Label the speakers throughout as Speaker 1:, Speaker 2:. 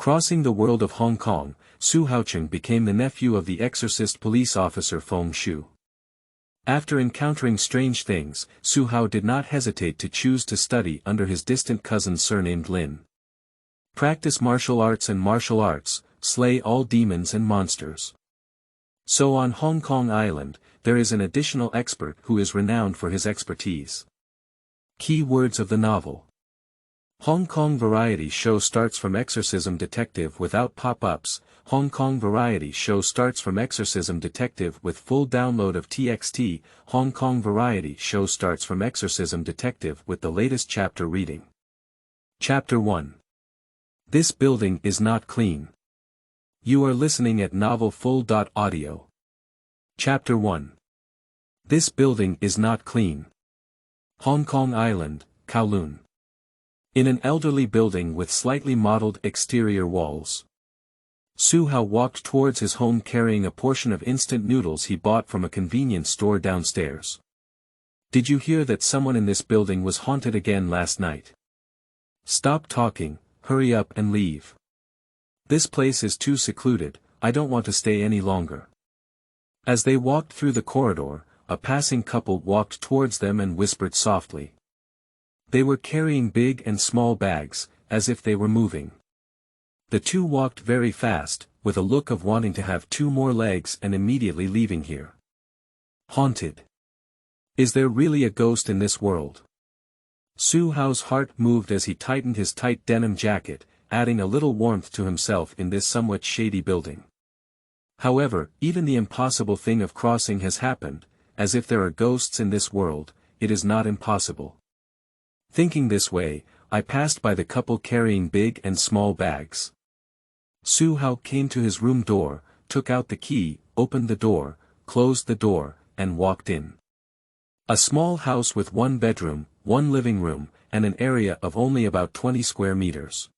Speaker 1: Crossing the world of Hong Kong, Haocheng became the nephew of the exorcist police officer Feng Shu. After encountering strange things, Hao did not hesitate to choose to study under his distant cousin surnamed Lin. Practice martial arts, slay all demons and monsters. So on Hong Kong Island, there is an additional expert who is renowned for his expertise. Key words of the novel. Hong Kong variety show starts from exorcism detective without pop-ups. Hong Kong variety show starts from exorcism detective with full download of TXT. Hong Kong variety show starts from exorcism detective with the latest chapter reading. Chapter 1. This building is not clean. You are listening at novelfull.audio. Chapter 1. This building is not clean. Hong Kong Island, Kowloon. In an elderly building with slightly mottled exterior walls. Hao walked towards his home carrying a portion of instant noodles he bought from a convenience store downstairs. Did you hear that someone in this building was haunted again last night? Stop talking, hurry up and leave. This place is too secluded, I don't want to stay any longer. As they walked through the corridor, a passing couple walked towards them and whispered softly. They were carrying big and small bags, as if they were moving. The two walked very fast, with a look of wanting to have two more legs and immediately leaving here. Haunted. Is there really a ghost in this world? Hao's heart moved as he tightened his tight denim jacket, adding a little warmth to himself in this somewhat shady building. However, even the impossible thing of crossing has happened, as if there are ghosts in this world, it is not impossible. Thinking this way, I passed by the couple carrying big and small bags. Hao came to his room door, took out the key, opened the door, closed the door, and walked in. A small house with one bedroom, one living room, and an area of only about 20 square meters.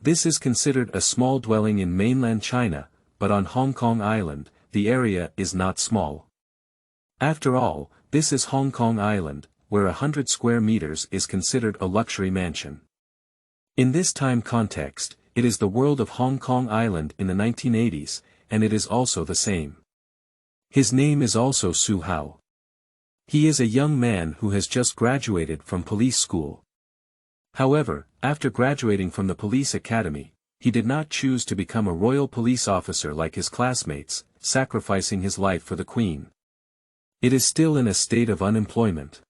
Speaker 1: This is considered a small dwelling in mainland China, but on Hong Kong Island, the area is not small. After all, this is Hong Kong Island, where 100 square meters is considered a luxury mansion. In this time context, it is the world of Hong Kong Island in the 1980s, and it is also the same. His name is also Hao. He is a young man who has just graduated from police school. However, after graduating from the police academy, he did not choose to become a royal police officer like his classmates, sacrificing his life for the Queen. It is still in a state of unemployment.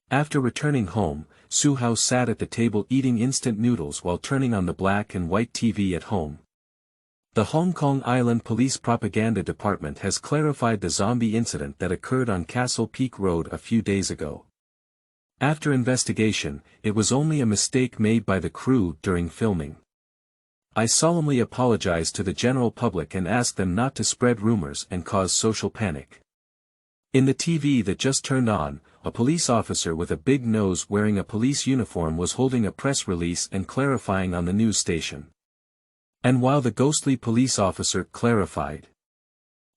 Speaker 1: After returning home, Hao sat at the table eating instant noodles while turning on the black and white TV at home. The Hong Kong Island Police Propaganda Department has clarified the zombie incident that occurred on Castle Peak Road a few days ago. After investigation, it was only a mistake made by the crew during filming. I solemnly apologize to the general public and ask them not to spread rumors and cause social panic. In the TV that just turned on, a police officer with a big nose wearing a police uniform was holding a press release and clarifying on the news station. And while the ghostly police officer clarified,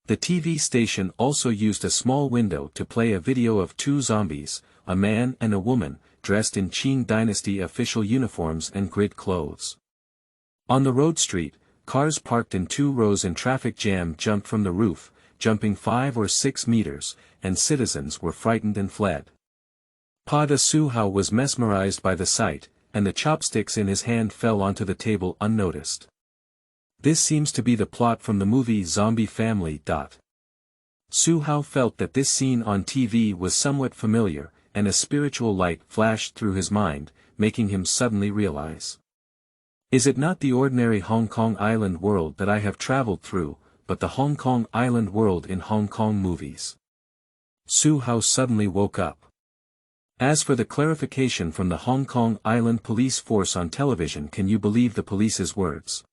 Speaker 1: the TV station also used a small window to play a video of two zombies, a man and a woman, dressed in Qing Dynasty official uniforms and grid clothes. On the road street, cars parked in 2 rows in traffic jam jumped from the roof, jumping 5 or 6 meters, and citizens were frightened and fled. Hao was mesmerized by the sight, and the chopsticks in his hand fell onto the table unnoticed. This seems to be the plot from the movie Zombie Family. Hao felt that this scene on TV was somewhat familiar, and a spiritual light flashed through his mind, making him suddenly realize. Is it not the ordinary Hong Kong Island world that I have traveled through, but the Hong Kong Island world in Hong Kong movies? Hao suddenly woke up. As for the clarification from the Hong Kong Island police force on television, can you believe the police's words?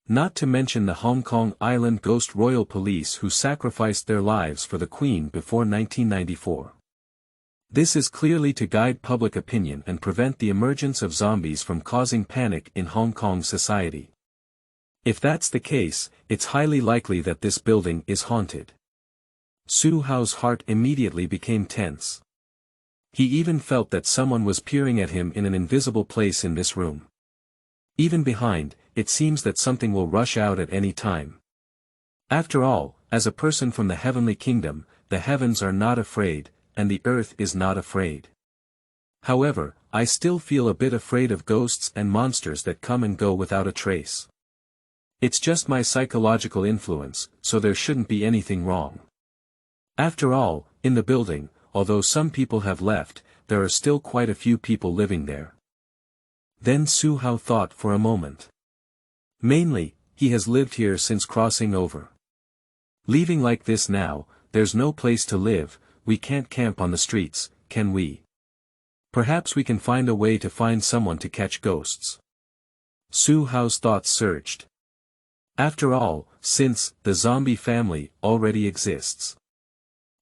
Speaker 1: Not to mention the Hong Kong Island Ghost Royal Police who sacrificed their lives for the Queen before 1994. This is clearly to guide public opinion and prevent the emergence of zombies from causing panic in Hong Kong society. If that's the case, it's highly likely that this building is haunted. Hao's heart immediately became tense. He even felt that someone was peering at him in an invisible place in this room. Even behind, it seems that something will rush out at any time. After all, as a person from the heavenly kingdom, the heavens are not afraid, and the earth is not afraid. However, I still feel a bit afraid of ghosts and monsters that come and go without a trace. It's just my psychological influence, so there shouldn't be anything wrong. After all, in the building, although some people have left, there are still quite a few people living there. Then Su Hao thought for a moment. Mainly, he has lived here since crossing over. Leaving like this now, there's no place to live, we can't camp on the streets, can we? Perhaps we can find a way to find someone to catch ghosts. Su Hao's thoughts surged. After all, since the zombie family already exists.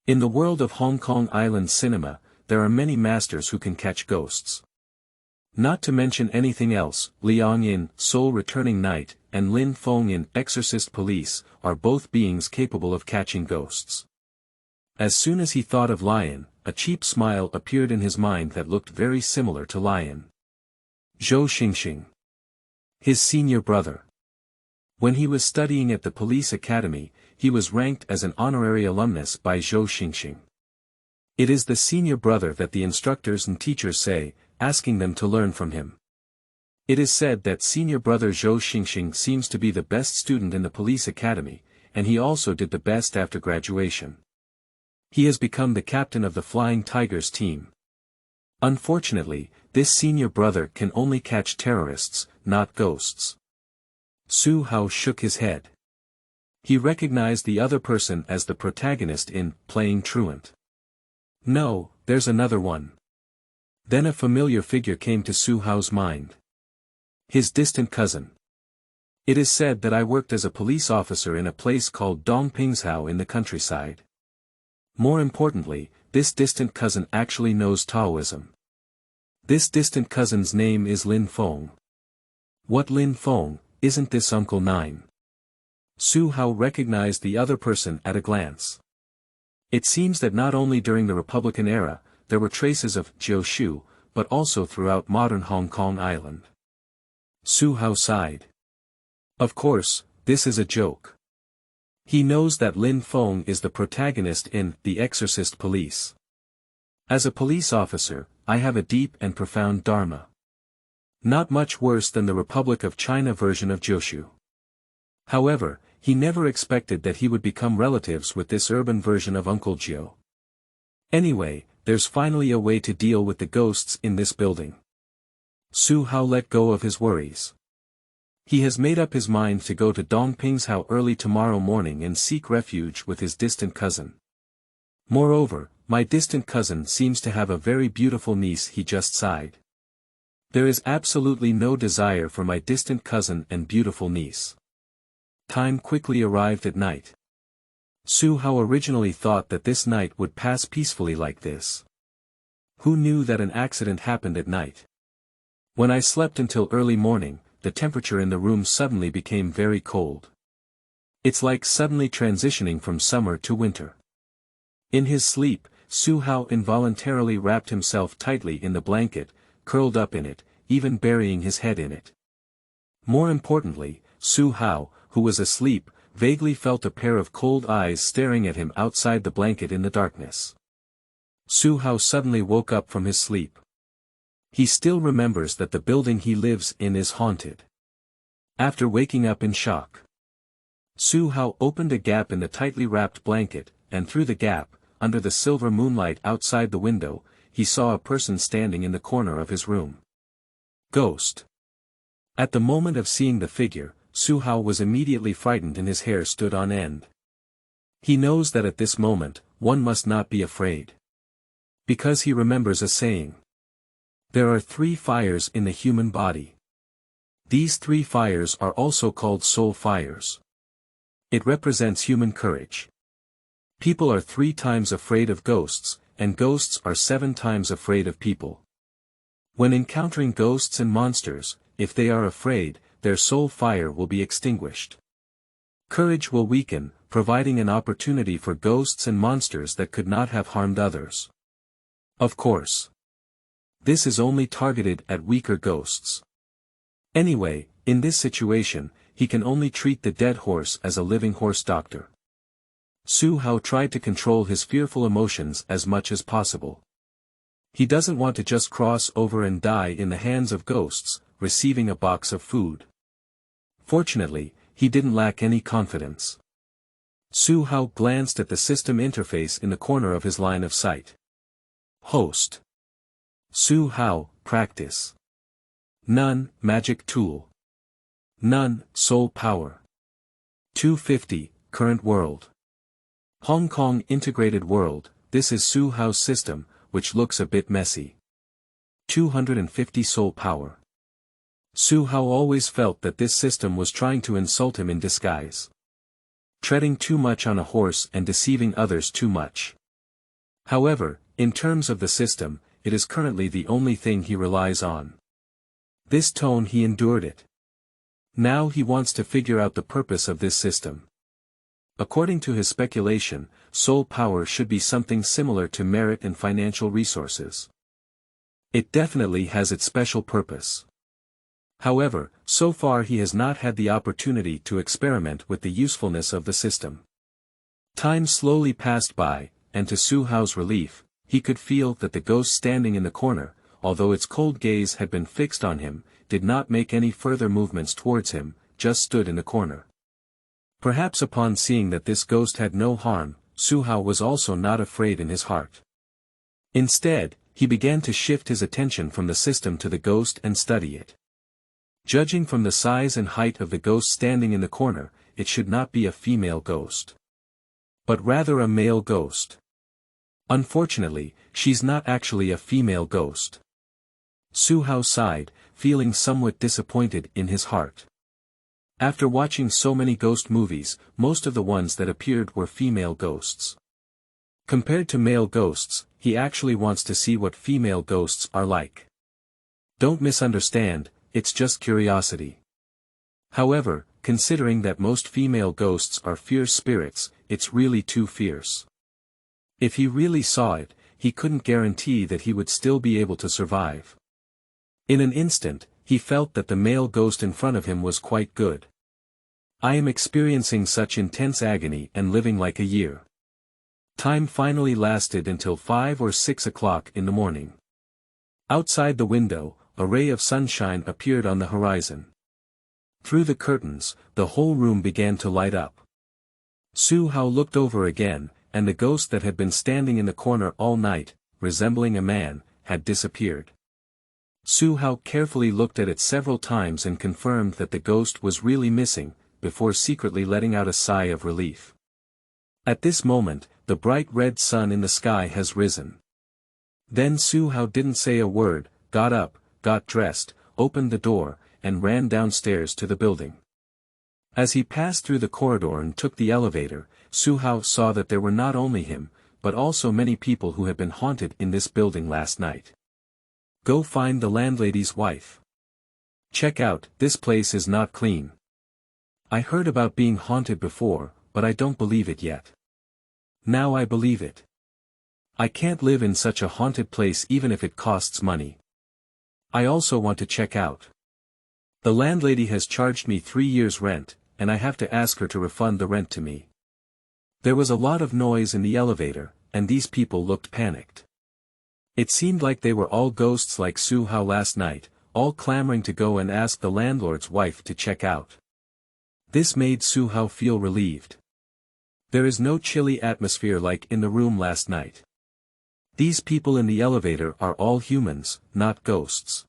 Speaker 1: In the world of Hong Kong Island cinema, there are many masters who can catch ghosts. Not to mention anything else, Liang in Soul Returning Knight, and Lin Feng in Exorcist Police, are both beings capable of catching ghosts. As soon as he thought of Lion, a cheap smile appeared in his mind that looked very similar to Lion. Zhou Xingxing. His senior brother. When he was studying at the police academy, he was ranked as an honorary alumnus by Zhou Xingxing. It is the senior brother that the instructors and teachers say, asking them to learn from him. It is said that senior brother Zhou Xingxing seems to be the best student in the police academy, and he also did the best after graduation. He has become the captain of the Flying Tigers team. Unfortunately, this senior brother can only catch terrorists, not ghosts. Su Hao shook his head. He recognized the other person as the protagonist in Playing Truant. No, there's another one. Then a familiar figure came to Su Hao's mind. His distant cousin. It is said that I worked as a police officer in a place called Dongpingshao in the countryside. More importantly, this distant cousin actually knows Taoism. This distant cousin's name is Lin Feng. What Lin Feng, isn't this Uncle Nine? Su Hao recognized the other person at a glance. It seems that not only during the Republican era, there were traces of Jiu-Shu, but also throughout modern Hong Kong Island. Su Hao sighed. Of course, this is a joke. He knows that Lin Feng is the protagonist in The Exorcist Police. As a police officer, I have a deep and profound dharma. Not much worse than the Republic of China version of Jiu-Shu. However, he never expected that he would become relatives with this urban version of Uncle Jiu. Anyway, there's finally a way to deal with the ghosts in this building. Su Hao let go of his worries. He has made up his mind to go to Dongpingshao early tomorrow morning and seek refuge with his distant cousin. Moreover, my distant cousin seems to have a very beautiful niece. He just sighed. There is absolutely no desire for my distant cousin and beautiful niece. Time quickly arrived at night. Su Hao originally thought that this night would pass peacefully like this. Who knew that an accident happened at night? When I slept until early morning, the temperature in the room suddenly became very cold. It's like suddenly transitioning from summer to winter. In his sleep, Su Hao involuntarily wrapped himself tightly in the blanket, curled up in it, even burying his head in it. More importantly, Su Hao, who was asleep, vaguely felt a pair of cold eyes staring at him outside the blanket in the darkness. Su Hao suddenly woke up from his sleep. He still remembers that the building he lives in is haunted. After waking up in shock, Su Hao opened a gap in the tightly wrapped blanket, and through the gap, under the silver moonlight outside the window, he saw a person standing in the corner of his room. Ghost. At the moment of seeing the figure, Su Hao was immediately frightened and his hair stood on end. He knows that at this moment, one must not be afraid. Because he remembers a saying. There are 3 fires in the human body. These 3 fires are also called soul fires. It represents human courage. People are 3 times afraid of ghosts, and ghosts are 7 times afraid of people. When encountering ghosts and monsters, if they are afraid, their soul fire will be extinguished. Courage will weaken, providing an opportunity for ghosts and monsters that could not have harmed others. Of course. This is only targeted at weaker ghosts. Anyway, In this situation, he can only treat the dead horse as a living horse doctor. Su Hao tried to control his fearful emotions as much as possible. He doesn't want to just cross over and die in the hands of ghosts, receiving a box of food. Fortunately, he didn't lack any confidence. Su Hao glanced at the system interface in the corner of his line of sight. Host. Su Hao, practice. None, magic tool. None, soul power. 250, current world. Hong Kong integrated world, this is Su Hao's system, which looks a bit messy. 250 soul power. Su Hao always felt that this system was trying to insult him in disguise. Treading too much on a horse and deceiving others too much. However, in terms of the system, it is currently the only thing he relies on. This tone he endured it. Now he wants to figure out the purpose of this system. According to his speculation, soul power should be something similar to merit and financial resources. It definitely has its special purpose. However, so far he has not had the opportunity to experiment with the usefulness of the system. Time slowly passed by, and to Su Hao's relief, he could feel that the ghost standing in the corner, although its cold gaze had been fixed on him, did not make any further movements towards him, just stood in the corner. Perhaps upon seeing that this ghost had no harm, Su Hao was also not afraid in his heart. Instead, he began to shift his attention from the system to the ghost and study it. Judging from the size and height of the ghost standing in the corner, it should not be a female ghost, but rather a male ghost. Unfortunately, she's not actually a female ghost. Su Hao sighed, feeling somewhat disappointed in his heart. After watching so many ghost movies, most of the ones that appeared were female ghosts. Compared to male ghosts, he actually wants to see what female ghosts are like. Don't misunderstand, it's just curiosity. However, considering that most female ghosts are fierce spirits, it's really too fierce. If he really saw it, he couldn't guarantee that he would still be able to survive. In an instant, he felt that the male ghost in front of him was quite good. I am experiencing such intense agony and living like a year. Time finally lasted until 5 or 6 o'clock in the morning. Outside the window, a ray of sunshine appeared on the horizon. Through the curtains, the whole room began to light up. Su Hao looked over again, and the ghost that had been standing in the corner all night, resembling a man, had disappeared. Su Hao carefully looked at it several times and confirmed that the ghost was really missing, before secretly letting out a sigh of relief. At this moment, the bright red sun in the sky has risen. Then Su Hao didn't say a word, got up, got dressed, opened the door, and ran downstairs to the building. As he passed through the corridor and took the elevator, Su Hao saw that there were not only him, but also many people who had been haunted in this building last night. Go find the landlady's wife. Check out, this place is not clean. I heard about being haunted before, but I don't believe it yet. Now I believe it. I can't live in such a haunted place even if it costs money. I also want to check out. The landlady has charged me 3 years' rent, and I have to ask her to refund the rent to me. There was a lot of noise in the elevator, and these people looked panicked. It seemed like they were all ghosts like Su Hao last night, all clamoring to go and ask the landlord's wife to check out. This made Su Hao feel relieved. There is no chilly atmosphere like in the room last night. These people in the elevator are all humans, not ghosts.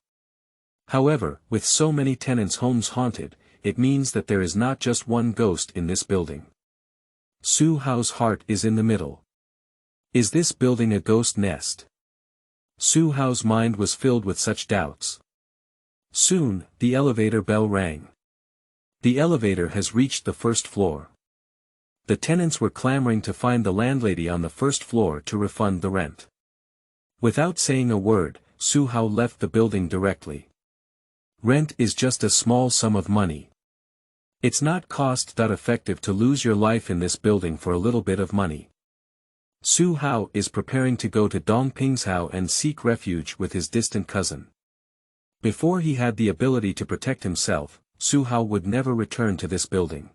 Speaker 1: However, with so many tenants' homes haunted, it means that there is not just one ghost in this building. Su Hao's heart is in the middle. Is this building a ghost nest? Su Hao's mind was filled with such doubts. Soon, the elevator bell rang. The elevator has reached the first floor. The tenants were clamoring to find the landlady on the first floor to refund the rent. Without saying a word, Su Hao left the building directly. Rent is just a small sum of money. It's not cost-effective to lose your life in this building for a little bit of money. Su Hao is preparing to go to Dongping's house and seek refuge with his distant cousin. Before he had the ability to protect himself, Su Hao would never return to this building.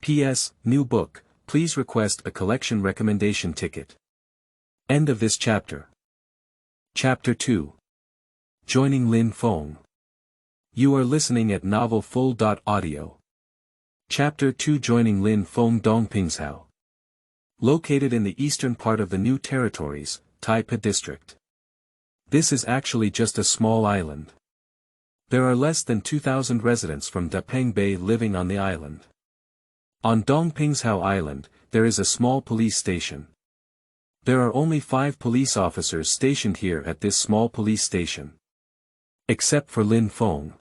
Speaker 1: P.S. New book, please request a collection recommendation ticket. End of this chapter. Chapter 2. Joining Lin Feng. You are listening at Novel Full.audio. Chapter 2 Joining Lin Feng Dongpingshao. Located in the eastern part of the New Territories, Taipa District. This is actually just a small island. There are less than 2,000 residents from Dapeng Bay living on the island. On Dongpingshao Island, there is a small police station. There are only 5 police officers stationed here at this small police station. Except for Lin Feng.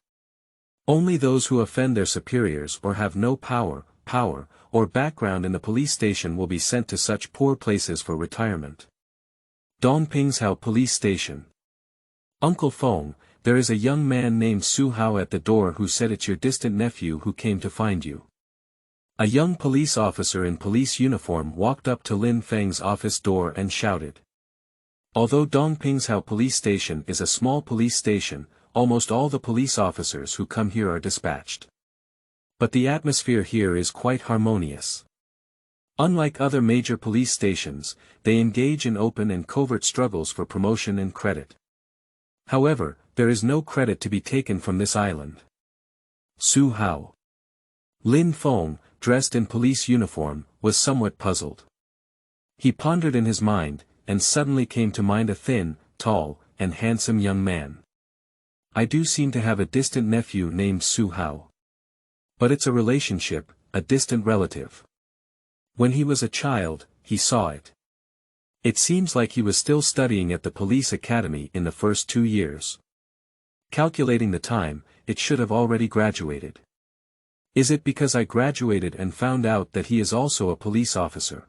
Speaker 1: Only those who offend their superiors or have no power, or background in the police station will be sent to such poor places for retirement. Dongpingshao Police Station. Uncle Feng, there is a young man named Su Hao at the door who said it's your distant nephew who came to find you. A young police officer in police uniform walked up to Lin Feng's office door and shouted. Although Dongpingshao Police Station is a small police station, almost all the police officers who come here are dispatched. But the atmosphere here is quite harmonious. Unlike other major police stations, they engage in open and covert struggles for promotion and credit. However, there is no credit to be taken from this island. Su Hao. Lin Feng, dressed in police uniform, was somewhat puzzled. He pondered in his mind, and suddenly came to mind a thin, tall, and handsome young man. I do seem to have a distant nephew named Su Hao. But it's a relationship, a distant relative. When he was a child, he saw it. It seems like he was still studying at the police academy in the first 2 years. Calculating the time, it should have already graduated. Is it because I graduated and found out that he is also a police officer?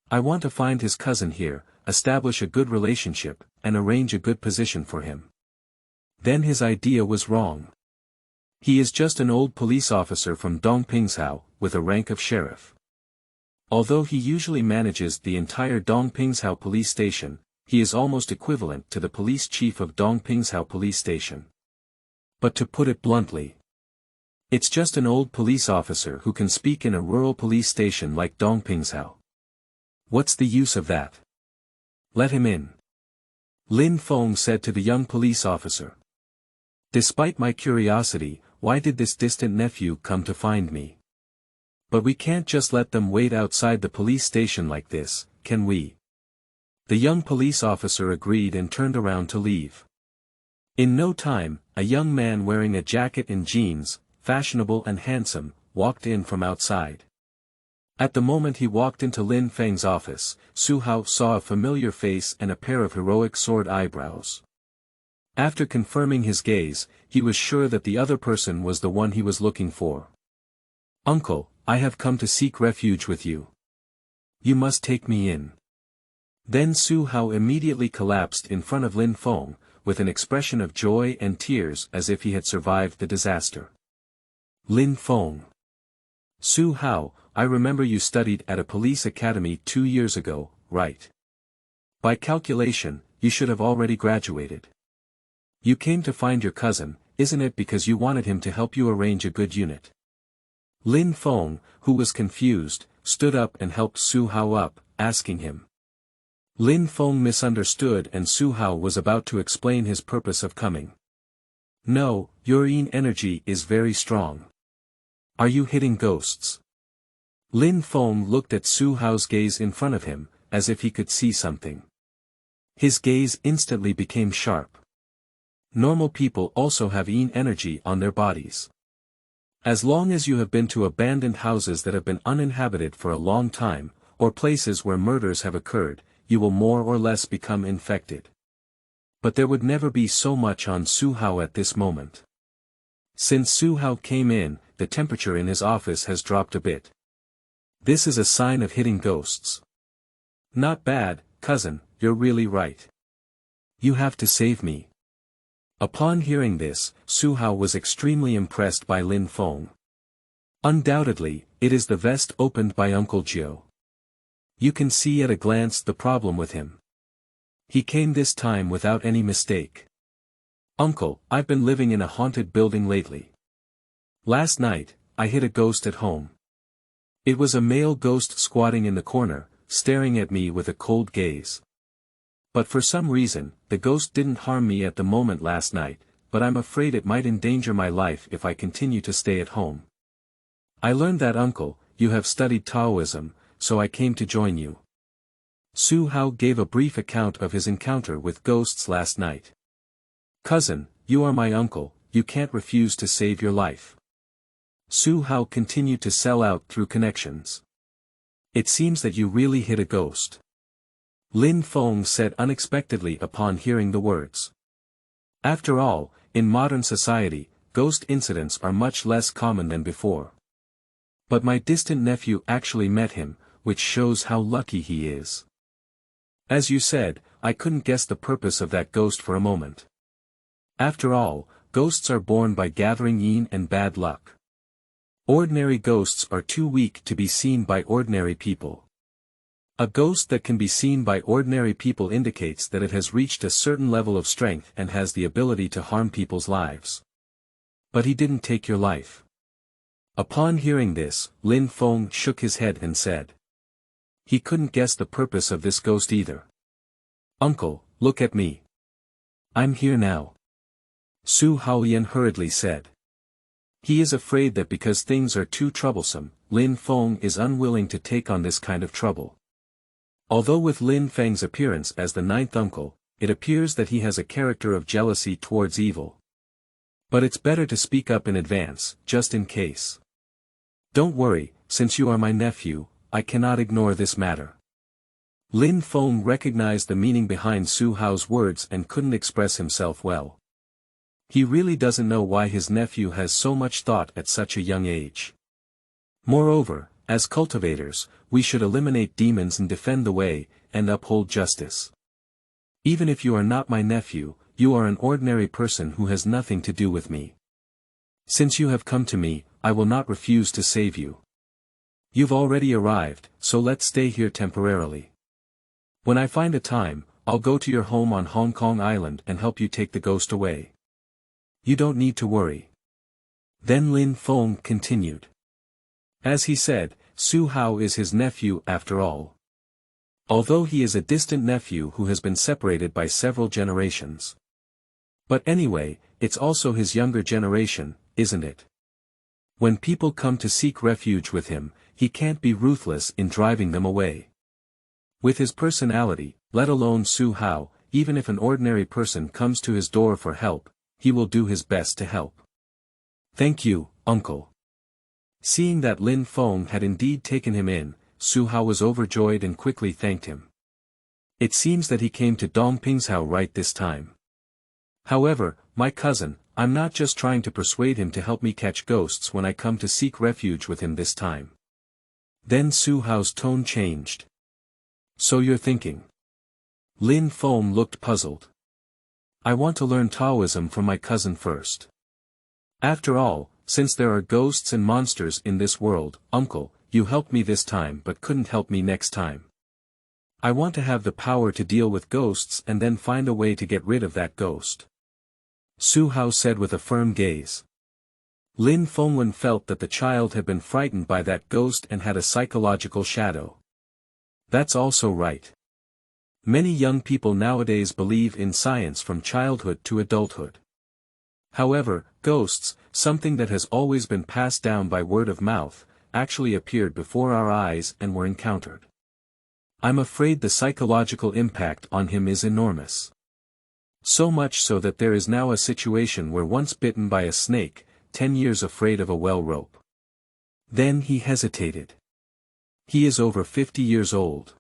Speaker 1: I want to find his cousin here, establish a good relationship, and arrange a good position for him. Then his idea was wrong. He is just an old police officer from Dongpingshao, with a rank of sheriff. Although he usually manages the entire Dongpingshao police station, he is almost equivalent to the police chief of Dongpingshao police station. But to put it bluntly, it's just an old police officer who can speak in a rural police station like Dongpingshao. What's the use of that? Let him in. Lin Feng said to the young police officer. Despite my curiosity, why did this distant nephew come to find me? But we can't just let them wait outside the police station like this, can we? The young police officer agreed and turned around to leave. In no time, a young man wearing a jacket and jeans, fashionable and handsome, walked in from outside. At the moment he walked into Lin Feng's office, Su Hao saw a familiar face and a pair of heroic sword eyebrows. After confirming his gaze, he was sure that the other person was the one he was looking for. Uncle, I have come to seek refuge with you. You must take me in. Then Su Hao immediately collapsed in front of Lin Feng, with an expression of joy and tears as if he had survived the disaster. Lin Feng. Su Hao, I remember you studied at a police academy 2 years ago, right? By calculation, you should have already graduated. You came to find your cousin, isn't it because you wanted him to help you arrange a good unit? Lin Feng, who was confused, stood up and helped Su Hao up, asking him. Lin Feng misunderstood and Su Hao was about to explain his purpose of coming. No, your yin energy is very strong. Are you hitting ghosts? Lin Feng looked at Su Hao's gaze in front of him, as if he could see something. His gaze instantly became sharp. Normal people also have yin energy on their bodies. As long as you have been to abandoned houses that have been uninhabited for a long time, or places where murders have occurred, you will more or less become infected. But there would never be so much on Su Hao at this moment. Since Su Hao came in, the temperature in his office has dropped a bit. This is a sign of hitting ghosts. Not bad, cousin, you're really right. You have to save me. Upon hearing this, Su Hao was extremely impressed by Lin Feng. Undoubtedly, it is the vest opened by Uncle Jiu. You can see at a glance the problem with him. He came this time without any mistake. Uncle, I've been living in a haunted building lately. Last night, I hit a ghost at home. It was a male ghost squatting in the corner, staring at me with a cold gaze. But for some reason, the ghost didn't harm me at the moment last night, but I'm afraid it might endanger my life if I continue to stay at home. I learned that uncle, you have studied Taoism, so I came to join you. Su Hao gave a brief account of his encounter with ghosts last night. Cousin, you are my uncle, you can't refuse to save your life. Su Hao continued to sell out through connections. It seems that you really hit a ghost. Lin Feng said unexpectedly upon hearing the words. After all, in modern society, ghost incidents are much less common than before. But my distant nephew actually met him, which shows how lucky he is. As you said, I couldn't guess the purpose of that ghost for a moment. After all, ghosts are born by gathering yin and bad luck. Ordinary ghosts are too weak to be seen by ordinary people. A ghost that can be seen by ordinary people indicates that it has reached a certain level of strength and has the ability to harm people's lives. But he didn't take your life. Upon hearing this, Lin Feng shook his head and said. He couldn't guess the purpose of this ghost either. Uncle, look at me. I'm here now. Su Haoyan hurriedly said. He is afraid that because things are too troublesome, Lin Feng is unwilling to take on this kind of trouble. Although with Lin Feng's appearance as the ninth uncle, it appears that he has a character of jealousy towards evil. But it's better to speak up in advance, just in case. Don't worry, since you are my nephew, I cannot ignore this matter. Lin Feng recognized the meaning behind Su Hao's words and couldn't express himself well. He really doesn't know why his nephew has so much thought at such a young age. Moreover, as cultivators, we should eliminate demons and defend the way, and uphold justice. Even if you are not my nephew, you are an ordinary person who has nothing to do with me. Since you have come to me, I will not refuse to save you. You've already arrived, so let's stay here temporarily. When I find a time, I'll go to your home on Hong Kong Island and help you take the ghost away. You don't need to worry. Then Lin Feng continued. As he said, Su Hao is his nephew after all. Although he is a distant nephew who has been separated by several generations. But anyway, it's also his younger generation, isn't it? When people come to seek refuge with him, he can't be ruthless in driving them away. With his personality, let alone Su Hao, even if an ordinary person comes to his door for help, he will do his best to help. Thank you, uncle. Seeing that Lin Feng had indeed taken him in, Su Hao was overjoyed and quickly thanked him. It seems that he came to Dongping's house right this time. However, my cousin, I'm not just trying to persuade him to help me catch ghosts when I come to seek refuge with him this time. Then Su Hao's tone changed. So you're thinking. Lin Feng looked puzzled. I want to learn Taoism from my cousin first. After all, since there are ghosts and monsters in this world, uncle, you helped me this time but couldn't help me next time. I want to have the power to deal with ghosts and then find a way to get rid of that ghost. Su Hao said with a firm gaze. Lin Fengwen felt that the child had been frightened by that ghost and had a psychological shadow. That's also right. Many young people nowadays believe in science from childhood to adulthood. However, ghosts, something that has always been passed down by word of mouth, actually appeared before our eyes and were encountered. I'm afraid the psychological impact on him is enormous. So much so that there is now a situation where once bitten by a snake, 10 years afraid of a well rope. Then he hesitated. He is over 50 years old.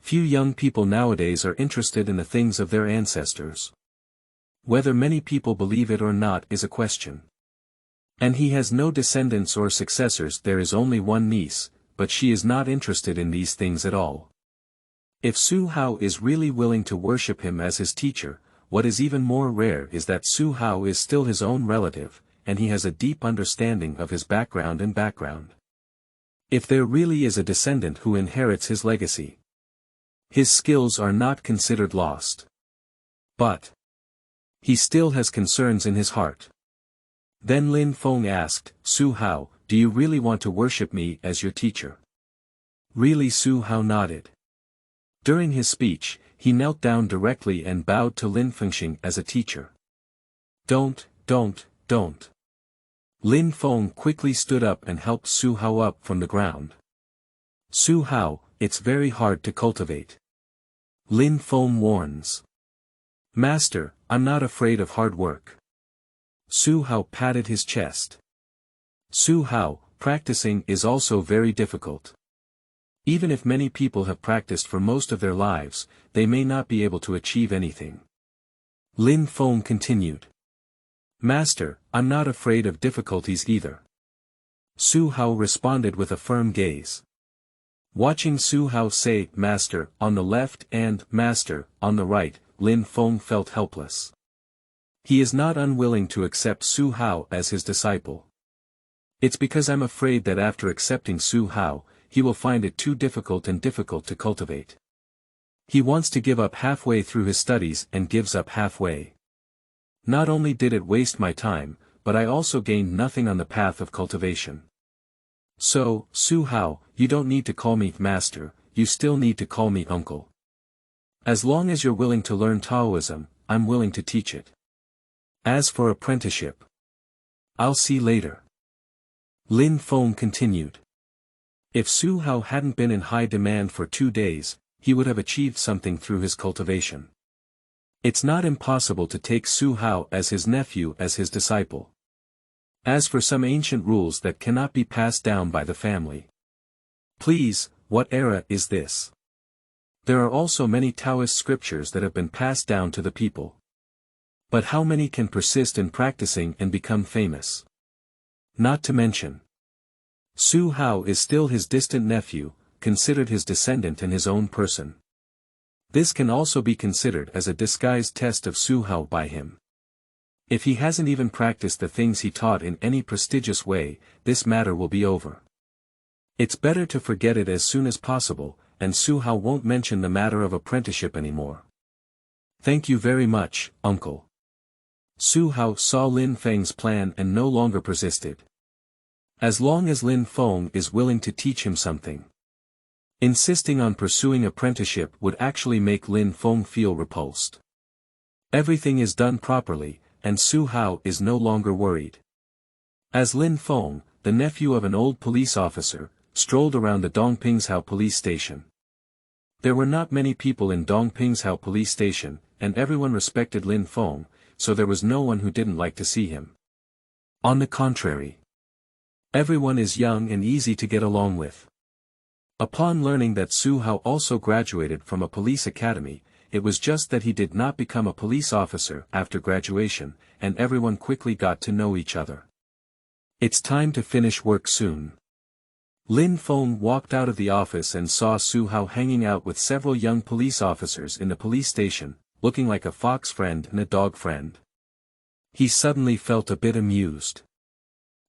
Speaker 1: Few young people nowadays are interested in the things of their ancestors. Whether many people believe it or not is a question. And he has no descendants or successors. There is only one niece, but she is not interested in these things at all. If Su Hao is really willing to worship him as his teacher, what is even more rare is that Su Hao is still his own relative, and he has a deep understanding of his background. If there really is a descendant who inherits his legacy, his skills are not considered lost. But he still has concerns in his heart. Then Lin Feng asked, Su Hao, do you really want to worship me as your teacher? Really? Su Hao nodded. During his speech, he knelt down directly and bowed to Lin Fengxing as a teacher. Don't. Lin Feng quickly stood up and helped Su Hao up from the ground. Su Hao, it's very hard to cultivate. Lin Feng warns. Master, I'm not afraid of hard work. Su Hao patted his chest. Su Hao, practicing is also very difficult. Even if many people have practiced for most of their lives, they may not be able to achieve anything. Lin Feng continued. Master, I'm not afraid of difficulties either. Su Hao responded with a firm gaze. Watching Su Hao say, Master, on the left and Master, on the right, Lin Feng felt helpless. He is not unwilling to accept Su Hao as his disciple. It's because I'm afraid that after accepting Su Hao, he will find it too difficult to cultivate. He wants to give up halfway through his studies and gives up halfway. Not only did it waste my time, but I also gained nothing on the path of cultivation. So, Su Hao, you don't need to call me master, you still need to call me uncle. As long as you're willing to learn Taoism, I'm willing to teach it. As for apprenticeship, I'll see later. Lin Feng continued. If Su Hao hadn't been in high demand for 2 days, he would have achieved something through his cultivation. It's not impossible to take Su Hao as his nephew as his disciple. As for some ancient rules that cannot be passed down by the family. Please, what era is this? There are also many Taoist scriptures that have been passed down to the people. But how many can persist in practicing and become famous? Not to mention, Su Hao is still his distant nephew, considered his descendant in his own person. This can also be considered as a disguised test of Su Hao by him. If he hasn't even practiced the things he taught in any prestigious way, this matter will be over. It's better to forget it as soon as possible, and Su Hao won't mention the matter of apprenticeship anymore. Thank you very much, uncle. Su Hao saw Lin Feng's plan and no longer persisted. As long as Lin Feng is willing to teach him something. Insisting on pursuing apprenticeship would actually make Lin Feng feel repulsed. Everything is done properly, and Su Hao is no longer worried. As Lin Feng, the nephew of an old police officer, strolled around the Dongpingshao police station. There were not many people in Dongpingshao police station, and everyone respected Lin Feng, so there was no one who didn't like to see him. On the contrary, everyone is young and easy to get along with. Upon learning that Su Hao also graduated from a police academy, it was just that he did not become a police officer after graduation, and everyone quickly got to know each other. It's time to finish work soon. Lin Feng walked out of the office and saw Su Hao hanging out with several young police officers in the police station, looking like a fox friend and a dog friend. He suddenly felt a bit amused.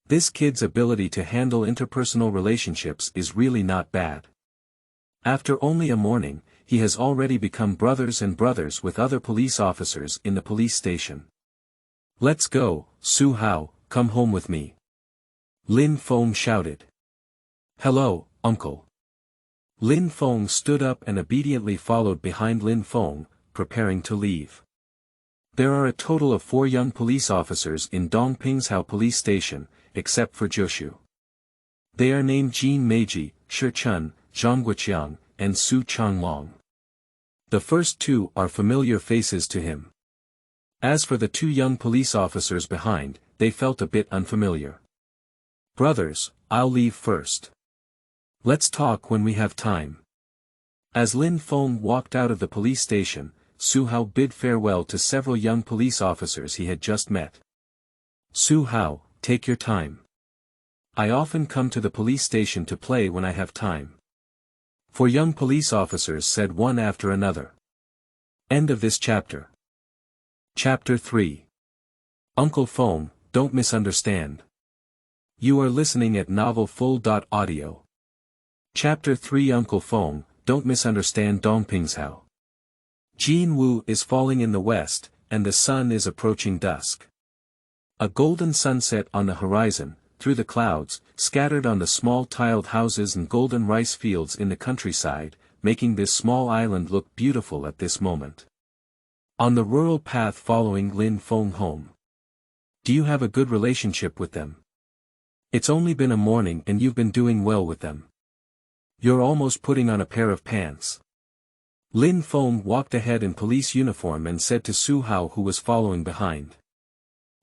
Speaker 1: This kid's ability to handle interpersonal relationships is really not bad. After only a morning, he has already become brothers and brothers with other police officers in the police station. Let's go, Su Hao, come home with me. Lin Feng shouted. Hello, uncle. Lin Feng stood up and obediently followed behind Lin Feng, preparing to leave. There are a total of 4 young police officers in Dongpingshao police station, except for Jiushu. They are named Jin Meiji, Shi Chun, Zhang Guoqiang, and Su Changlong. The first 2 are familiar faces to him. As for the 2 young police officers behind, they felt a bit unfamiliar. Brothers, I'll leave first. Let's talk when we have time. As Lin Feng walked out of the police station, Su Hao bid farewell to several young police officers he had just met. Su Hao, take your time. I often come to the police station to play when I have time. 4 young police officers said one after another. End of this chapter. Chapter 3. Uncle Feng, don't misunderstand. You are listening at novelfull.audio. Chapter 3. Uncle Feng, don't misunderstand. Dongpingshao. Jin Wu is falling in the west, and the sun is approaching dusk. A golden sunset on the horizon, through the clouds, scattered on the small tiled houses and golden rice fields in the countryside, making this small island look beautiful at this moment. On the rural path following Lin Feng home. Do you have a good relationship with them? It's only been a morning and you've been doing well with them. You're almost putting on a pair of pants. Lin Feng walked ahead in police uniform and said to Su Hao, who was following behind.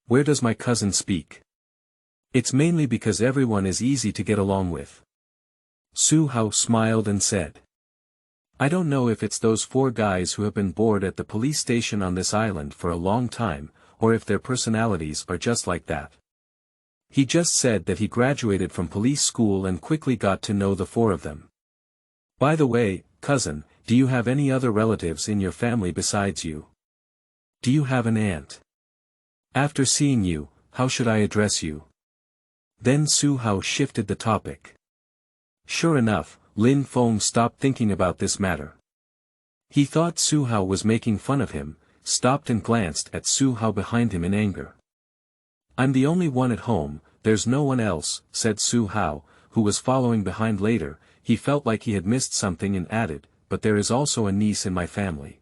Speaker 1: Where does my cousin speak? It's mainly because everyone is easy to get along with. Su Hao smiled and said. I don't know if it's those 4 guys who have been bored at the police station on this island for a long time, or if their personalities are just like that. He just said that he graduated from police school and quickly got to know the 4 of them. By the way, cousin, do you have any other relatives in your family besides you? Do you have an aunt? After seeing you, how should I address you? Then Su Hao shifted the topic. Sure enough, Lin Feng stopped thinking about this matter. He thought Su Hao was making fun of him, stopped and glanced at Su Hao behind him in anger. I'm the only one at home, there's no one else, said Su Hao, who was following behind later. He felt like he had missed something and added, but there is also a niece in my family.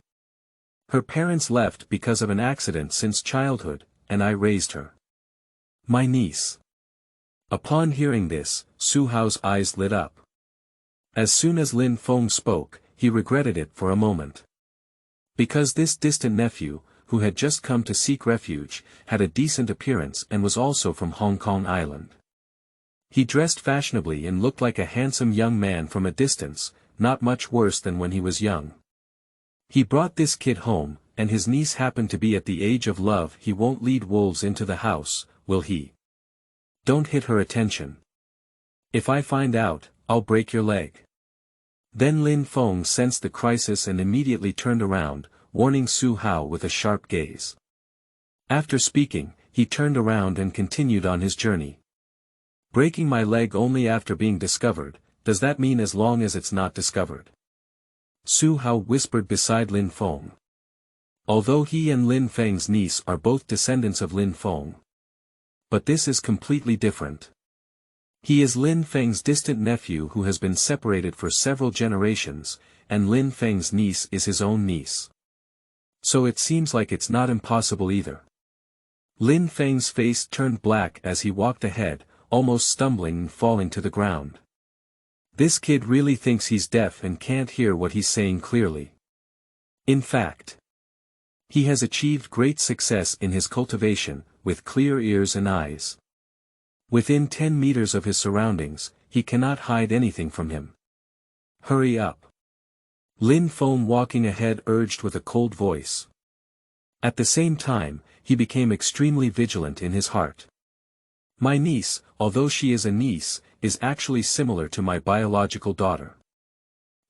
Speaker 1: Her parents left because of an accident since childhood, and I raised her. My niece. Upon hearing this, Su Hao's eyes lit up. As soon as Lin Feng spoke, he regretted it for a moment. Because this distant nephew, who had just come to seek refuge, had a decent appearance and was also from Hong Kong Island. He dressed fashionably and looked like a handsome young man from a distance, not much worse than when he was young. He brought this kid home, and his niece happened to be at the age of love. He won't lead wolves into the house, will he? Don't hit her attention. If I find out, I'll break your leg. Then Lin Feng sensed the crisis and immediately turned around, warning Su Hao with a sharp gaze. After speaking, he turned around and continued on his journey. Breaking my leg only after being discovered, does that mean as long as it's not discovered? Su Hao whispered beside Lin Feng. Although he and Lin Feng's niece are both descendants of Lin Feng. But this is completely different. He is Lin Feng's distant nephew who has been separated for several generations, and Lin Feng's niece is his own niece. So it seems like it's not impossible either. Lin Feng's face turned black as he walked ahead, almost stumbling and falling to the ground. This kid really thinks he's deaf and can't hear what he's saying clearly. In fact, he has achieved great success in his cultivation, with clear ears and eyes. Within 10 meters of his surroundings, he cannot hide anything from him. Hurry up. Lin Feng walking ahead urged with a cold voice. At the same time, he became extremely vigilant in his heart. My niece, although she is a niece, is actually similar to my biological daughter.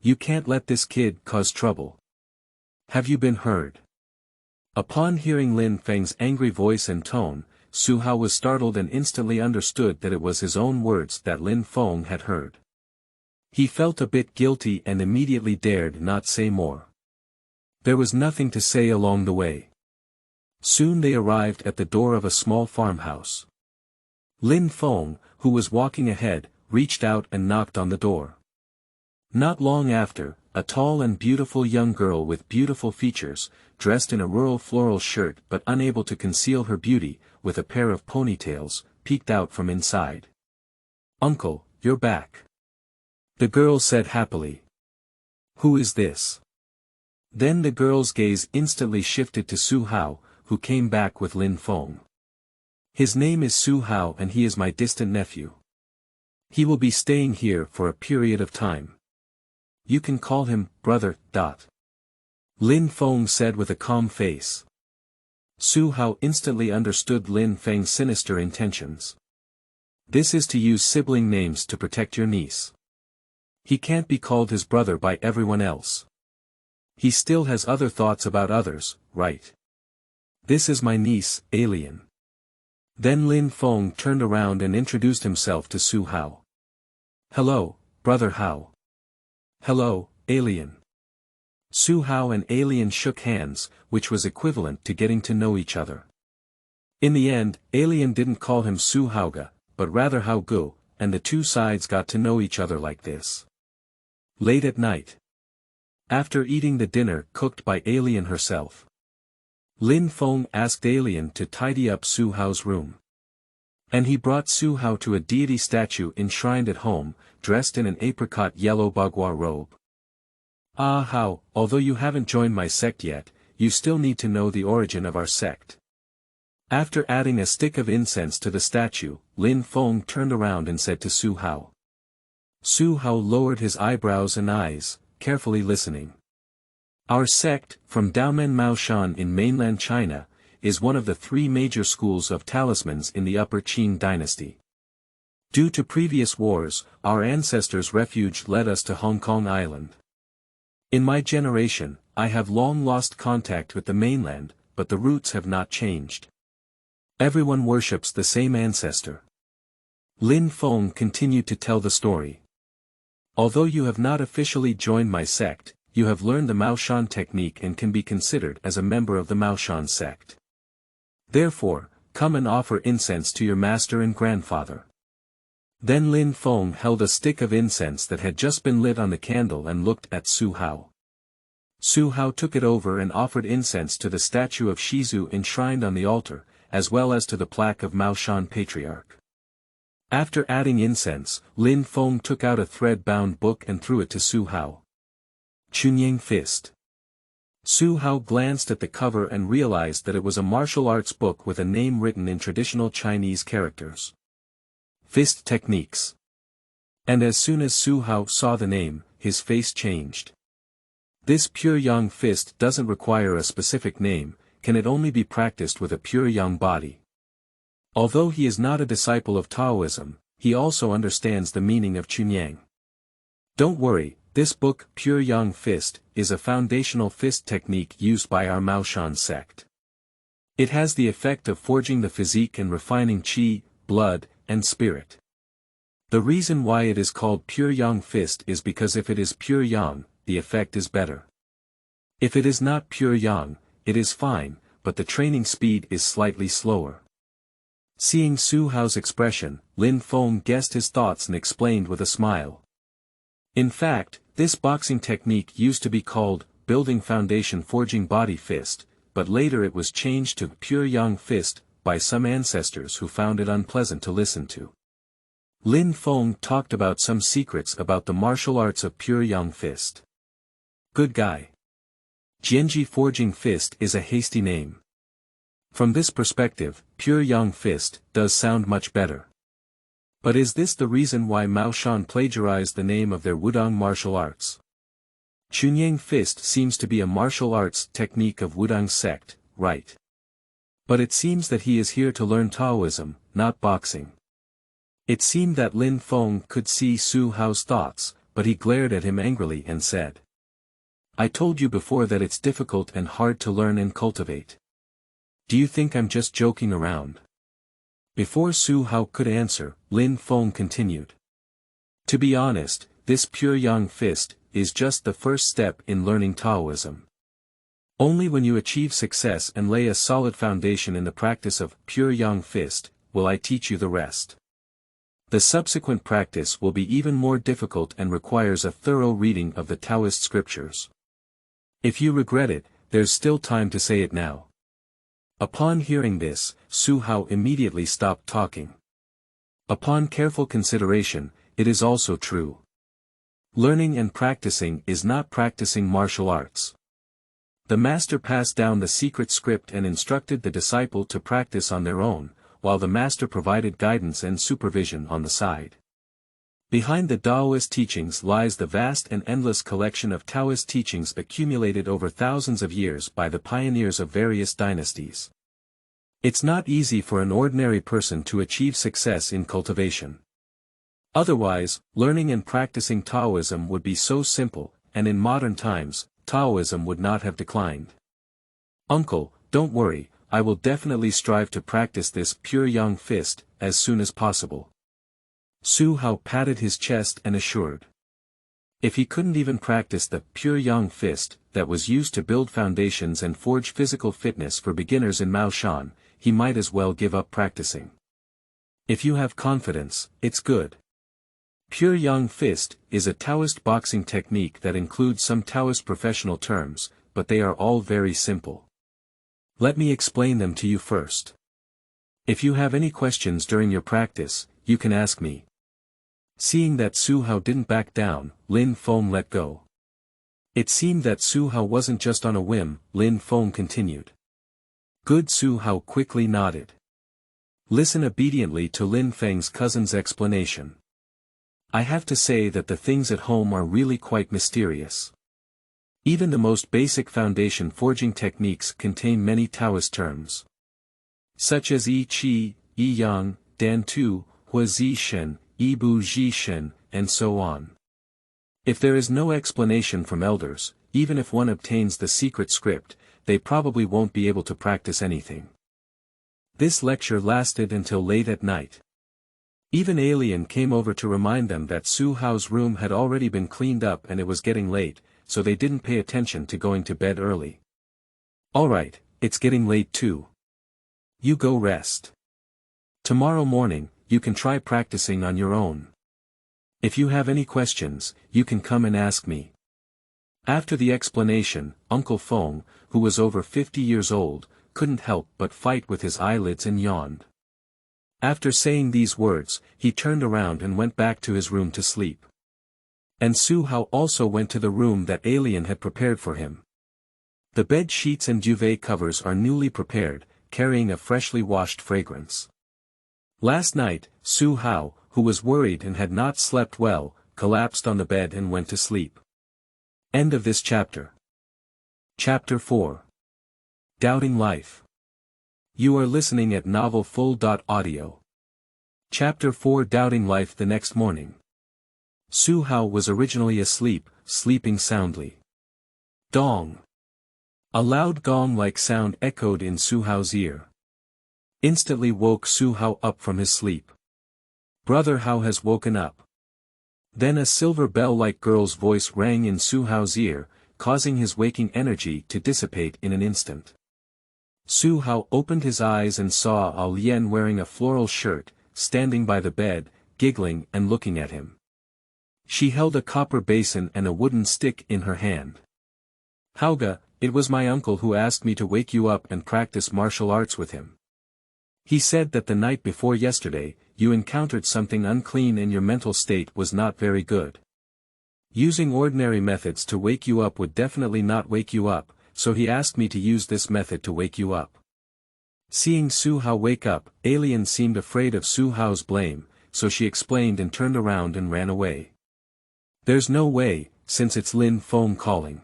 Speaker 1: You can't let this kid cause trouble. Have you been heard? Upon hearing Lin Feng's angry voice and tone, Su Hao was startled and instantly understood that it was his own words that Lin Feng had heard. He felt a bit guilty and immediately dared not say more. There was nothing to say along the way. Soon they arrived at the door of a small farmhouse. Lin Feng, who was walking ahead, reached out and knocked on the door. Not long after, a tall and beautiful young girl with beautiful features, dressed in a rural floral shirt but unable to conceal her beauty, with a pair of ponytails, peeked out from inside. Uncle, you're back. The girl said happily. Who is this? Then the girl's gaze instantly shifted to Su Hao, who came back with Lin Feng. His name is Su Hao and he is my distant nephew. He will be staying here for a period of time. You can call him, brother. Lin Feng said with a calm face. Su Hao instantly understood Lin Feng's sinister intentions. This is to use sibling names to protect your niece. He can't be called his brother by everyone else. He still has other thoughts about others, right? This is my niece, Alien. Then Lin Feng turned around and introduced himself to Su Hao. Hello, brother Hao. Hello, Alien. Su Hao and Alien shook hands, which was equivalent to getting to know each other. In the end, Alien didn't call him Su Haoga, but rather Hao Gu, and the two sides got to know each other like this. Late at night. After eating the dinner cooked by Alien herself, Lin Feng asked Alien to tidy up Su Hao's room. And he brought Su Hao to a deity statue enshrined at home, dressed in an apricot yellow bagua robe. Ah Hao, although you haven't joined my sect yet, you still need to know the origin of our sect. After adding a stick of incense to the statue, Lin Feng turned around and said to Su Hao. Su Hao lowered his eyebrows and eyes, carefully listening. Our sect, from Daomen Maoshan in mainland China, is one of the three major schools of talismans in the Upper Qing dynasty. Due to previous wars, our ancestors' refuge led us to Hong Kong Island. In my generation, I have long lost contact with the mainland, but the roots have not changed. Everyone worships the same ancestor. Lin Feng continued to tell the story. Although you have not officially joined my sect, you have learned the Maoshan technique and can be considered as a member of the Maoshan sect. Therefore, come and offer incense to your master and grandfather. Then Lin Feng held a stick of incense that had just been lit on the candle and looked at Su Hao. Su Hao took it over and offered incense to the statue of Shizu enshrined on the altar, as well as to the plaque of Maoshan Patriarch. After adding incense, Lin Feng took out a thread-bound book and threw it to Su Hao. Chunying Fist. Su Hao glanced at the cover and realized that it was a martial arts book with a name written in traditional Chinese characters. Fist Techniques. And as soon as Su Hao saw the name, his face changed. This pure yang fist doesn't require a specific name, can it only be practiced with a pure yang body. Although he is not a disciple of Taoism, he also understands the meaning of Chunyang. Don't worry, this book, Pure Yang Fist, is a foundational fist technique used by our Maoshan sect. It has the effect of forging the physique and refining qi, blood, and spirit. The reason why it is called Pure Yang Fist is because if it is pure yang, the effect is better. If it is not pure yang, it is fine, but the training speed is slightly slower. Seeing Su Hao's expression, Lin Feng guessed his thoughts and explained with a smile. In fact, this boxing technique used to be called, Building Foundation Forging Body Fist, but later it was changed to Pure Yang Fist, by some ancestors who found it unpleasant to listen to. Lin Feng talked about some secrets about the martial arts of Pure Yang Fist. Good guy. Jianji Forging Fist is a hasty name. From this perspective, Pure Yang Fist does sound much better. But is this the reason why Maoshan plagiarized the name of their Wudang martial arts? Chunyang Fist seems to be a martial arts technique of Wudang sect, right? But it seems that he is here to learn Taoism, not boxing. It seemed that Lin Feng could see Su Hao's thoughts, but he glared at him angrily and said. I told you before that it's difficult and hard to learn and cultivate. Do you think I'm just joking around? Before Su Hao could answer, Lin Feng continued. To be honest, this Pure Yang Fist is just the first step in learning Taoism. Only when you achieve success and lay a solid foundation in the practice of Pure Yang Fist, will I teach you the rest. The subsequent practice will be even more difficult and requires a thorough reading of the Taoist scriptures. If you regret it, there's still time to say it now. Upon hearing this, Su Hao immediately stopped talking. Upon careful consideration, it is also true. Learning and practicing is not practicing martial arts. The master passed down the secret script and instructed the disciple to practice on their own, while the master provided guidance and supervision on the side. Behind the Taoist teachings lies the vast and endless collection of Taoist teachings accumulated over thousands of years by the pioneers of various dynasties. It's not easy for an ordinary person to achieve success in cultivation. Otherwise, learning and practicing Taoism would be so simple, and in modern times, Taoism would not have declined. Uncle, don't worry, I will definitely strive to practice this Pure Yang Fist, as soon as possible. Su Hao patted his chest and assured. If he couldn't even practice the Pure Yang Fist, that was used to build foundations and forge physical fitness for beginners in Maoshan, he might as well give up practicing. If you have confidence, it's good. Pure Yang Fist is a Taoist boxing technique that includes some Taoist professional terms, but they are all very simple. Let me explain them to you first. If you have any questions during your practice, you can ask me. Seeing that Su Hao didn't back down, Lin Feng let go. It seemed that Su Hao wasn't just on a whim, Lin Feng continued. Good. Su Hao quickly nodded. Listen obediently to Lin Feng's cousin's explanation. I have to say that the things at home are really quite mysterious. Even the most basic foundation forging techniques contain many Taoist terms, such as Yi Qi, Yi Yang, Dan Tu, Hua Zi Shen, Yi Bu Ji Shen, and so on. If there is no explanation from elders, even if one obtains the secret script, they probably won't be able to practice anything. This lecture lasted until late at night. Even Alien came over to remind them that Su Hao's room had already been cleaned up and it was getting late, so they didn't pay attention to going to bed early. Alright, it's getting late too. You go rest. Tomorrow morning, you can try practicing on your own. If you have any questions, you can come and ask me. After the explanation, Uncle Feng, who was over 50 years old, couldn't help but fight with his eyelids and yawned. After saying these words, he turned around and went back to his room to sleep. And Su Hao also went to the room that Alien had prepared for him. The bed sheets and duvet covers are newly prepared, carrying a freshly washed fragrance. Last night, Su Hao, who was worried and had not slept well, collapsed on the bed and went to sleep. End of this chapter. Chapter 4. Doubting Life. You are listening at novelfull.audio. Chapter 4. Doubting Life. The next morning, Su Hao was originally asleep, sleeping soundly. Dong. A loud gong-like sound echoed in Su Hao's ear. Instantly woke Su Hao up from his sleep. Brother Hao has woken up. Then a silver bell-like girl's voice rang in Su Hao's ear, causing his waking energy to dissipate in an instant. Su Hao opened his eyes and saw A Lian wearing a floral shirt, standing by the bed, giggling and looking at him. She held a copper basin and a wooden stick in her hand. Haoga, it was my uncle who asked me to wake you up and practice martial arts with him. He said that the night before yesterday, you encountered something unclean and your mental state was not very good. Using ordinary methods to wake you up would definitely not wake you up, so he asked me to use this method to wake you up. Seeing Su Hao wake up, Alien seemed afraid of Su Hao's blame, so she explained and turned around and ran away. There's no way, since it's Lin Feng calling.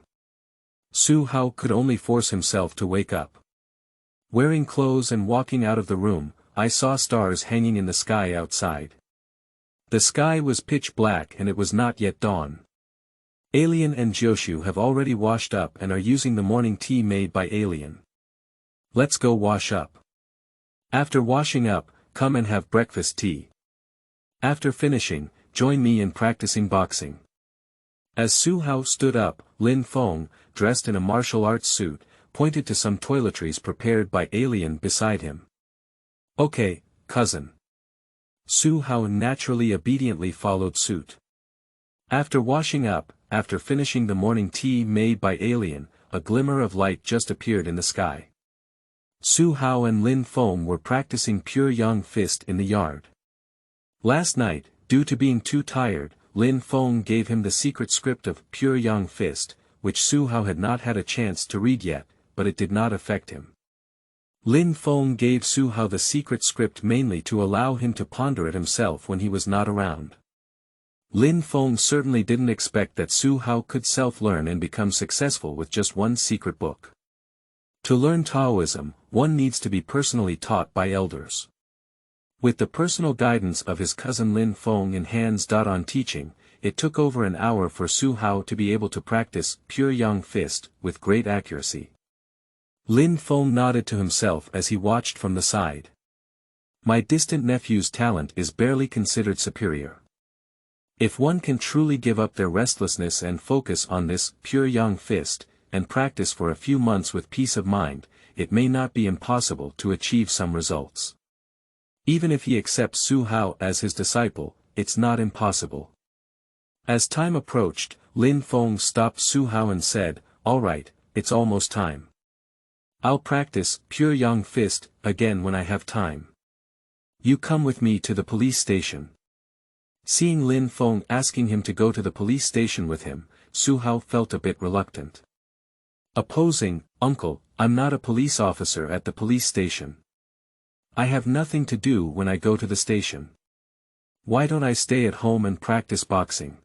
Speaker 1: Su Hao could only force himself to wake up. Wearing clothes and walking out of the room, I saw stars hanging in the sky outside. The sky was pitch black and it was not yet dawn. Alien and Jioshu have already washed up and are using the morning tea made by Alien. Let's go wash up. After washing up, come and have breakfast tea. After finishing, join me in practicing boxing. As Su Hao stood up, Lin Feng, dressed in a martial arts suit, pointed to some toiletries prepared by Alien beside him. Okay, cousin. Su Hao naturally obediently followed suit. After washing up, after finishing the morning tea made by Alien, a glimmer of light just appeared in the sky. Su Hao and Lin Feng were practicing Pure Yang Fist in the yard. Last night, due to being too tired, Lin Feng gave him the secret script of Pure Yang Fist, which Su Hao had not had a chance to read yet, but it did not affect him. Lin Feng gave Su Hao the secret script mainly to allow him to ponder it himself when he was not around. Lin Feng certainly didn't expect that Su Hao could self-learn and become successful with just one secret book. To learn Taoism, one needs to be personally taught by elders. With the personal guidance of his cousin Lin Feng in hands-on teaching, it took over an hour for Su Hao to be able to practice Pure Yang Fist with great accuracy. Lin Feng nodded to himself as he watched from the side. My distant nephew's talent is barely considered superior. If one can truly give up their restlessness and focus on this Pure Yang Fist, and practice for a few months with peace of mind, it may not be impossible to achieve some results. Even if he accepts Su Hao as his disciple, it's not impossible. As time approached, Lin Feng stopped Su Hao and said, "All right, it's almost time. I'll practice Pure Yang Fist again when I have time. You come with me to the police station." Seeing Lin Feng asking him to go to the police station with him, Su Hao felt a bit reluctant. Opposing, "Uncle, I'm not a police officer at the police station. I have nothing to do when I go to the station. Why don't I stay at home and practice boxing?"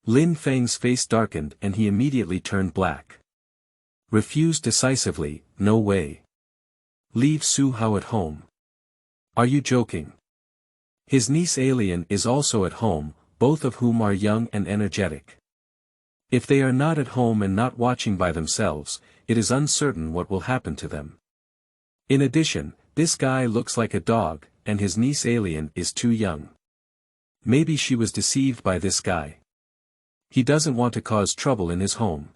Speaker 1: Lin Feng's face darkened and he immediately turned black. Refused decisively, "No way. Leave Su Hao at home. Are you joking? His niece Alien is also at home, both of whom are young and energetic. If they are not at home and not watching by themselves, it is uncertain what will happen to them. In addition, this guy looks like a dog, and his niece Alien is too young. Maybe she was deceived by this guy. He doesn't want to cause trouble in his home."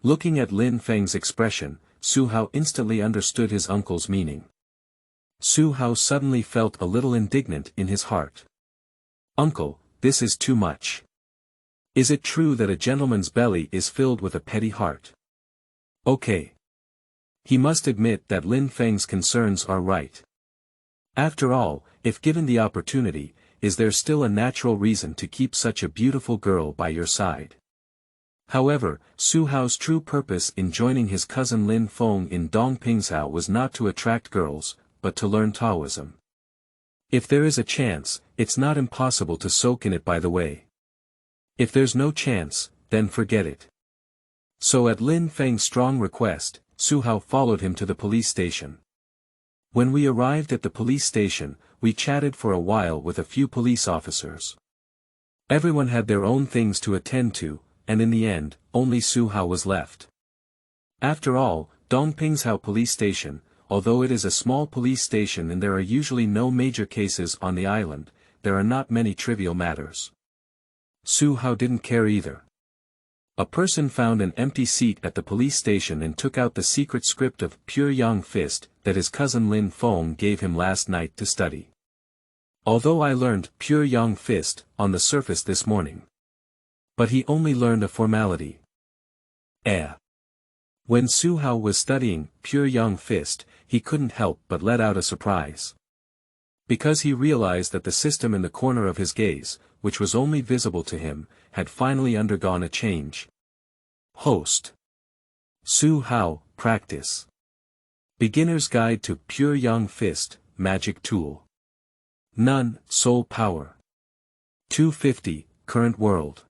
Speaker 1: Looking at Lin Feng's expression, Su Hao instantly understood his uncle's meaning. Su Hao suddenly felt a little indignant in his heart. "Uncle, this is too much. Is it true that a gentleman's belly is filled with a petty heart?" Okay. He must admit that Lin Feng's concerns are right. After all, if given the opportunity, is there still a natural reason to keep such a beautiful girl by your side? However, Su Hao's true purpose in joining his cousin Lin Feng in Dongpingzhou was not to attract girls, but to learn Taoism. If there is a chance, it's not impossible to soak in it by the way. If there's no chance, then forget it. So at Lin Feng's strong request, Su Hao followed him to the police station. When we arrived at the police station, we chatted for a while with a few police officers. Everyone had their own things to attend to, and in the end, only Su Hao was left. After all, Dongpingzhou police station, although it is a small police station and there are usually no major cases on the island, there are not many trivial matters. Su Hao didn't care either. A person found an empty seat at the police station and took out the secret script of Pure Yang Fist that his cousin Lin Feng gave him last night to study. Although I learned Pure Yang Fist on the surface this morning. But he only learned a formality. When Su Hao was studying Pure Yang Fist, he couldn't help but let out a surprise. Because he realized that the system in the corner of his gaze, which was only visible to him, had finally undergone a change. Host. Su Hao, practice. Beginner's Guide to Pure Yang Fist, Magic Tool. None, Soul Power. 250, Current World.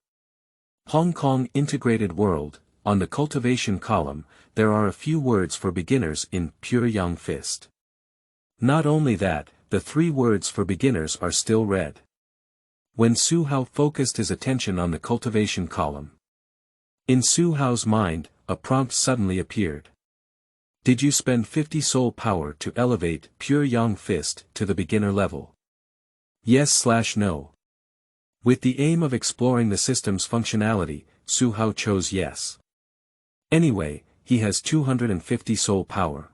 Speaker 1: Hong Kong Integrated World. On the cultivation column, there are a few words for beginners in Pure Yang Fist. Not only that, the 3 words for beginners are still red. When Su Hao focused his attention on the cultivation column, in Su Hao's mind, a prompt suddenly appeared. Did you spend 50 soul power to elevate Pure Yang Fist to the beginner level? Yes/no. With the aim of exploring the system's functionality, Su Hao chose yes. Anyway, he has 250 soul power.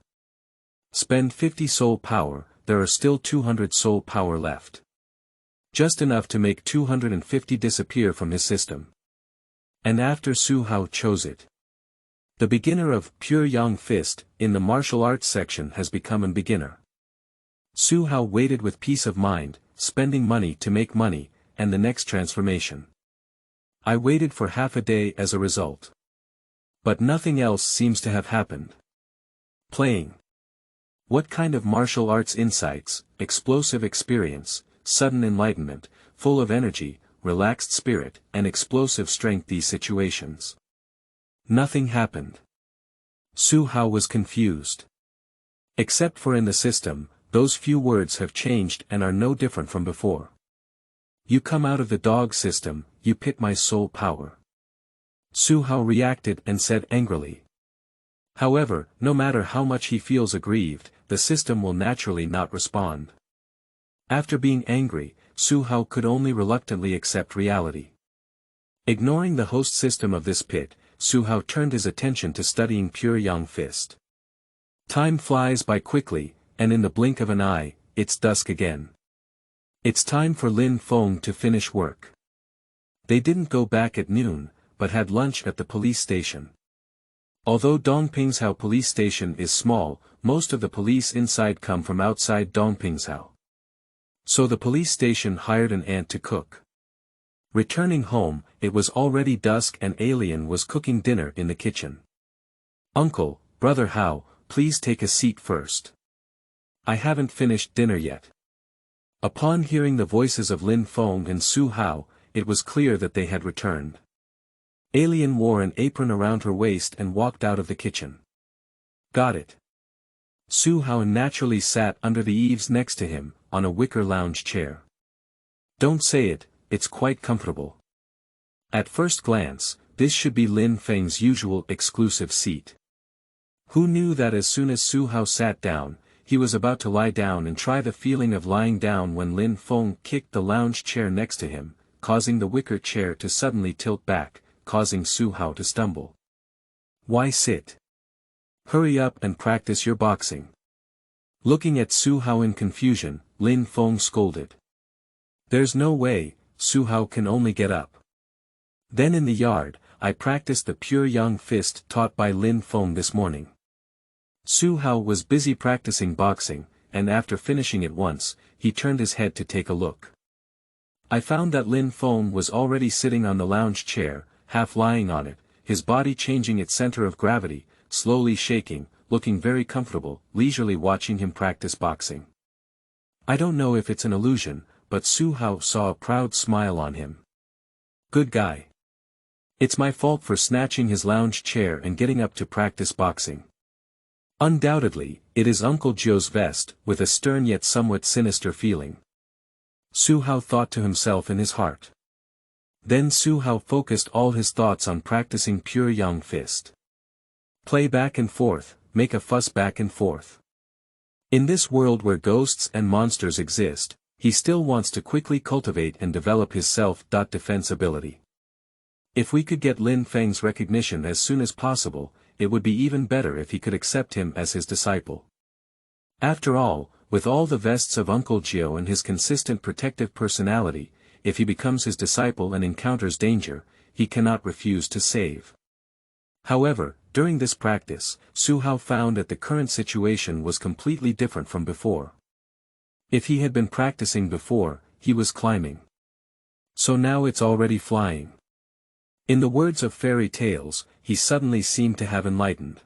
Speaker 1: Spend 50 soul power, there are still 200 soul power left. Just enough to make 250 disappear from his system. And after Su Hao chose it, the beginner of Pure Yang Fist, in the martial arts section has become a beginner. Su Hao waited with peace of mind, spending money to make money, and the next transformation. I waited for half a day as a result. But nothing else seems to have happened. Playing. What kind of martial arts insights, explosive experience, sudden enlightenment, full of energy, relaxed spirit, and explosive strength these situations? Nothing happened. Su Hao was confused. Except for in the system, those few words have changed and are no different from before. You come out of the dog system, you pit my soul power. Su Hao reacted and said angrily. However, no matter how much he feels aggrieved, the system will naturally not respond. After being angry, Su Hao could only reluctantly accept reality. Ignoring the host system of this pit, Su Hao turned his attention to studying Pure Yang Fist. Time flies by quickly, and in the blink of an eye, it's dusk again. It's time for Lin Feng to finish work. They didn't go back at noon, but had lunch at the police station. Although Dongpingzhou police station is small, most of the police inside come from outside Dongpingzhou. So the police station hired an aunt to cook. Returning home, it was already dusk and Alien was cooking dinner in the kitchen. "Uncle, brother Hao, please take a seat first. I haven't finished dinner yet." Upon hearing the voices of Lin Feng and Su Hao, it was clear that they had returned. Alien wore an apron around her waist and walked out of the kitchen. "Got it." Su Hao naturally sat under the eaves next to him, on a wicker lounge chair. "Don't say it, it's quite comfortable." At first glance, this should be Lin Feng's usual exclusive seat. Who knew that as soon as Su Hao sat down, he was about to lie down and try the feeling of lying down when Lin Feng kicked the lounge chair next to him, causing the wicker chair to suddenly tilt back, causing Su Hao to stumble. "Why sit? Hurry up and practice your boxing." Looking at Su Hao in confusion, Lin Feng scolded. "There's no way, Su Hao can only get up." Then in the yard, I practiced the pure yang fist taught by Lin Feng this morning. Su Hao was busy practicing boxing, and after finishing it once, he turned his head to take a look. I found that Lin Feng was already sitting on the lounge chair, half lying on it, his body changing its center of gravity, slowly shaking, looking very comfortable, leisurely watching him practice boxing. I don't know if it's an illusion, but Su Hao saw a proud smile on him. "Good guy. It's my fault for snatching his lounge chair and getting up to practice boxing." Undoubtedly, it is Uncle Joe's vest, with a stern yet somewhat sinister feeling. Su Hao thought to himself in his heart. Then Su Hao focused all his thoughts on practicing pure yang fist. Play back and forth, make a fuss back and forth. In this world where ghosts and monsters exist, he still wants to quickly cultivate and develop his self-defense ability. If we could get Lin Feng's recognition as soon as possible, it would be even better if he could accept him as his disciple. After all, with all the vests of Uncle Gio and his consistent protective personality, if he becomes his disciple and encounters danger, he cannot refuse to save. However, during this practice, Su Hao found that the current situation was completely different from before. If he had been practicing before, he was climbing. So now it's already flying. In the words of fairy tales, he suddenly seemed to have enlightened.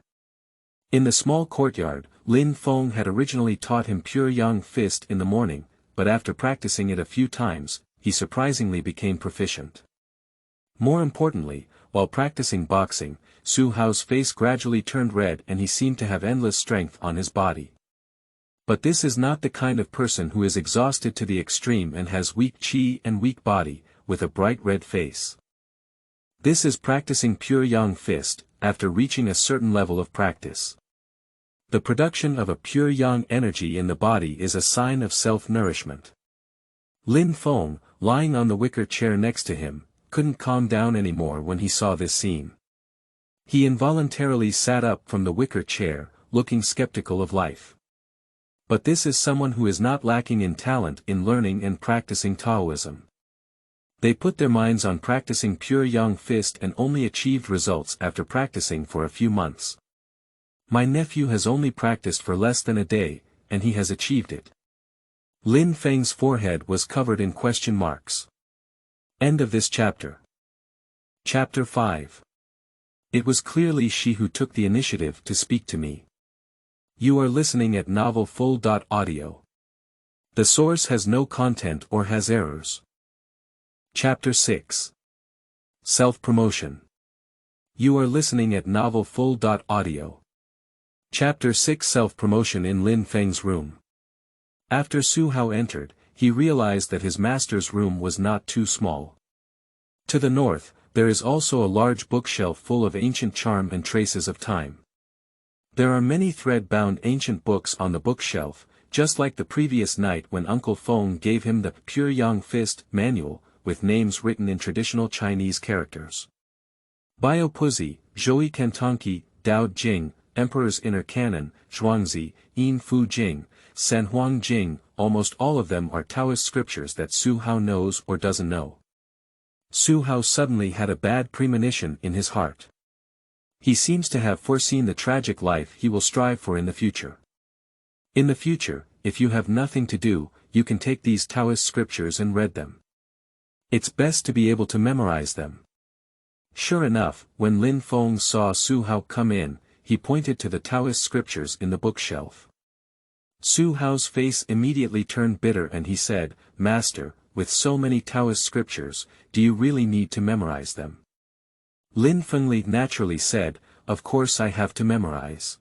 Speaker 1: In the small courtyard, Lin Feng had originally taught him pure yang fist in the morning, but after practicing it a few times, he surprisingly became proficient. More importantly, while practicing boxing, Su Hao's face gradually turned red and he seemed to have endless strength on his body. But this is not the kind of person who is exhausted to the extreme and has weak qi and weak body, with a bright red face. This is practicing pure yang fist, after reaching a certain level of practice. The production of a pure yang energy in the body is a sign of self-nourishment. Lin Feng, lying on the wicker chair next to him, couldn't calm down anymore when he saw this scene. He involuntarily sat up from the wicker chair, looking skeptical of life. But this is someone who is not lacking in talent in learning and practicing Taoism. They put their minds on practicing pure yang fist and only achieved results after practicing for a few months. My nephew has only practiced for less than a day, and he has achieved it. Lin Feng's forehead was covered in question marks. End of this chapter. Chapter 5. It was clearly she who took the initiative to speak to me. You are listening at novelfull.audio. The source has no content or has errors. Chapter 6. Self-promotion. You are listening at novelfull.audio. Chapter 6. Self-promotion in Lin Feng's room. After Su Hao entered, he realized that his master's room was not too small. To the north, there is also a large bookshelf full of ancient charm and traces of time. There are many thread-bound ancient books on the bookshelf, just like the previous night when Uncle Feng gave him the Pure Yang Fist manual, with names written in traditional Chinese characters. Bio Puzi, Zhoi Kantonki, Dao Jing, Emperor's Inner Canon, Zhuangzi, Yin Fu Jing, San Huang Jing, almost all of them are Taoist scriptures that Su Hao knows or doesn't know. Su Hao suddenly had a bad premonition in his heart. He seems to have foreseen the tragic life he will strive for in the future. In the future, if you have nothing to do, you can take these Taoist scriptures and read them. It's best to be able to memorize them. Sure enough, when Lin Feng saw Su Hao come in, he pointed to the Taoist scriptures in the bookshelf. Su Hao's face immediately turned bitter and he said, "Master, with so many Taoist scriptures, do you really need to memorize them?" Lin Fengli naturally said, "Of course I have to memorize."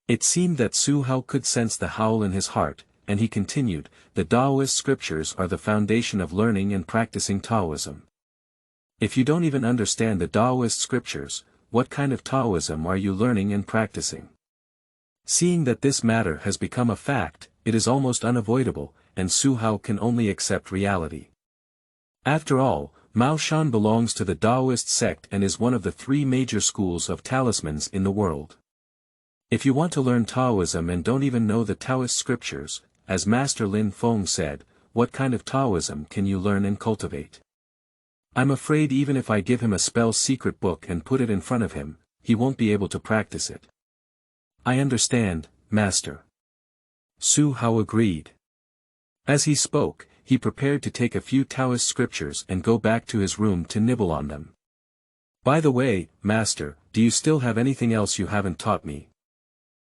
Speaker 1: It seemed that Su Hao could sense the howl in his heart, and he continued, "The Taoist scriptures are the foundation of learning and practicing Taoism. If you don't even understand the Taoist scriptures, what kind of Taoism are you learning and practicing?" Seeing that this matter has become a fact, it is almost unavoidable, and Su Hao can only accept reality. After all, Mao Shan belongs to the Taoist sect and is one of the three major schools of talismans in the world. If you want to learn Taoism and don't even know the Taoist scriptures, as Master Lin Feng said, what kind of Taoism can you learn and cultivate? I'm afraid even if I give him a spell secret book and put it in front of him, he won't be able to practice it. I understand, Master. Su Hao agreed. As he spoke, he prepared to take a few Taoist scriptures and go back to his room to nibble on them. By the way, Master, do you still have anything else you haven't taught me?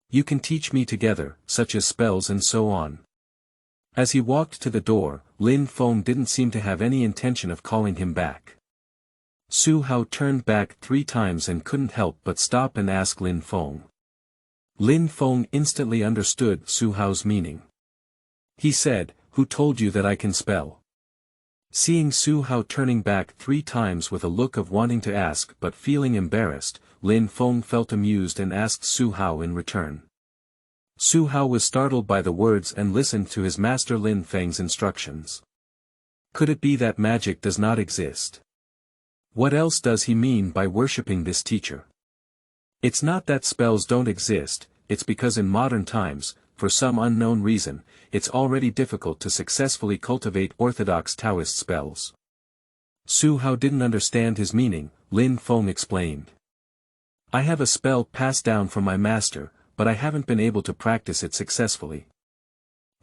Speaker 1: You can teach me together, such as spells and so on. As he walked to the door, Lin Feng didn't seem to have any intention of calling him back. Su Hao turned back 3 times and couldn't help but stop and ask Lin Feng. Lin Feng instantly understood Su Hao's meaning. He said, "Who told you that I can spell?" Seeing Su Hao turning back 3 times with a look of wanting to ask but feeling embarrassed, Lin Feng felt amused and asked Su Hao in return. Su Hao was startled by the words and listened to his master Lin Feng's instructions. Could it be that magic does not exist? What else does he mean by worshipping this teacher? It's not that spells don't exist, it's because in modern times, for some unknown reason, it's already difficult to successfully cultivate orthodox Taoist spells. Su Hao didn't understand his meaning. Lin Feng explained. I have a spell passed down from my master, but I haven't been able to practice it successfully.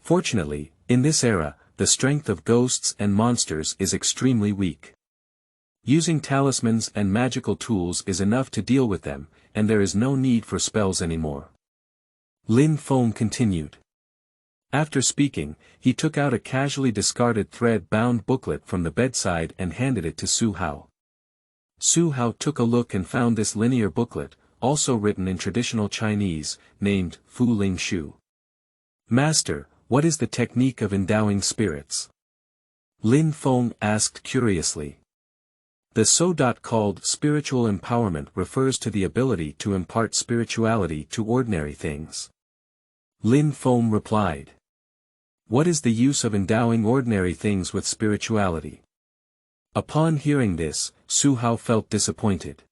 Speaker 1: Fortunately, in this era, the strength of ghosts and monsters is extremely weak. Using talismans and magical tools is enough to deal with them, and there is no need for spells anymore. Lin Feng continued. After speaking, he took out a casually discarded thread-bound booklet from the bedside and handed it to Su Hao. Su Hao took a look and found this linear booklet, also written in traditional Chinese, named Fu Ling Shu. Master, what is the technique of endowing spirits? Lin Feng asked curiously. The so-called spiritual empowerment refers to the ability to impart spirituality to ordinary things. Lin Feng replied. What is the use of endowing ordinary things with spirituality? Upon hearing this, Su Hao felt disappointed.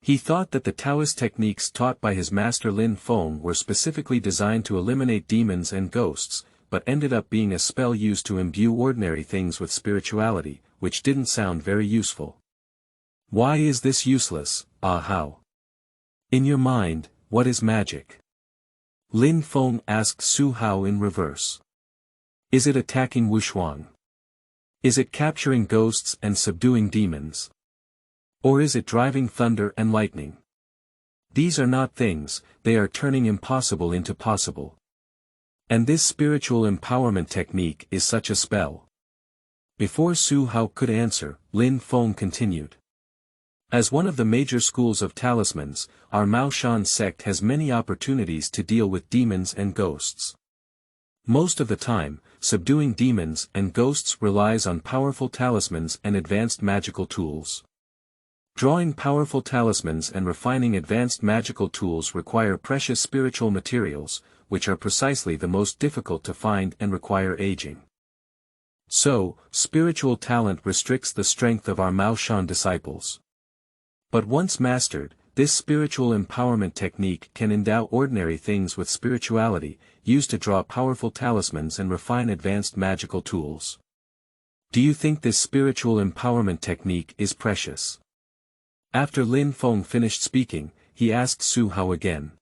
Speaker 1: He thought that the Taoist techniques taught by his master Lin Feng were specifically designed to eliminate demons and ghosts, but ended up being a spell used to imbue ordinary things with spirituality, which didn't sound very useful. Why is this useless, Hao? In your mind, what is magic? Lin Feng asked Su Hao in reverse. Is it attacking Wushuang? Is it capturing ghosts and subduing demons? Or is it driving thunder and lightning? These are not things, they are turning impossible into possible. And this spiritual empowerment technique is such a spell. Before Su Hao could answer, Lin Feng continued. As one of the major schools of talismans, our Mao Shan sect has many opportunities to deal with demons and ghosts. Most of the time, subduing demons and ghosts relies on powerful talismans and advanced magical tools. Drawing powerful talismans and refining advanced magical tools require precious spiritual materials, which are precisely the most difficult to find and require aging. So, spiritual talent restricts the strength of our Mao Shan disciples. But once mastered, this spiritual empowerment technique can endow ordinary things with spirituality, used to draw powerful talismans and refine advanced magical tools. Do you think this spiritual empowerment technique is precious? After Lin Feng finished speaking, he asked Su Hao again.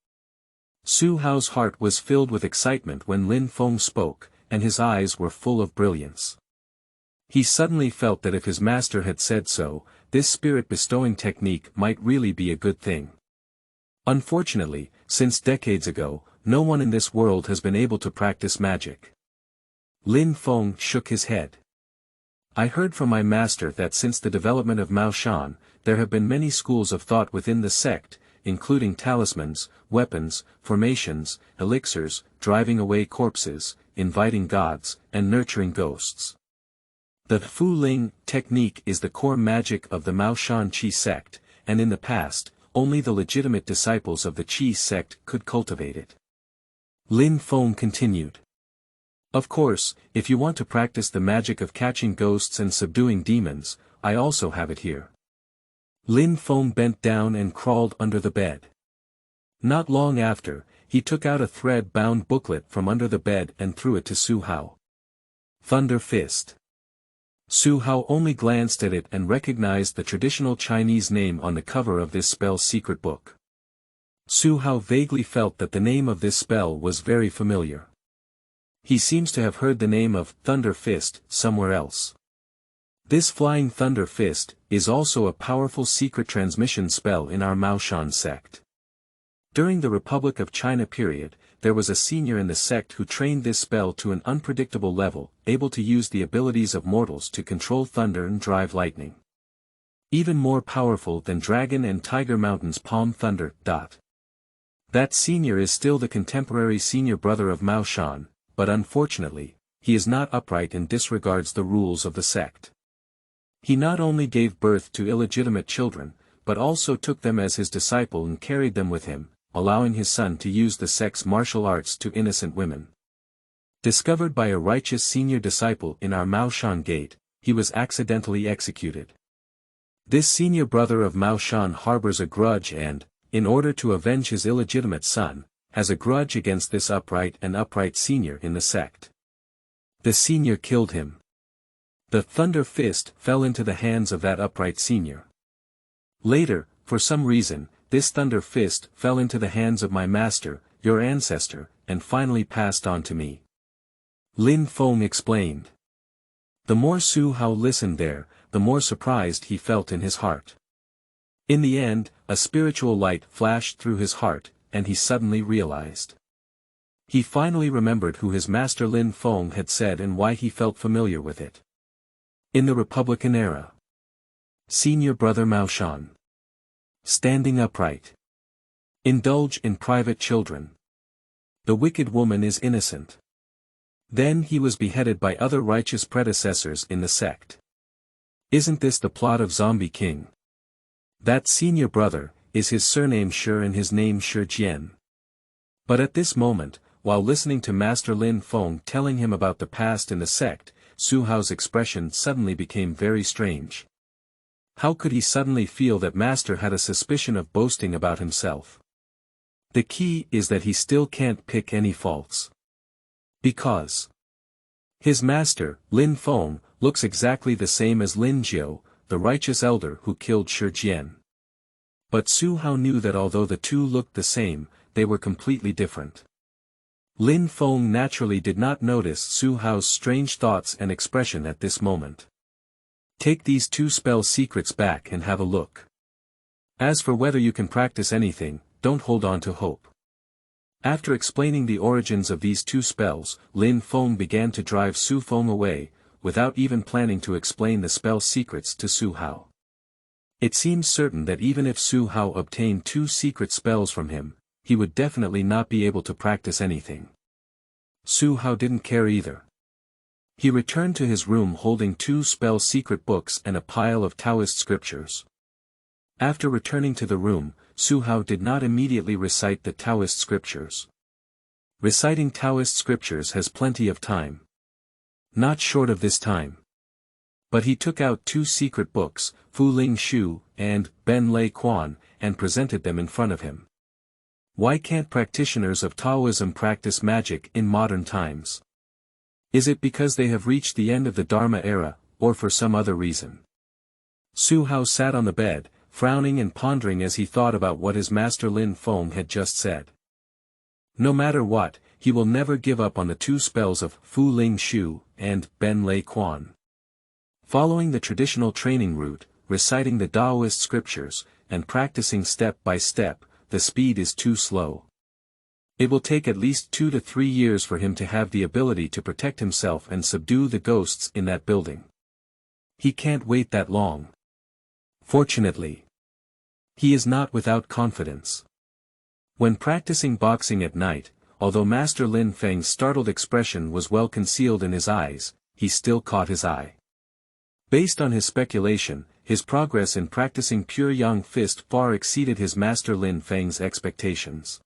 Speaker 1: Su Hao's heart was filled with excitement when Lin Feng spoke, and his eyes were full of brilliance. He suddenly felt that if his master had said so, this spirit-bestowing technique might really be a good thing. Unfortunately, since decades ago, no one in this world has been able to practice magic. Lin Feng shook his head. I heard from my master that since the development of Haocheng, there have been many schools of thought within the sect, including talismans, weapons, formations, elixirs, driving away corpses, inviting gods, and nurturing ghosts. The Fu Ling technique is the core magic of the Haocheng Qi sect, and in the past, only the legitimate disciples of the Qi sect could cultivate it. Lin Feng continued. Of course, if you want to practice the magic of catching ghosts and subduing demons, I also have it here. Lin Feng bent down and crawled under the bed. Not long after, he took out a thread-bound booklet from under the bed and threw it to Su Hao. Thunder Fist. Su Hao only glanced at it and recognized the traditional Chinese name on the cover of this spell's secret book. Su Hao vaguely felt that the name of this spell was very familiar. He seems to have heard the name of Thunder Fist somewhere else. This Flying Thunder Fist is also a powerful secret transmission spell in our Haocheng sect. During the Republic of China period, there was a senior in the sect who trained this spell to an unpredictable level, able to use the abilities of mortals to control thunder and drive lightning. Even more powerful than Dragon and Tiger Mountain's Palm Thunder. That senior is still the contemporary senior brother of Haocheng, but unfortunately, he is not upright and disregards the rules of the sect. He not only gave birth to illegitimate children, but also took them as his disciple and carried them with him, allowing his son to use the sect's martial arts to innocent women. Discovered by a righteous senior disciple in our Haocheng gate, he was accidentally executed. This senior brother of Haocheng harbors a grudge and, in order to avenge his illegitimate son, has a grudge against this upright senior in the sect. The senior killed him. The Thunder Fist fell into the hands of that upright senior. Later, for some reason, this Thunder Fist fell into the hands of my master, your ancestor, and finally passed on to me. Lin Feng explained. The more Su Hao listened there, the more surprised he felt in his heart. In the end, a spiritual light flashed through his heart, and he suddenly realized. He finally remembered who his master Lin Feng had said and why he felt familiar with it. In the Republican era. Senior Brother Haocheng. Standing upright. Indulge in private children. The wicked woman is innocent. Then he was beheaded by other righteous predecessors in the sect. Isn't this the plot of Zombie King? That senior brother, is his surname Shi and his name Shi Jian. But at this moment, while listening to Master Lin Feng telling him about the past in the sect, Su Hao's expression suddenly became very strange. How could he suddenly feel that Master had a suspicion of boasting about himself? The key is that he still can't pick any faults. Because his master, Lin Feng, looks exactly the same as Lin Jiu, the righteous elder who killed Shi Jian. But Su Hao knew that although the two looked the same, they were completely different. Lin Feng naturally did not notice Su Hao's strange thoughts and expression at this moment. Take these two spell secrets back and have a look. As for whether you can practice anything, don't hold on to hope. After explaining the origins of these two spells, Lin Feng began to drive Su Feng away, without even planning to explain the spell secrets to Su Hao. It seemed certain that even if Su Hao obtained two secret spells from him, he would definitely not be able to practice anything. Su Hao didn't care either. He returned to his room holding two spell secret books and a pile of Taoist scriptures. After returning to the room, Su Hao did not immediately recite the Taoist scriptures. Reciting Taoist scriptures has plenty of time. Not short of this time. But he took out two secret books, Fu Ling Shu and Ben Lei Quan, and presented them in front of him. Why can't practitioners of Taoism practice magic in modern times? Is it because they have reached the end of the Dharma era, or for some other reason? Su Hao sat on the bed, frowning and pondering as he thought about what his master Lin Feng had just said. No matter what, he will never give up on the two spells of Fu Ling Shu and Ben Lei Quan. Following the traditional training route, reciting the Taoist scriptures, and practicing step by step, the speed is too slow. It will take at least 2 to 3 years for him to have the ability to protect himself and subdue the ghosts in that building. He can't wait that long. Fortunately, he is not without confidence. When practicing boxing at night, although Master Lin Feng's startled expression was well concealed in his eyes, he still caught his eye. Based on his speculation, his progress in practicing pure yang fist far exceeded his Master Lin Feng's expectations.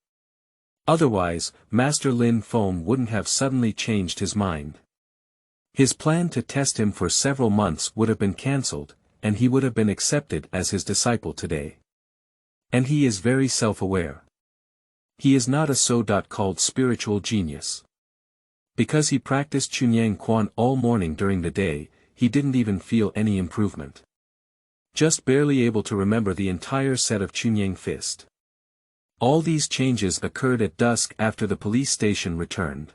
Speaker 1: Otherwise, Master Lin Feng wouldn't have suddenly changed his mind. His plan to test him for several months would have been cancelled, and he would have been accepted as his disciple today. And he is very self-aware. He is not a so-called spiritual genius. Because he practiced Chunyang Quan all morning during the day, he didn't even feel any improvement. Just barely able to remember the entire set of Chunyang fist. All these changes occurred at dusk after the police station returned.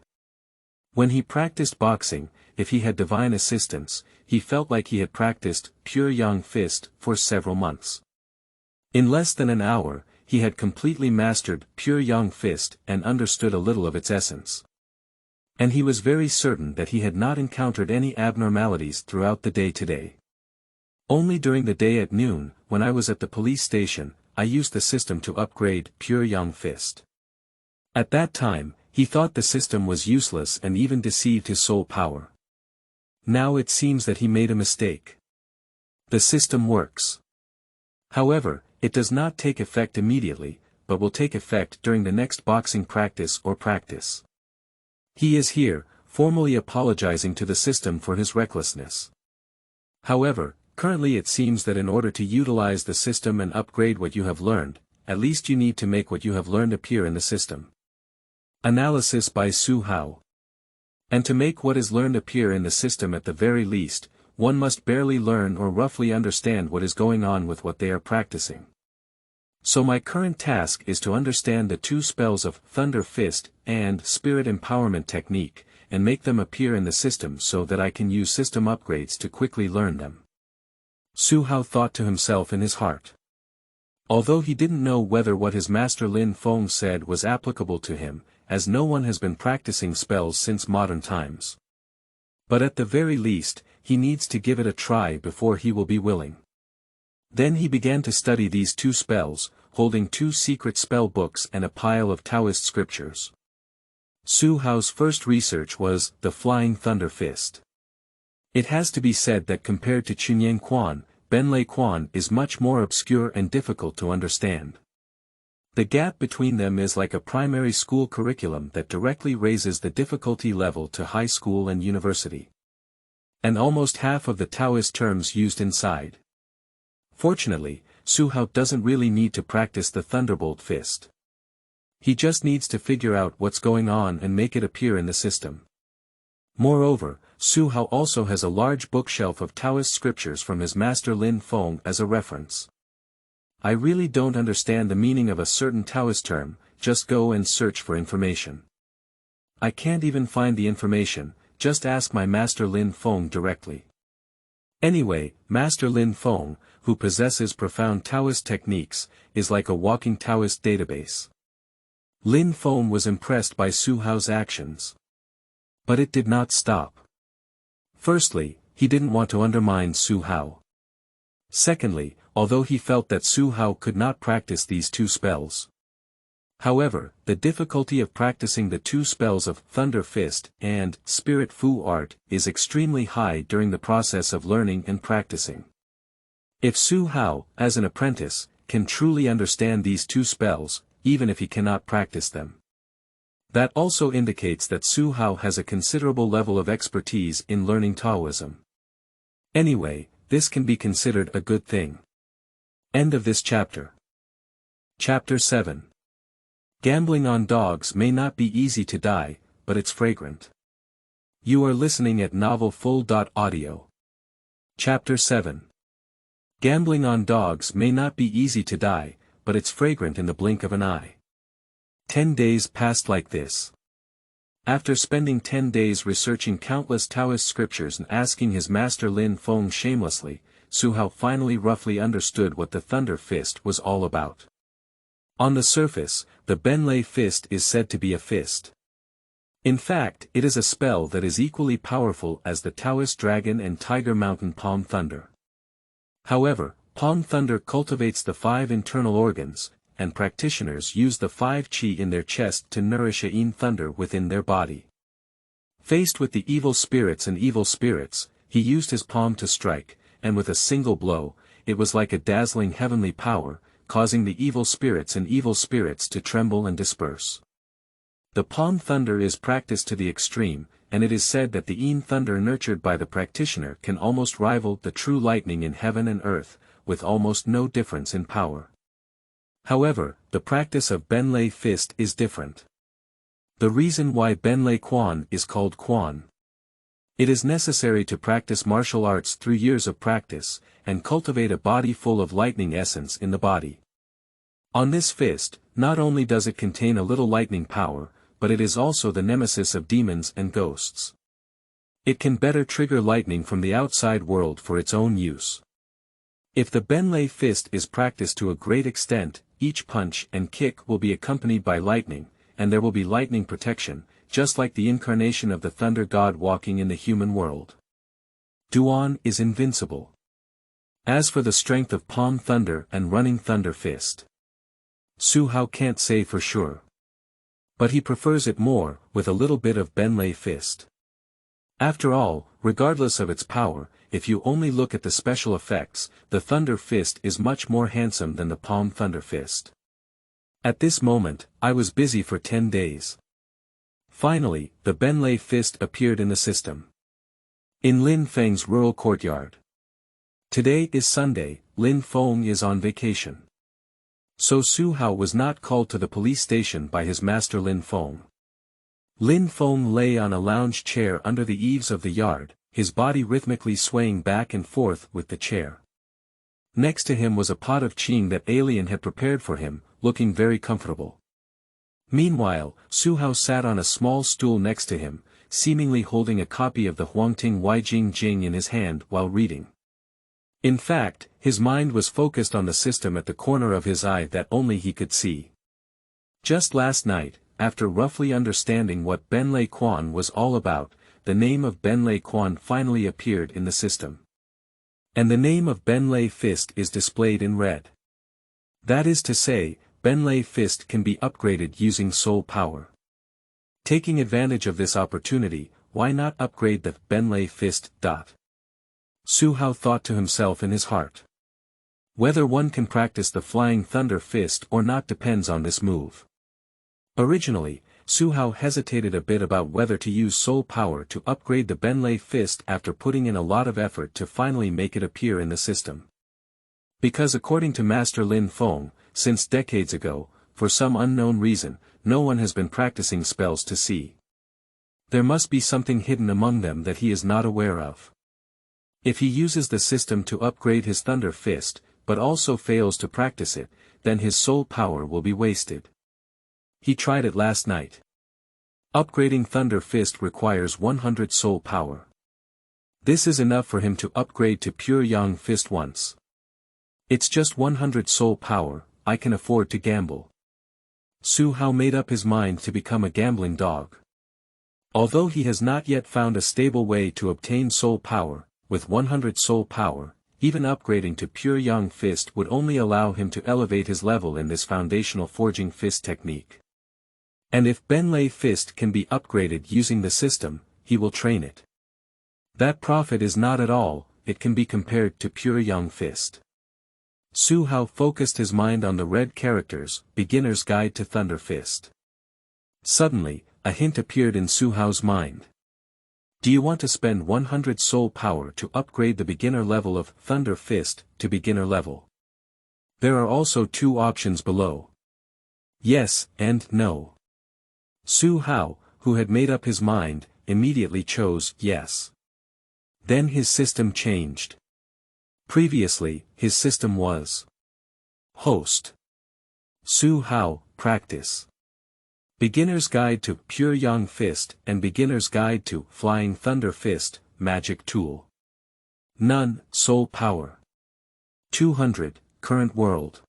Speaker 1: When he practiced boxing, if he had divine assistance, he felt like he had practiced pure yang fist for several months. In less than an hour, he had completely mastered pure yang fist and understood a little of its essence. And he was very certain that he had not encountered any abnormalities throughout the day today. Only during the day at noon, when I was at the police station, I used the system to upgrade pure yang fist. At that time, he thought the system was useless and even deceived his soul power. Now it seems that he made a mistake. The system works. However, it does not take effect immediately, but will take effect during the next boxing practice or practice. He is here, formally apologizing to the system for his recklessness. However, currently it seems that in order to utilize the system and upgrade what you have learned, at least you need to make what you have learned appear in the system. Analysis by Su Hao. And to make what is learned appear in the system at the very least, one must barely learn or roughly understand what is going on with what they are practicing. So my current task is to understand the two spells of Thunder Fist and Spirit Empowerment Technique, and make them appear in the system so that I can use system upgrades to quickly learn them. Su Hao thought to himself in his heart. Although he didn't know whether what his master Lin Feng said was applicable to him, as no one has been practicing spells since modern times. But at the very least, he needs to give it a try before he will be willing. Then he began to study these two spells, holding 2 secret spell books and a pile of Taoist scriptures. Su Hao's first research was the Flying Thunder Fist. It has to be said that compared to Chunyang Quan, Ben Lei Quan is much more obscure and difficult to understand. The gap between them is like a primary school curriculum that directly raises the difficulty level to high school and university. And almost half of the Taoist terms used inside. Fortunately, Su Hao doesn't really need to practice the Thunderbolt Fist. He just needs to figure out what's going on and make it appear in the system. Moreover, Su Hao also has a large bookshelf of Taoist scriptures from his master Lin Feng as a reference. I really don't understand the meaning of a certain Taoist term, just go and search for information. I can't even find the information, just ask my master Lin Feng directly. Anyway, Master Lin Feng, who possesses profound Taoist techniques, is like a walking Taoist database. Lin Feng was impressed by Su Hao's actions. But it did not stop. Firstly, he didn't want to undermine Su Hao. Secondly, although he felt that Su Hao could not practice these 2 spells. However, the difficulty of practicing the 2 spells of Thunder Fist and Spirit Fu Art is extremely high during the process of learning and practicing. If Su Hao, as an apprentice, can truly understand these 2 spells, even if he cannot practice them, that also indicates that Su Hao has a considerable level of expertise in learning Taoism. Anyway, this can be considered a good thing. End of this chapter. Chapter 7. Gambling on dogs may not be easy to die, but it's fragrant. You are listening at novelfull.audio. Chapter 7. Gambling on dogs may not be easy to die, but it's fragrant in the blink of an eye. 10 days passed like this. After spending 10 days researching countless Taoist scriptures and asking his master Lin Feng shamelessly, Su Hao finally roughly understood what the Thunder Fist was all about. On the surface, the Benlei Fist is said to be a fist. In fact, it is a spell that is equally powerful as the Taoist Dragon and Tiger Mountain Palm Thunder. However, Palm Thunder cultivates the 5 internal organs, and practitioners use the 5 qi in their chest to nourish a yin thunder within their body. Faced with the evil spirits, he used his palm to strike, and with a single blow, it was like a dazzling heavenly power, causing the evil spirits to tremble and disperse. The palm thunder is practiced to the extreme, and it is said that the yin thunder nurtured by the practitioner can almost rival the true lightning in heaven and earth, with almost no difference in power. However, the practice of Benlei Fist is different. The reason why Benlei Quan is called Quan. It is necessary to practice martial arts through years of practice, and cultivate a body full of lightning essence in the body. On this fist, not only does it contain a little lightning power, but it is also the nemesis of demons and ghosts. It can better trigger lightning from the outside world for its own use. If the Benlei Fist is practiced to a great extent, each punch and kick will be accompanied by lightning, and there will be lightning protection, just like the incarnation of the thunder god walking in the human world. Duan is invincible. As for the strength of Palm Thunder and Running Thunder Fist, Su Hao can't say for sure. But he prefers it more, with a little bit of Benlei Fist. After all, regardless of its power, if you only look at the special effects, the Thunder Fist is much more handsome than the Palm Thunder Fist. At this moment, I was busy for 10 days. Finally, the Benlei Fist appeared in the system. In Lin Feng's rural courtyard. Today is Sunday, Lin Feng is on vacation. So Su Hao was not called to the police station by his master Lin Feng. Lin Feng lay on a lounge chair under the eaves of the yard, his body rhythmically swaying back and forth with the chair. Next to him was a pot of qing that Alien had prepared for him, looking very comfortable. Meanwhile, Su Hao sat on a small stool next to him, seemingly holding a copy of the Huangting Weijing Jing in his hand while reading. In fact, his mind was focused on the system at the corner of his eye that only he could see. Just last night, after roughly understanding what Benlei Quan was all about, the name of Benlei Quan finally appeared in the system. And the name of Benlei Fist is displayed in red. That is to say, Benlei Fist can be upgraded using soul power. Taking advantage of this opportunity, why not upgrade the Benlei Fist? Su Hao thought to himself in his heart. Whether one can practice the Flying Thunder Fist or not depends on this move. Originally, Su Hao hesitated a bit about whether to use soul power to upgrade the Benlei Fist after putting in a lot of effort to finally make it appear in the system. Because according to Master Lin Feng, since decades ago, for some unknown reason, no one has been practicing spells to see. There must be something hidden among them that he is not aware of. If he uses the system to upgrade his Thunder Fist, but also fails to practice it, then his soul power will be wasted. He tried it last night. Upgrading Thunder Fist requires 100 soul power. This is enough for him to upgrade to pure Yang Fist once. It's just 100 soul power, I can afford to gamble. Su Hao made up his mind to become a gambling dog. Although he has not yet found a stable way to obtain soul power, with 100 soul power, even upgrading to pure Yang Fist would only allow him to elevate his level in this foundational forging fist technique. And if Benlei Fist can be upgraded using the system, he will train it. That profit is not at all, it can be compared to pure Yang Fist. Su Hao focused his mind on the red characters, Beginner's Guide to Thunder Fist. Suddenly, a hint appeared in Su Hao's mind. Do you want to spend 100 soul power to upgrade the beginner level of Thunder Fist to beginner level? There are also two options below. Yes and no. Su Hao, who had made up his mind, immediately chose yes. Then his system changed. Previously, his system was Host. Su Hao, Practice. Beginner's Guide to Pure Yang Fist and Beginner's Guide to Flying Thunder Fist, Magic Tool. None, Soul Power. 200, Current World.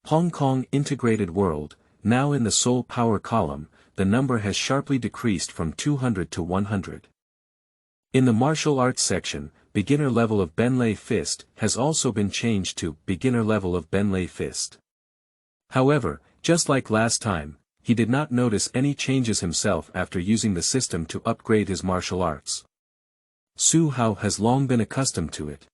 Speaker 1: Hong Kong Integrated World, now in the Soul Power column, the number has sharply decreased from 200 to 100. In the Martial Arts section, Beginner Level of Benlei Fist has also been changed to Beginner Level of Benlei Fist. However, just like last time, he did not notice any changes himself after using the system to upgrade his martial arts. Su Hao has long been accustomed to it.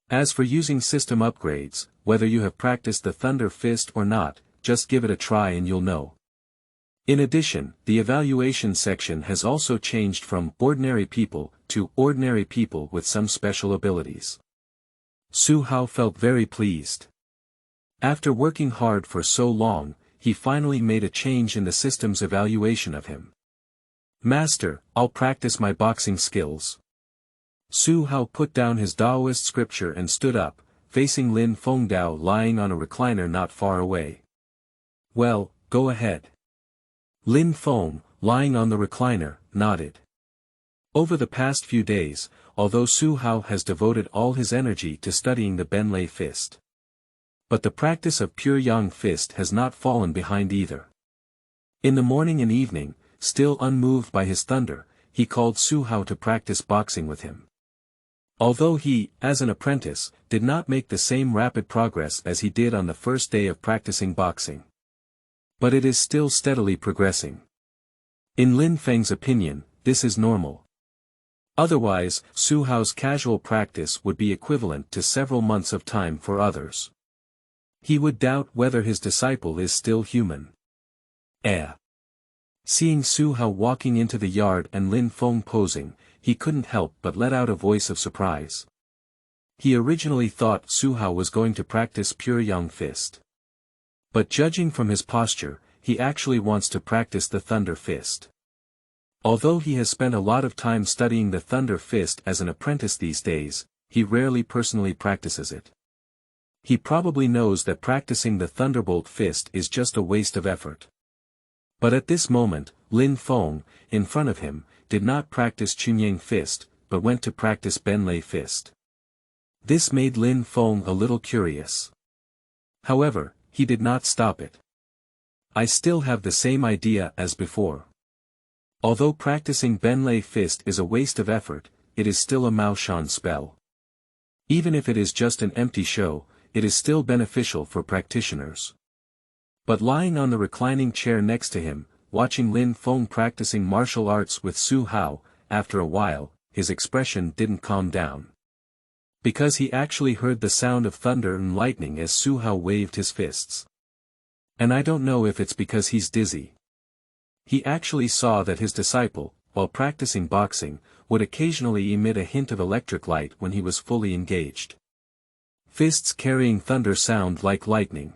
Speaker 1: As for using system upgrades, whether you have practiced the Thunder Fist or not, just give it a try and you'll know. In addition, the evaluation section has also changed from ordinary people to ordinary people with some special abilities. Su Hao felt very pleased. After working hard for so long, he finally made a change in the system's evaluation of him. Master, I'll practice my boxing skills. Su Hao put down his Taoist scripture and stood up, facing Lin Fengdao lying on a recliner not far away. Well, go ahead. Lin Feng, lying on the recliner, nodded. Over the past few days, although Su Hao has devoted all his energy to studying the Benlei Fist. But the practice of Pure Yang Fist has not fallen behind either. In the morning and evening, still unmoved by his thunder, he called Su Hao to practice boxing with him. Although he, as an apprentice, did not make the same rapid progress as he did on the first day of practicing boxing. But it is still steadily progressing. In Lin Feng's opinion, this is normal. Otherwise, Su Hao's casual practice would be equivalent to several months of time for others. He would doubt whether his disciple is still human. Seeing Su Hao walking into the yard and Lin Feng posing, he couldn't help but let out a voice of surprise. He originally thought Su Hao was going to practice Pure Yang Fist. But judging from his posture, he actually wants to practice the Thunder Fist. Although he has spent a lot of time studying the Thunder Fist as an apprentice these days, he rarely personally practices it. He probably knows that practicing the Thunderbolt Fist is just a waste of effort. But at this moment, Lin Feng, in front of him, did not practice Chunyang Fist, but went to practice Benlei Fist. This made Lin Feng a little curious. However, he did not stop it. I still have the same idea as before. Although practicing Benlei Fist is a waste of effort, it is still a Maoshan spell. Even if it is just an empty show, it is still beneficial for practitioners. But lying on the reclining chair next to him, watching Lin Feng practicing martial arts with Su Hao, after a while, his expression didn't calm down. Because he actually heard the sound of thunder and lightning as Su Hao waved his fists. And I don't know if it's because he's dizzy. He actually saw that his disciple, while practicing boxing, would occasionally emit a hint of electric light when he was fully engaged. Fists carrying thunder sound like lightning.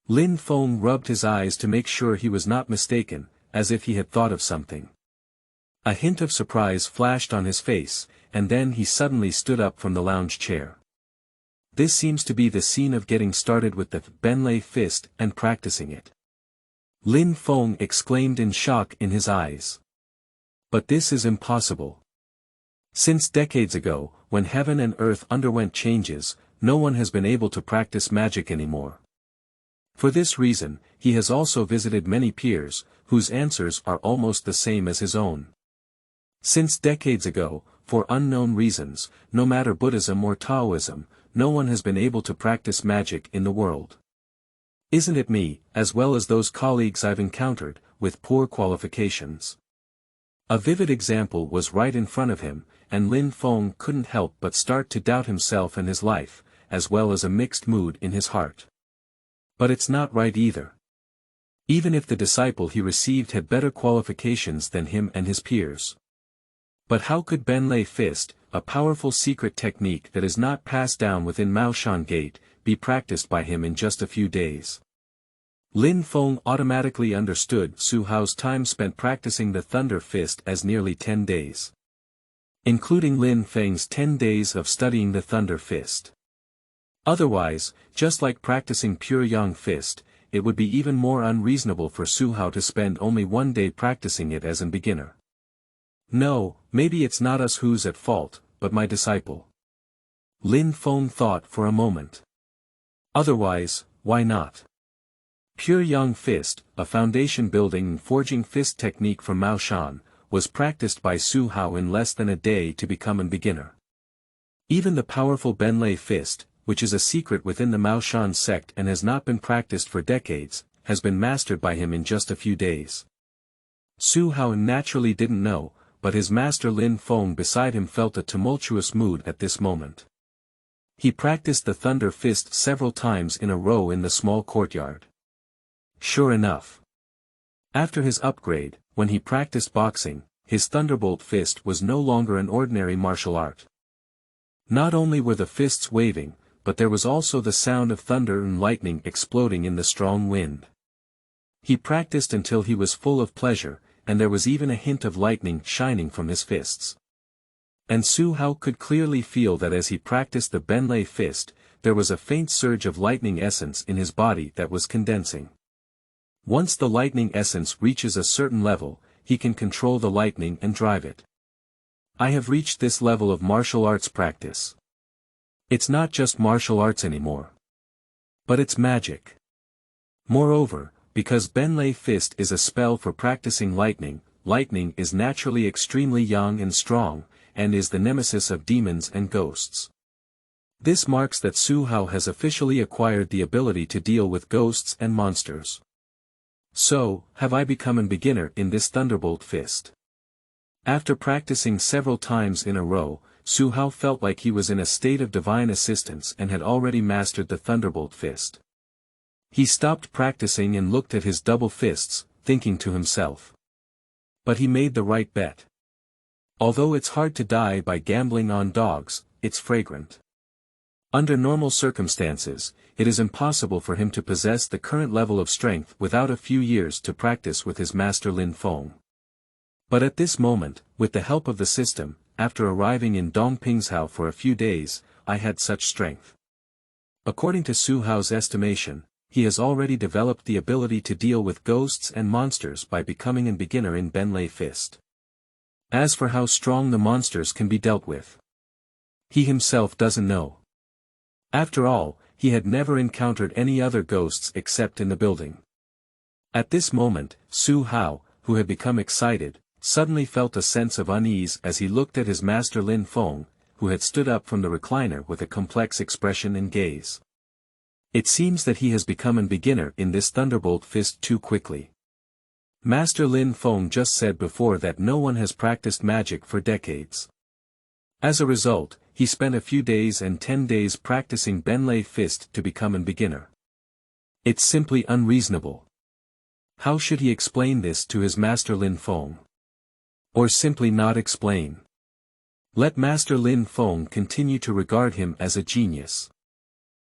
Speaker 1: Lin Feng rubbed his eyes to make sure he was not mistaken, as if he had thought of something. A hint of surprise flashed on his face, and then he suddenly stood up from the lounge chair. This seems to be the scene of getting started with the Benlei Fist and practicing it. Lin Feng exclaimed in shock in his eyes. But this is impossible. Since decades ago, when heaven and earth underwent changes, no one has been able to practice magic anymore. For this reason, he has also visited many peers, whose answers are almost the same as his own. Since decades ago, for unknown reasons, no matter Buddhism or Taoism, no one has been able to practice magic in the world. Isn't it me, as well as those colleagues I've encountered, with poor qualifications? A vivid example was right in front of him, and Lin Feng couldn't help but start to doubt himself and his life, as well as a mixed mood in his heart. But it's not right either. Even if the disciple he received had better qualifications than him and his peers. But how could Benlei Fist, a powerful secret technique that is not passed down within Maoshan Gate, be practiced by him in just a few days. Lin Feng automatically understood Su Hao's time spent practicing the Thunder Fist as nearly 10 days. Including Lin Feng's 10 days of studying the Thunder Fist. Otherwise, just like practicing pure Yang Fist, it would be even more unreasonable for Su Hao to spend only 1 day practicing it as a beginner. No, maybe it's not us who's at fault, but my disciple. Lin Feng thought for a moment. Otherwise, why not? Pure Yang Fist, a foundation-building and forging fist technique from Mao Shan, was practiced by Su Hao in less than a day to become a beginner. Even the powerful Benlei Fist, which is a secret within the Mao Shan sect and has not been practiced for decades, has been mastered by him in just a few days. Su Hao naturally didn't know, but his master Lin Feng beside him felt a tumultuous mood at this moment. He practiced the Thunder Fist several times in a row in the small courtyard. Sure enough. After his upgrade, when he practiced boxing, his Thunderbolt Fist was no longer an ordinary martial art. Not only were the fists waving, but there was also the sound of thunder and lightning exploding in the strong wind. He practiced until he was full of pleasure, and there was even a hint of lightning shining from his fists. And Su Hao could clearly feel that as he practiced the Benlei Fist, there was a faint surge of lightning essence in his body that was condensing. Once the lightning essence reaches a certain level, he can control the lightning and drive it. I have reached this level of martial arts practice. It's not just martial arts anymore. But it's magic. Moreover, because Benlei Fist is a spell for practicing lightning, lightning is naturally extremely young and strong, and is the nemesis of demons and ghosts. This marks that Su Hao has officially acquired the ability to deal with ghosts and monsters. So, have I become a beginner in this Thunderbolt Fist? After practicing several times in a row, Su Hao felt like he was in a state of divine assistance and had already mastered the Thunderbolt Fist. He stopped practicing and looked at his double fists, thinking to himself. But he made the right bet. Although it's hard to die by gambling on dogs, it's fragrant. Under normal circumstances, it is impossible for him to possess the current level of strength without a few years to practice with his master Lin Feng. But at this moment, with the help of the system, after arriving in Dongping's for a few days, I had such strength. According to Su Hao's estimation, he has already developed the ability to deal with ghosts and monsters by becoming a beginner in Benlei Fist. As for how strong the monsters can be dealt with, he himself doesn't know. After all, he had never encountered any other ghosts except in the building. At this moment, Su Hao, who had become excited, suddenly felt a sense of unease as he looked at his master Lin Feng, who had stood up from the recliner with a complex expression and gaze. It seems that he has become a beginner in this Thunderbolt Fist too quickly. Master Lin Feng just said before that no one has practiced magic for decades. As a result, he spent a few days and 10 days practicing Benlei Fist to become a beginner. It's simply unreasonable. How should he explain this to his master Lin Feng? Or simply not explain? Let Master Lin Feng continue to regard him as a genius.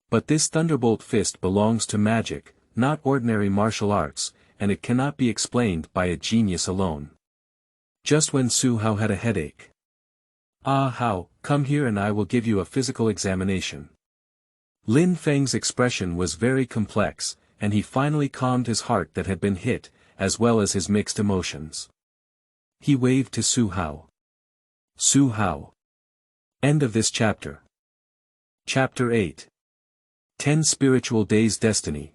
Speaker 1: But this Thunderbolt Fist belongs to magic, not ordinary martial arts, and it cannot be explained by a genius alone. Just when Su Hao had a headache. Ah Hao, come here and I will give you a physical examination. Lin Feng's expression was very complex, and he finally calmed his heart that had been hit, as well as his mixed emotions. He waved to Su Hao. Su Hao. End of this chapter. Chapter 8. 10 Spiritual Days Destiny.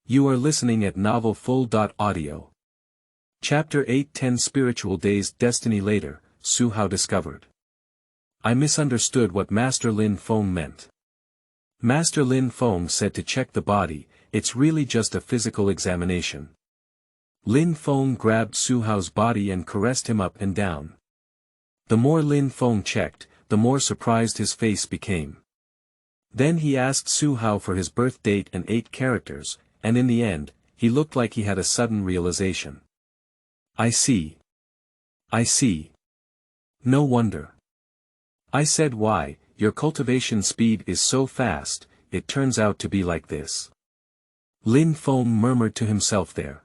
Speaker 1: You are listening at novelfull.audio. Chapter 8 10 Spiritual Days Destiny. Later, Su Hao discovered. I misunderstood what Master Lin Feng meant. Master Lin Feng said to check the body, it's really just a physical examination. Lin Feng grabbed Su Hao's body and caressed him up and down. The more Lin Feng checked, the more surprised his face became. Then he asked Su Hao for his birth date and 8 characters, and in the end, he looked like he had a sudden realization. I see. I see. No wonder. I said why, your cultivation speed is so fast, it turns out to be like this. Lin Feng murmured to himself there.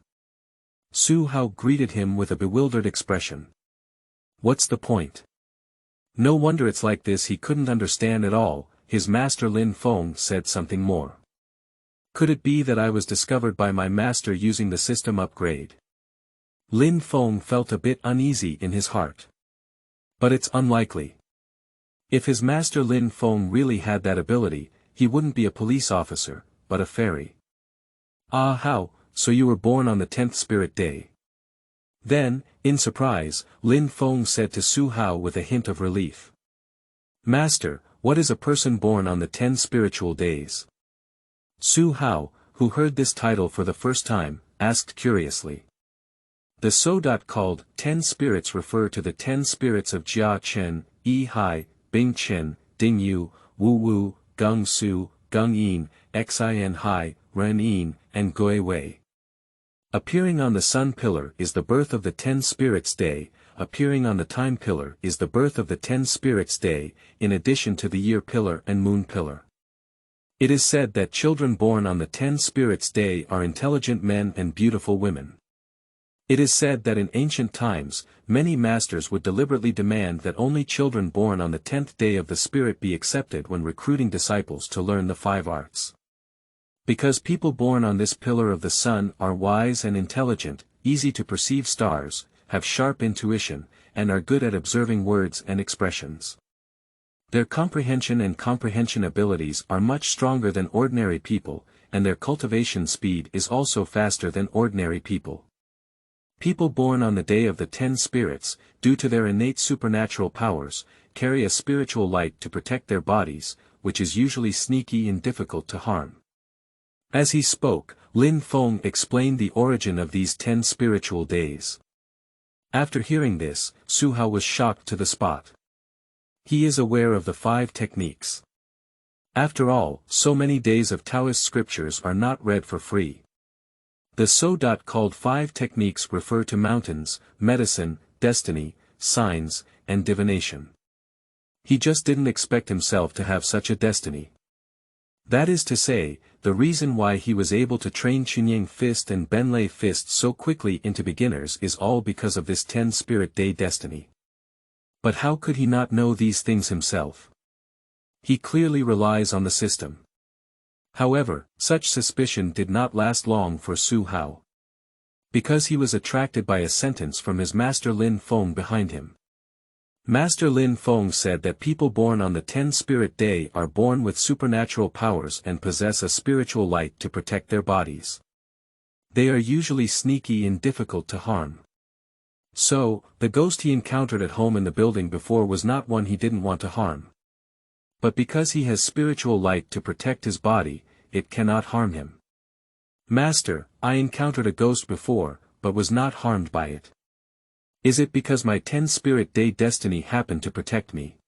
Speaker 1: Su Hao greeted him with a bewildered expression. What's the point? No wonder it's like this. He couldn't understand at all. His master Lin Feng said something more. Could it be that I was discovered by my master using the system upgrade? Lin Feng felt a bit uneasy in his heart. But it's unlikely. If his master Lin Feng really had that ability, he wouldn't be a police officer, but a fairy. Ah, how, so you were born on the 10th spirit day. Then, in surprise, Lin Feng said to Su Hao with a hint of relief. Master, what is a person born on the 10 spiritual days? Su Hao, who heard this title for the first time, asked curiously. The so-called 10 spirits refer to the 10 spirits of Jia Chen, Yi Hai, Bing Chen, Ding Yu, Wu Wu, Gung Su, Gung Yin, Xin Hai, Ren Yin, and Gui Wei. Appearing on the sun pillar is the birth of the 10 spirits day, appearing on the time pillar is the birth of the 10 spirits day, in addition to the year pillar and moon pillar. It is said that children born on the 10 spirits day are intelligent men and beautiful women. It is said that in ancient times, many masters would deliberately demand that only children born on the 10th day of the spirit be accepted when recruiting disciples to learn the 5 arts. Because people born on this pillar of the sun are wise and intelligent, easy to perceive stars, have sharp intuition, and are good at observing words and expressions. Their comprehension and comprehension abilities are much stronger than ordinary people, and their cultivation speed is also faster than ordinary people. People born on the day of the 10 spirits, due to their innate supernatural powers, carry a spiritual light to protect their bodies, which is usually sneaky and difficult to harm. As he spoke, Lin Feng explained the origin of these 10 spiritual days. After hearing this, Su Hao was shocked to the spot. He is aware of the 5 techniques. After all, so many days of Taoist scriptures are not read for free. The so-called 5 techniques refer to mountains, medicine, destiny, signs, and divination. He just didn't expect himself to have such a destiny. That is to say, the reason why he was able to train Chunying fist and Benlei fist so quickly into beginners is all because of this 10 spirit day destiny. But how could he not know these things himself? He clearly relies on the system. However, such suspicion did not last long for Su Hao. Because he was attracted by a sentence from his master Lin Feng behind him. Master Lin Feng said that people born on the 10 spirit day are born with supernatural powers and possess a spiritual light to protect their bodies. They are usually sneaky and difficult to harm. So, the ghost he encountered at home in the building before was not one he didn't want to harm. But because he has spiritual light to protect his body, it cannot harm him. Master, I encountered a ghost before, but was not harmed by it. Is it because my 10 spirit day destiny happened to protect me?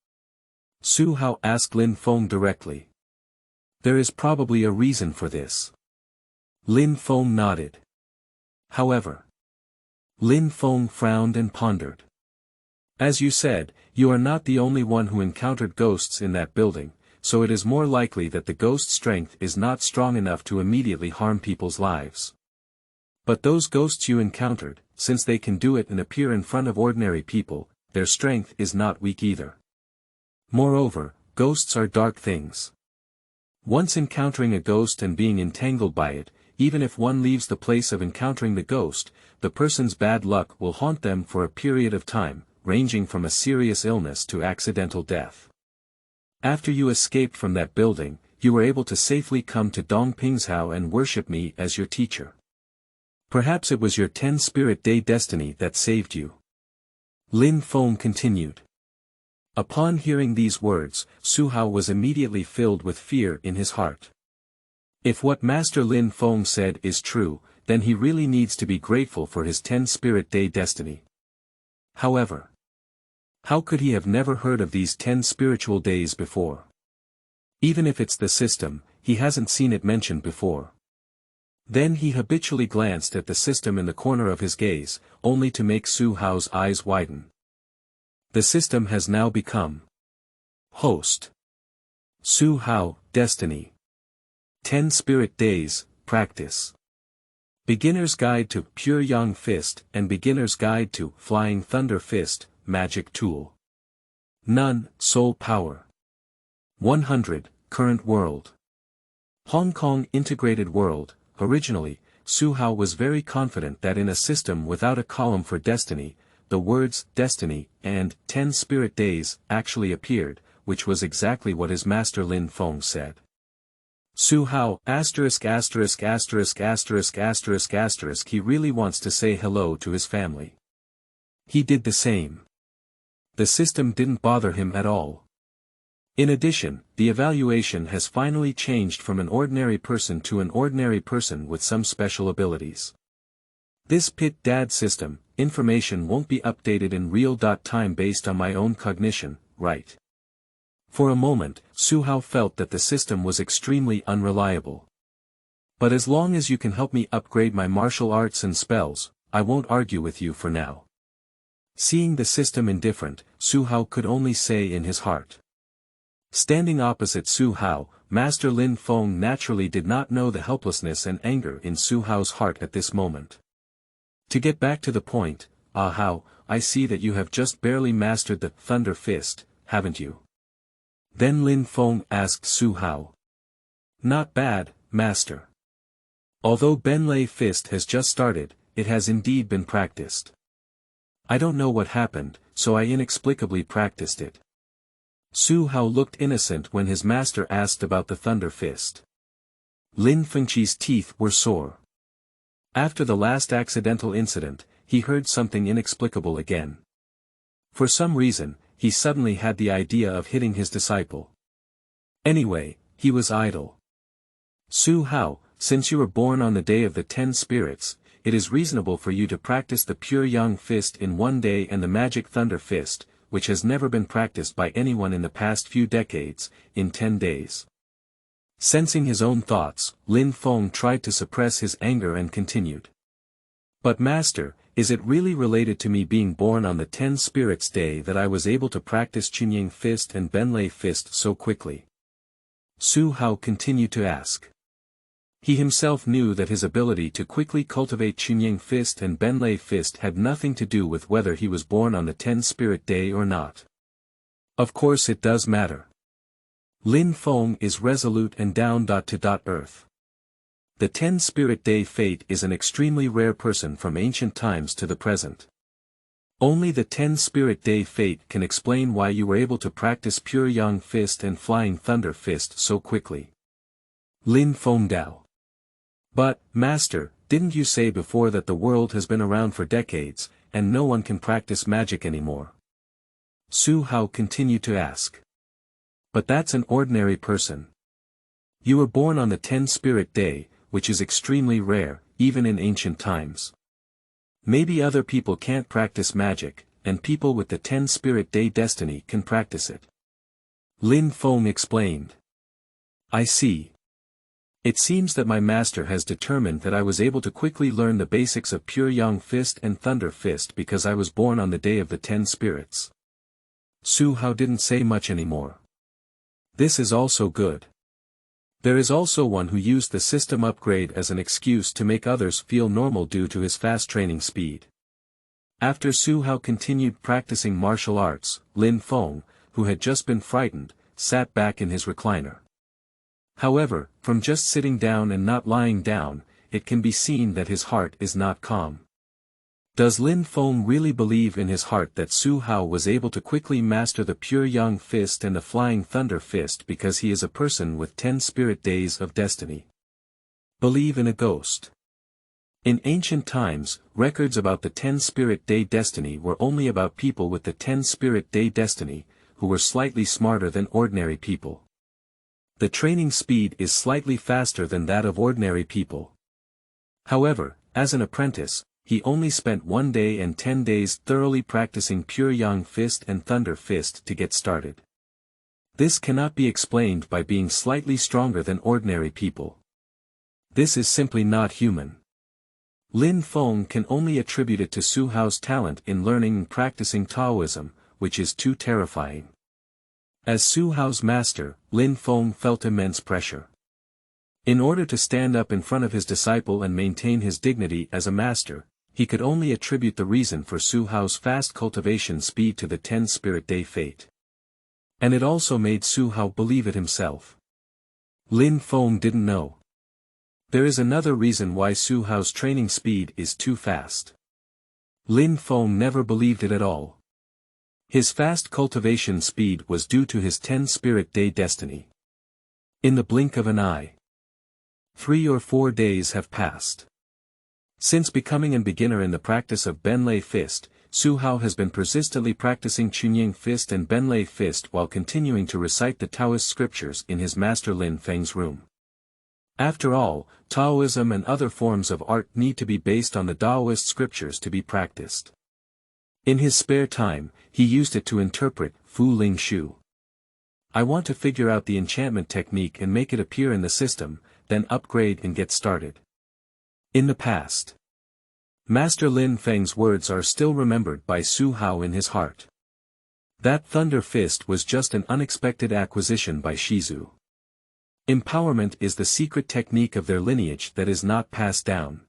Speaker 1: Su Hao asked Lin Feng directly. There is probably a reason for this. Lin Feng nodded. However, Lin Feng frowned and pondered. As you said, you are not the only one who encountered ghosts in that building, so it is more likely that the ghost strength is not strong enough to immediately harm people's lives. But those ghosts you encountered, since they can do it and appear in front of ordinary people, their strength is not weak either. Moreover, ghosts are dark things. Once encountering a ghost and being entangled by it, even if one leaves the place of encountering the ghost, the person's bad luck will haunt them for a period of time, ranging from a serious illness to accidental death. After you escaped from that building, you were able to safely come to Dongpingzhou and worship me as your teacher. Perhaps it was your 10 spirit day destiny that saved you. Lin Feng continued. Upon hearing these words, Su Hao was immediately filled with fear in his heart. If what Master Lin Feng said is true, then he really needs to be grateful for his 10 spirit day destiny. However, how could he have never heard of these 10 spiritual days before? Even if it's the system, he hasn't seen it mentioned before. Then he habitually glanced at the system in the corner of his gaze, only to make Su Hao's eyes widen. The system has now become host. Su Hao, destiny. 10 Spirit Days, Practice. Beginner's Guide to Pure Yang Fist and Beginner's Guide to Flying Thunder Fist, Magic Tool. None, Soul Power. 100, Current World. Hong Kong Integrated World. Originally, Su Hao was very confident that in a system without a column for destiny, the words destiny and 10 spirit days actually appeared, which was exactly what his master Lin Feng said. Su Hao, he really wants to say hello to his family. He did the same. The system didn't bother him at all. In addition, the evaluation has finally changed from an ordinary person to an ordinary person with some special abilities. This pit dad system, information won't be updated in real time based on my own cognition, right? For a moment, Su Hao felt that the system was extremely unreliable. But as long as you can help me upgrade my martial arts and spells, I won't argue with you for now. Seeing the system indifferent, Su Hao could only say in his heart. Standing opposite Su Hao, Master Lin Feng naturally did not know the helplessness and anger in Su Hao's heart at this moment. To get back to the point, Hao, I see that you have just barely mastered the Thunder Fist, haven't you? Then Lin Feng asked Su Hao. Not bad, Master. Although Benlei Fist has just started, it has indeed been practiced. I don't know what happened, so I inexplicably practiced it. Su Hao looked innocent when his master asked about the Thunder Fist. Lin Fengqi's teeth were sore. After the last accidental incident, he heard something inexplicable again. For some reason, he suddenly had the idea of hitting his disciple. Anyway, he was idle. Su Hao, since you were born on the day of the 10 spirits, it is reasonable for you to practice the Pure Yang Fist in 1 day and the Magic Thunder Fist, which has never been practiced by anyone in the past few decades, in 10 days. Sensing his own thoughts, Lin Feng tried to suppress his anger and continued. But Master, is it really related to me being born on the 10 Spirits Day that I was able to practice Chunying Fist and Benlei Fist so quickly? Su Hao continued to ask. He himself knew that his ability to quickly cultivate Chunying Fist and Benlei Fist had nothing to do with whether he was born on the 10 Spirit Day or not. Of course it does matter. Lin Feng is resolute and down to earth. The 10 Spirit Day fate is an extremely rare person from ancient times to the present. Only the 10 Spirit Day fate can explain why you were able to practice Pure Yang Fist and Flying Thunder Fist so quickly. Lin Feng Dao. But, Master, didn't you say before that the world has been around for decades, and no one can practice magic anymore? Su Hao continued to ask. But that's an ordinary person. You were born on the 10 Spirit Day, which is extremely rare, even in ancient times. Maybe other people can't practice magic, and people with the 10 Spirit Day destiny can practice it. Lin Feng explained. I see. It seems that my master has determined that I was able to quickly learn the basics of Pure Yang Fist and Thunder Fist because I was born on the day of the 10 spirits. Su Hao didn't say much anymore. This is also good. There is also one who used the system upgrade as an excuse to make others feel normal due to his fast training speed. After Su Hao continued practicing martial arts, Lin Feng, who had just been frightened, sat back in his recliner. However, from just sitting down and not lying down, it can be seen that his heart is not calm. Does Lin Feng really believe in his heart that Su Hao was able to quickly master the Pure Yang Fist and the Flying Thunder Fist because he is a person with 10 spirit days of destiny? Believe in a ghost. In ancient times, records about the 10 spirit day destiny were only about people with the 10 spirit day destiny, who were slightly smarter than ordinary people. The training speed is slightly faster than that of ordinary people. However, as an apprentice, he only spent 1 day and 10 days thoroughly practicing Pure Yang Fist and Thunder Fist to get started. This cannot be explained by being slightly stronger than ordinary people. This is simply not human. Lin Feng can only attribute it to Su Hao's talent in learning and practicing Taoism, which is too terrifying. As Su Hao's master, Lin Feng felt immense pressure. In order to stand up in front of his disciple and maintain his dignity as a master, he could only attribute the reason for Su Hao's fast cultivation speed to the 10 Spirit Day fate. And it also made Su Hao believe it himself. Lin Feng didn't know. There is another reason why Su Hao's training speed is too fast. Lin Feng never believed it at all. His fast cultivation speed was due to his 10 Spirit Day destiny. In the blink of an eye. 3 or 4 days have passed. Since becoming a beginner in the practice of Benlei Fist, Su Hao has been persistently practicing Chunying Fist and Benlei Fist while continuing to recite the Taoist scriptures in his master Lin Feng's room. After all, Taoism and other forms of art need to be based on the Taoist scriptures to be practiced. In his spare time, he used it to interpret Fu Ling Shu. I want to figure out the enchantment technique and make it appear in the system, then upgrade and get started. In the past. Master Lin Feng's words are still remembered by Su Hao in his heart. That Thunder Fist was just an unexpected acquisition by Shizu. Empowerment is the secret technique of their lineage that is not passed down.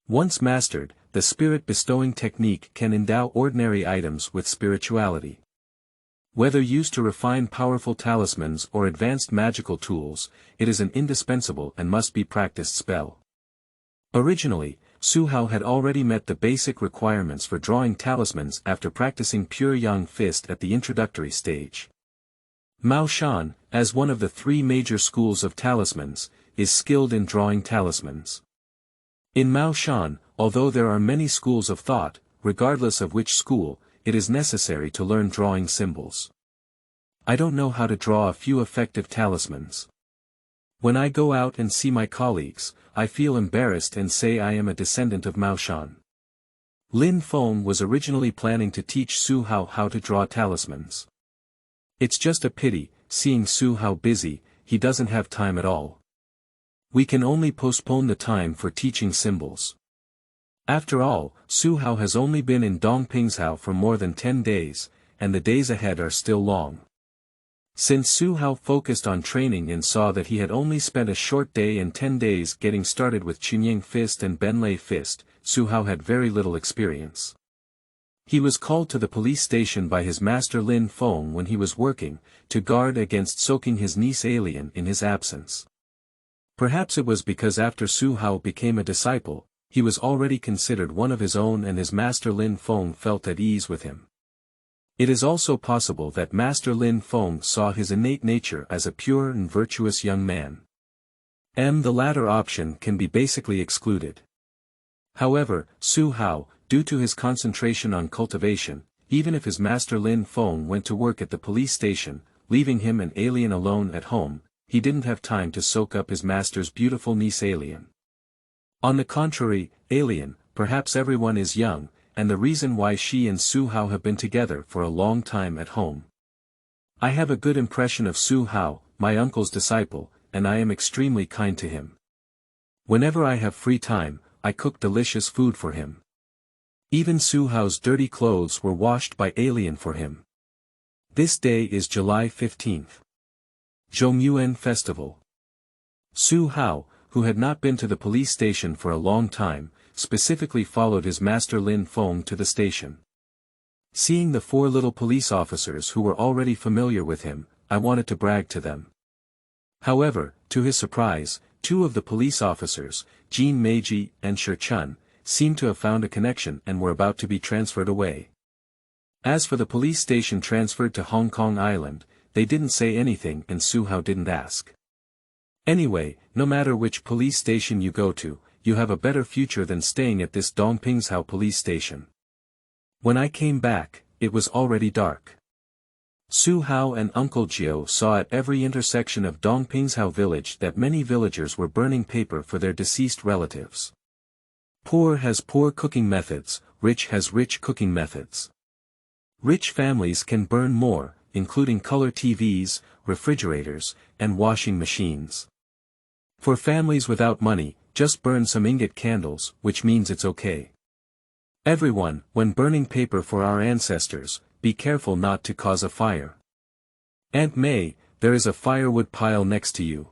Speaker 1: Once mastered, the spirit-bestowing technique can endow ordinary items with spirituality. Whether used to refine powerful talismans or advanced magical tools, it is an indispensable and must be practiced spell. Originally, Su Hao had already met the basic requirements for drawing talismans after practicing Pure Yang Fist at the introductory stage. Mao Shan, as one of the 3 major schools of talismans, is skilled in drawing talismans. In Mao Shan, although there are many schools of thought, regardless of which school, it is necessary to learn drawing symbols. I don't know how to draw a few effective talismans. When I go out and see my colleagues, I feel embarrassed and say I am a descendant of Mao Shan. Lin Feng was originally planning to teach Su Hao how to draw talismans. It's just a pity, seeing Su Hao busy, he doesn't have time at all. We can only postpone the time for teaching symbols. After all, Su Hao has only been in Dongpingzhao for more than 10 days, and the days ahead are still long. Since Su Hao focused on training and saw that he had only spent a short day and 10 days getting started with Chunying Fist and Benlei Fist, Su Hao had very little experience. He was called to the police station by his master Lin Feng when he was working, to guard against soaking his niece alien in his absence. Perhaps it was because after Su Hao became a disciple, he was already considered one of his own and his master Lin Feng felt at ease with him. It is also possible that Master Lin Feng saw his innate nature as a pure and virtuous young man. The latter option can be basically excluded. However, Su Hao, due to his concentration on cultivation, even if his master Lin Feng went to work at the police station, leaving him and alien alone at home, he didn't have time to soak up his master's beautiful niece alien. On the contrary, alien, perhaps everyone is young, and the reason why she and Su Hao have been together for a long time at home. I have a good impression of Su Hao, my uncle's disciple, and I am extremely kind to him. Whenever I have free time, I cook delicious food for him. Even Su Hao's dirty clothes were washed by alien for him. This day is July 15th. Zhongyuan Festival. Su Hao, who had not been to the police station for a long time, specifically followed his master Lin Feng to the station. Seeing the 4 little police officers who were already familiar with him, I wanted to brag to them. However, to his surprise, 2 of the police officers, Jin Meiji and Shi Chun, seemed to have found a connection and were about to be transferred away. As for the police station transferred to Hong Kong Island, they didn't say anything and Su Hao didn't ask. Anyway, no matter which police station you go to, you have a better future than staying at this Dongpingzhao police station. When I came back, it was already dark. Su Hao and Uncle Jiao saw at every intersection of Dongpingzhao village that many villagers were burning paper for their deceased relatives. Poor has poor cooking methods, rich has rich cooking methods. Rich families can burn more, including color TVs, refrigerators, and washing machines. For families without money, just burn some ingot candles, which means it's okay. Everyone, when burning paper for our ancestors, be careful not to cause a fire. Aunt May, there is a firewood pile next to you.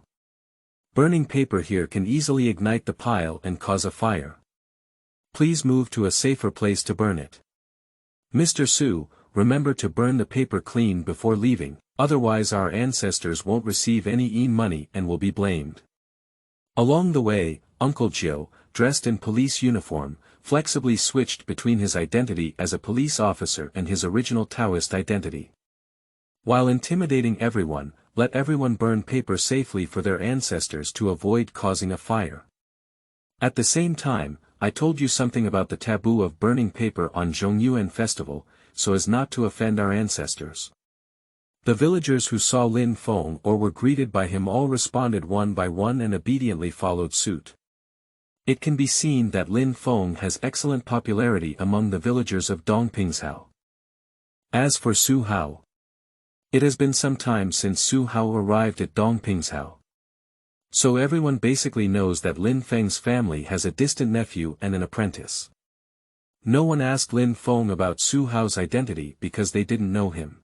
Speaker 1: Burning paper here can easily ignite the pile and cause a fire. Please move to a safer place to burn it. Mr. Su, remember to burn the paper clean before leaving, otherwise our ancestors won't receive any money and will be blamed. Along the way, Uncle Jiu, dressed in police uniform, flexibly switched between his identity as a police officer and his original Taoist identity. While intimidating everyone, let everyone burn paper safely for their ancestors to avoid causing a fire. At the same time, I told you something about the taboo of burning paper on Zhongyuan festival, so as not to offend our ancestors. The villagers who saw Lin Feng or were greeted by him all responded one by one and obediently followed suit. It can be seen that Lin Feng has excellent popularity among the villagers of Dongpingzhou. As for Su Hao, it has been some time since Su Hao arrived at Dongpingzhou. So everyone basically knows that Lin Feng's family has a distant nephew and an apprentice. No one asked Lin Feng about Su Hao's identity because they didn't know him.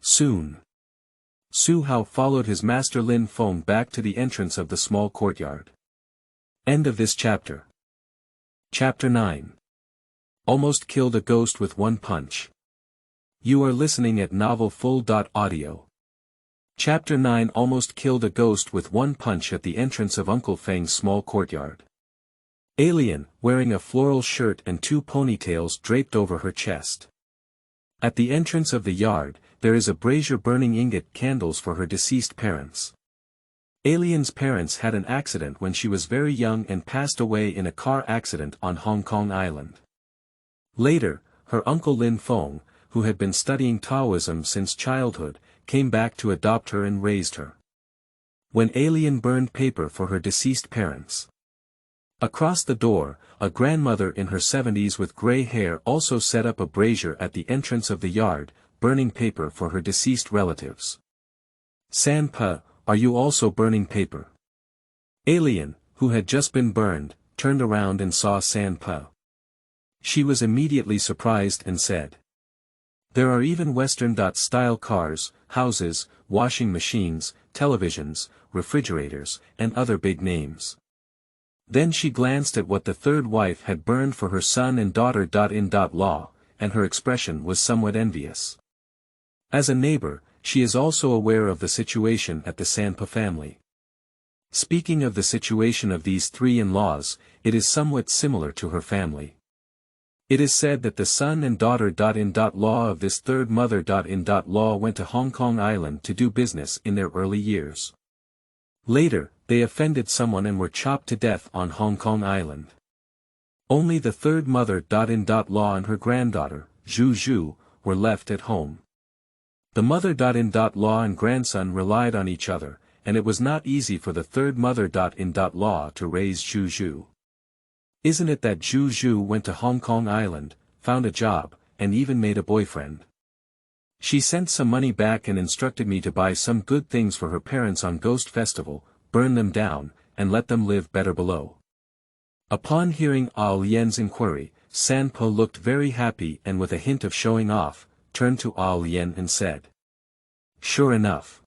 Speaker 1: Soon, Su Hao followed his master Lin Feng back to the entrance of the small courtyard. End of this chapter. Chapter 9. Almost killed a ghost with one punch. You are listening at novelfull.audio. Chapter 9. Almost killed a ghost with one punch at the entrance of Uncle Feng's small courtyard. Alien, wearing a floral shirt and two ponytails draped over her chest. At the entrance of the yard, there is a brazier burning ingot candles for her deceased parents. Alien's parents had an accident when she was very young and passed away in a car accident on Hong Kong Island. Later, her uncle Lin Feng, who had been studying Taoism since childhood, came back to adopt her and raised her. When Alien burned paper for her deceased parents. Across the door, a grandmother in her 70s with gray hair also set up a brazier at the entrance of the yard, burning paper for her deceased relatives. Sanpa, are you also burning paper? Alien, who had just been burned, turned around and saw Sanpa. She was immediately surprised and said, "There are even Western-style cars, houses, washing machines, televisions, refrigerators, and other big names." Then she glanced at what the third wife had burned for her son and daughter-in-law, and her expression was somewhat envious. As a neighbor, she is also aware of the situation at the Sanpa family. Speaking of the situation of these three in-laws, it is somewhat similar to her family. It is said that the son and daughter-in-law of this third mother-in-law went to Hong Kong Island to do business in their early years. Later, they offended someone and were chopped to death on Hong Kong Island. Only the third mother-in-law and her granddaughter, Zhu, were left at home. The mother-in-law and grandson relied on each other, and it was not easy for the third mother-in-law to raise Zhu. Isn't it that Zhu went to Hong Kong Island, found a job, and even made a boyfriend? She sent some money back and instructed me to buy some good things for her parents on Ghost Festival, burn them down, and let them live better below. Upon hearing Lian's inquiry, Sanpo looked very happy and with a hint of showing off, turned to Lian and said, "Sure enough."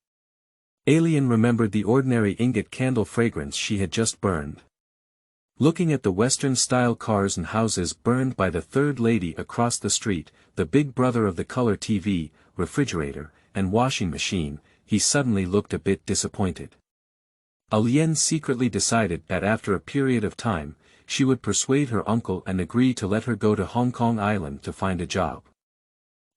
Speaker 1: Alien remembered the ordinary ingot candle fragrance she had just burned. Looking at the Western-style cars and houses burned by the third lady across the street, the big brother of the color TV, refrigerator, and washing machine, he suddenly looked a bit disappointed. Lian secretly decided that after a period of time, she would persuade her uncle and agree to let her go to Hong Kong Island to find a job.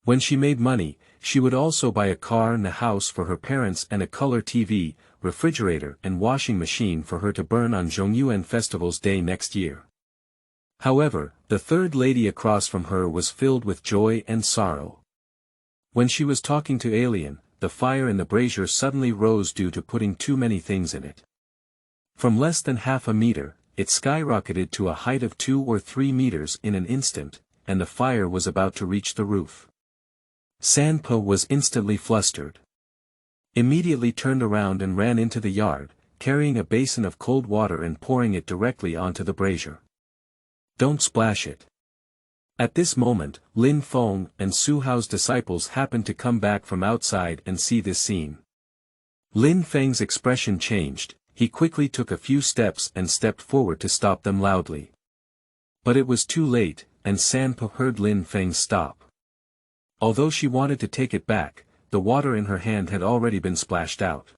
Speaker 1: When she made money, she would also buy a car and a house for her parents and a color TV, refrigerator and washing machine for her to burn on Zhongyuan Festival's day next year. However, the third lady across from her was filled with joy and sorrow. When she was talking to Alien, the fire in the brazier suddenly rose due to putting too many things in it. From less than half a meter, it skyrocketed to a height of 2 or 3 meters in an instant, and the fire was about to reach the roof. Sanpo was instantly flustered. Immediately turned around and ran into the yard, carrying a basin of cold water and pouring it directly onto the brazier. "Don't splash it." At this moment, Lin Feng and Su Hao's disciples happened to come back from outside and see this scene. Lin Feng's expression changed, he quickly took a few steps and stepped forward to stop them loudly. But it was too late, and Sanpo heard Lin Feng stop. Although she wanted to take it back, the water in her hand had already been splashed out.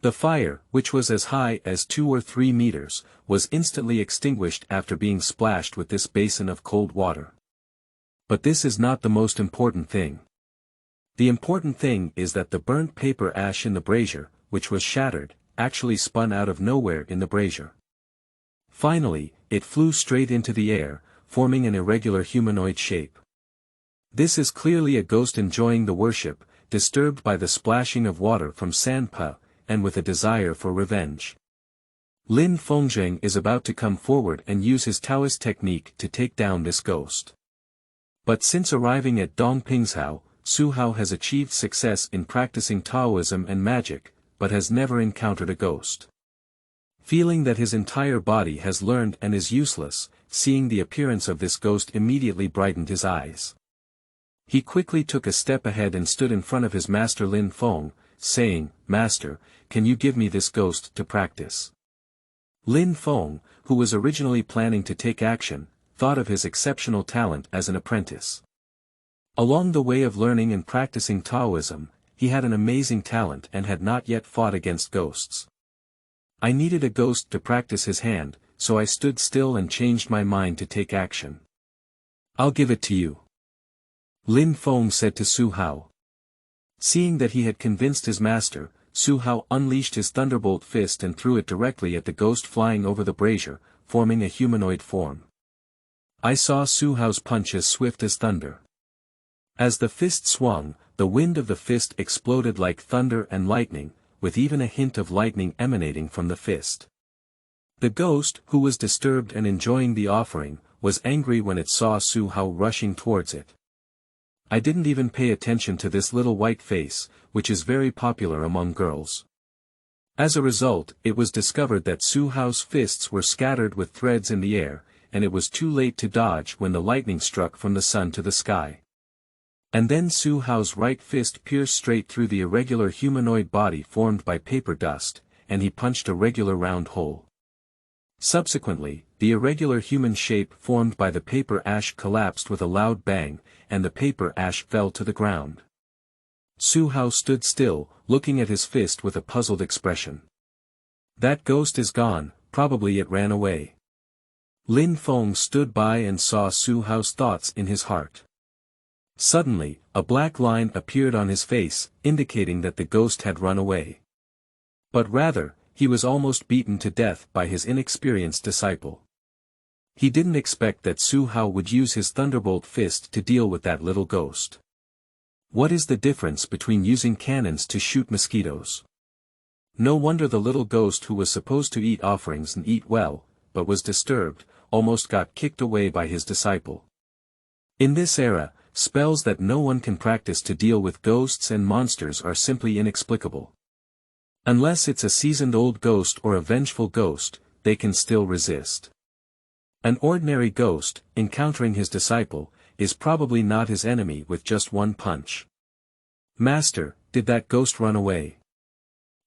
Speaker 1: The fire, which was as high as 2 or 3 meters, was instantly extinguished after being splashed with this basin of cold water. But this is not the most important thing. The important thing is that the burnt paper ash in the brazier, which was shattered, actually spun out of nowhere in the brazier. Finally, it flew straight into the air, forming an irregular humanoid shape. This is clearly a ghost enjoying the worship, disturbed by the splashing of water from Sanpo, and with a desire for revenge. Lin Fengzheng is about to come forward and use his Taoist technique to take down this ghost. But since arriving at Dongpingshao, Su Hao has achieved success in practicing Taoism and magic, but has never encountered a ghost. Feeling that his entire body has learned and is useless, seeing the appearance of this ghost immediately brightened his eyes. He quickly took a step ahead and stood in front of his master Lin Feng, saying, "Master, can you give me this ghost to practice?" Lin Feng, who was originally planning to take action, thought of his exceptional talent as an apprentice. Along the way of learning and practicing Taoism, he had an amazing talent and had not yet fought against ghosts. I needed a ghost to practice his hand, so I stood still and changed my mind to take action. "I'll give it to you," Lin Feng said to Su Hao. Seeing that he had convinced his master, Su Hao unleashed his thunderbolt fist and threw it directly at the ghost flying over the brazier, forming a humanoid form. I saw Su Hao's punch as swift as thunder. As the fist swung, the wind of the fist exploded like thunder and lightning, with even a hint of lightning emanating from the fist. The ghost, who was disturbed and enjoying the offering, was angry when it saw Su Hao rushing towards it. I didn't even pay attention to this little white face, which is very popular among girls. As a result, it was discovered that Su Hao's fists were scattered with threads in the air, and it was too late to dodge when the lightning struck from the sun to the sky. And then Su Hao's right fist pierced straight through the irregular humanoid body formed by paper dust, and he punched a regular round hole. Subsequently, the irregular human shape formed by the paper ash collapsed with a loud bang, and the paper ash fell to the ground. Su Hao stood still, looking at his fist with a puzzled expression. "That ghost is gone, probably it ran away." Lin Feng stood by and saw Su Hao's thoughts in his heart. Suddenly, a black line appeared on his face, indicating that the ghost had run away. But rather, he was almost beaten to death by his inexperienced disciple. He didn't expect that Su Hao would use his thunderbolt fist to deal with that little ghost. What is the difference between using cannons to shoot mosquitoes? No wonder the little ghost who was supposed to eat offerings and eat well, but was disturbed, almost got kicked away by his disciple. In this era, spells that no one can practice to deal with ghosts and monsters are simply inexplicable. Unless it's a seasoned old ghost or a vengeful ghost, they can still resist. An ordinary ghost, encountering his disciple, is probably not his enemy with just one punch. "Master, did that ghost run away?"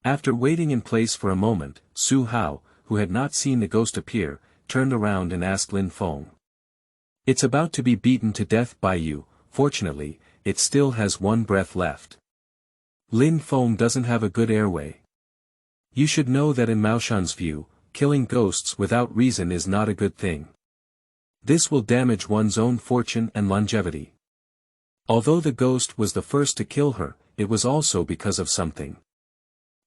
Speaker 1: After waiting in place for a moment, Su Hao, who had not seen the ghost appear, turned around and asked Lin Feng. "It's about to be beaten to death by you, fortunately, it still has one breath left." Lin Feng doesn't have a good airway. You should know that in Maoshan's view, killing ghosts without reason is not a good thing. This will damage one's own fortune and longevity. Although the ghost was the first to kill her, it was also because of something.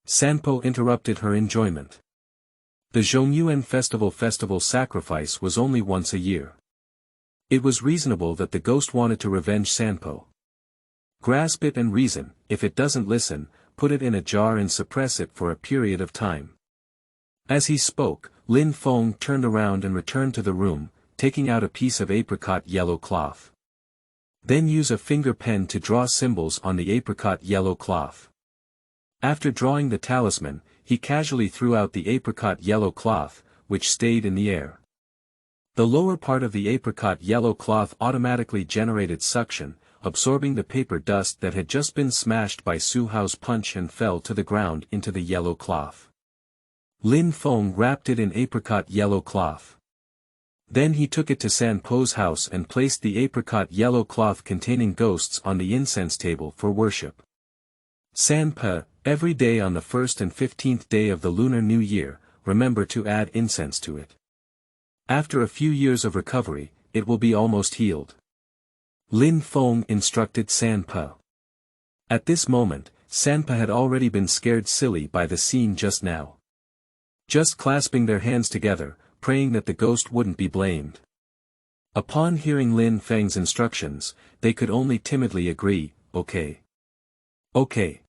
Speaker 1: Sanpo interrupted her enjoyment. The Zhongyuan festival sacrifice was only once a year. It was reasonable that the ghost wanted to revenge Sanpo. Grasp it and reason, if it doesn't listen, put it in a jar and suppress it for a period of time. As he spoke, Lin Feng turned around and returned to the room, taking out a piece of apricot yellow cloth. Then use a finger pen to draw symbols on the apricot yellow cloth. After drawing the talisman, he casually threw out the apricot yellow cloth, which stayed in the air. The lower part of the apricot yellow cloth automatically generated suction, absorbing the paper dust that had just been smashed by Su Hao's punch and fell to the ground into the yellow cloth. Lin Feng wrapped it in apricot yellow cloth. Then he took it to San Po's house and placed the apricot yellow cloth containing ghosts on the incense table for worship. San Po, every day on the 1st and 15th day of the Lunar New Year, remember to add incense to it. After a few years of recovery, it will be almost healed. Lin Feng instructed San Po. At this moment, San Po had already been scared silly by the scene just now. Just clasping their hands together, praying that the ghost wouldn't be blamed. Upon hearing Lin Feng's instructions, they could only timidly agree, okay. Okay.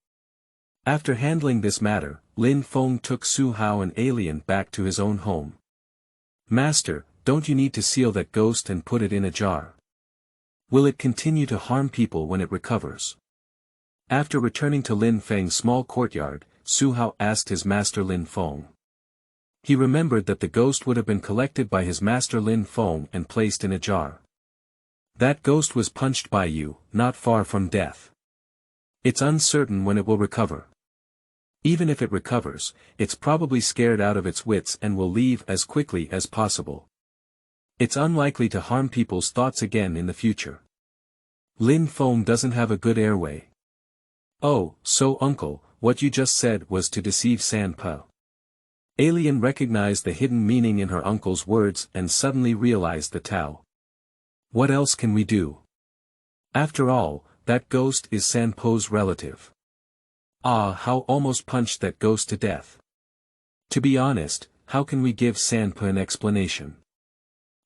Speaker 1: After handling this matter, Lin Feng took Su Hao and Alien back to his own home. Master, don't you need to seal that ghost and put it in a jar? Will it continue to harm people when it recovers? After returning to Lin Feng's small courtyard, Su Hao asked his master Lin Feng. He remembered that the ghost would have been collected by his master Lin Feng and placed in a jar. That ghost was punched by you, not far from death. It's uncertain when it will recover. Even if it recovers, it's probably scared out of its wits and will leave as quickly as possible. It's unlikely to harm people's thoughts again in the future. Lin Feng doesn't have a good airway. Oh, so uncle, what you just said was to deceive San Po. Alien recognized the hidden meaning in her uncle's words and suddenly realized the Tao. What else can we do? After all, that ghost is San Po's relative. Ah, Hao almost punched that ghost to death. To be honest, how can we give San Po an explanation?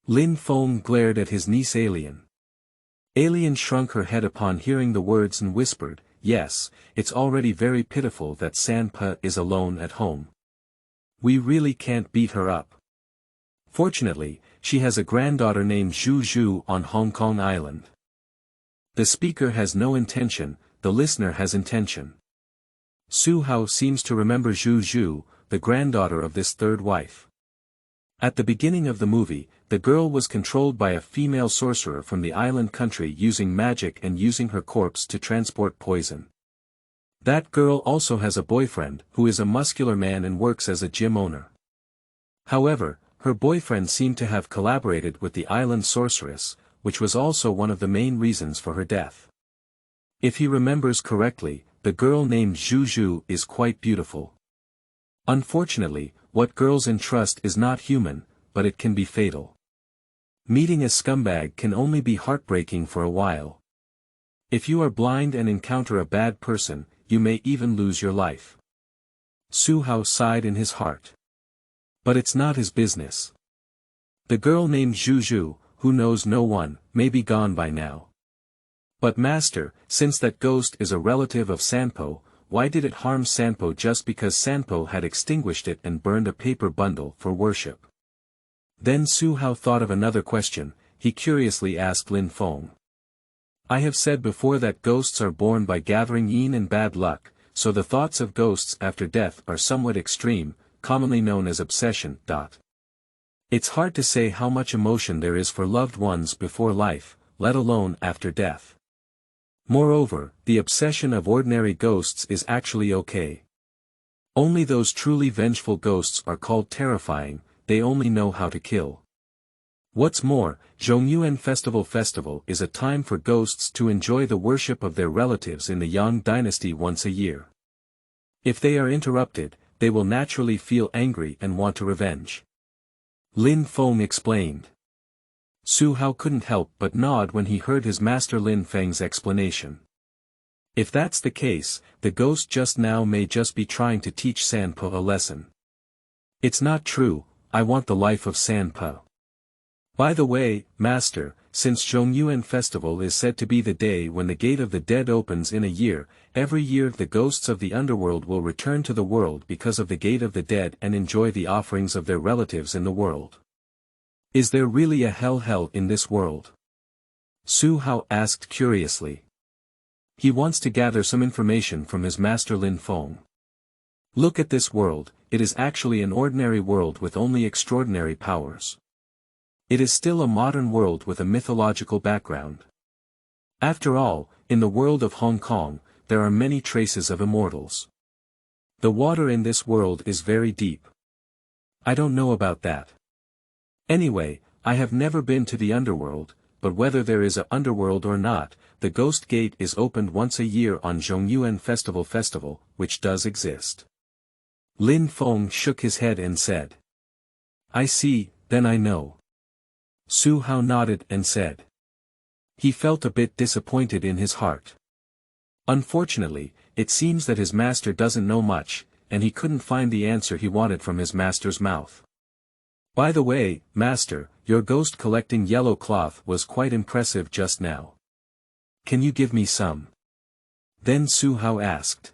Speaker 1: Lin Feng glared at his niece Alien. Alien shrunk her head upon hearing the words and whispered, yes, it's already very pitiful that San Po is alone at home. We really can't beat her up. Fortunately, she has a granddaughter named Zhu Zhu on Hong Kong Island. The speaker has no intention, the listener has intention. Su Hao seems to remember Zhu Zhu, the granddaughter of this third wife. At the beginning of the movie, the girl was controlled by a female sorcerer from the island country using magic and using her corpse to transport poison. That girl also has a boyfriend, who is a muscular man and works as a gym owner. However, her boyfriend seemed to have collaborated with the island sorceress, which was also one of the main reasons for her death. If he remembers correctly, the girl named Zhu Zhu is quite beautiful. Unfortunately, what girls entrust is not human, but it can be fatal. Meeting a scumbag can only be heartbreaking for a while. If you are blind and encounter a bad person, you may even lose your life. Su Hao sighed in his heart. But it's not his business. The girl named Zhu Zhu, who knows no one, may be gone by now. But master, since that ghost is a relative of San Po, why did it harm San Po just because San Po had extinguished it and burned a paper bundle for worship? Then Su Hao thought of another question. He curiously asked Lin Feng. I have said before that ghosts are born by gathering yin and bad luck, so the thoughts of ghosts after death are somewhat extreme, commonly known as obsession. It's hard to say how much emotion there is for loved ones before life, let alone after death. Moreover, the obsession of ordinary ghosts is actually okay. Only those truly vengeful ghosts are called terrifying, they only know how to kill. What's more, Zhongyuan Festival is a time for ghosts to enjoy the worship of their relatives in the Yang dynasty once a year. If they are interrupted, they will naturally feel angry and want to revenge. Lin Feng explained. Su Hao couldn't help but nod when he heard his master Lin Feng's explanation. If that's the case, the ghost just now may just be trying to teach San Po a lesson. It's not true, I want the life of San Po. By the way, master, since Zhongyuan Festival is said to be the day when the gate of the dead opens in a year, every year the ghosts of the underworld will return to the world because of the gate of the dead and enjoy the offerings of their relatives in the world. Is there really a hell in this world? Su Hao asked curiously. He wants to gather some information from his master Lin Feng. Look at this world, it is actually an ordinary world with only extraordinary powers. It is still a modern world with a mythological background. After all, in the world of Hong Kong, there are many traces of immortals. The water in this world is very deep. I don't know about that. Anyway, I have never been to the underworld, but whether there is a underworld or not, the Ghost Gate is opened once a year on Zhongyuan Festival, which does exist. Lin Feng shook his head and said. I see, then I know. Su Hao nodded and said. He felt a bit disappointed in his heart. Unfortunately, it seems that his master doesn't know much, and he couldn't find the answer he wanted from his master's mouth. By the way, master, your ghost collecting yellow cloth was quite impressive just now. Can you give me some? Then Su Hao asked.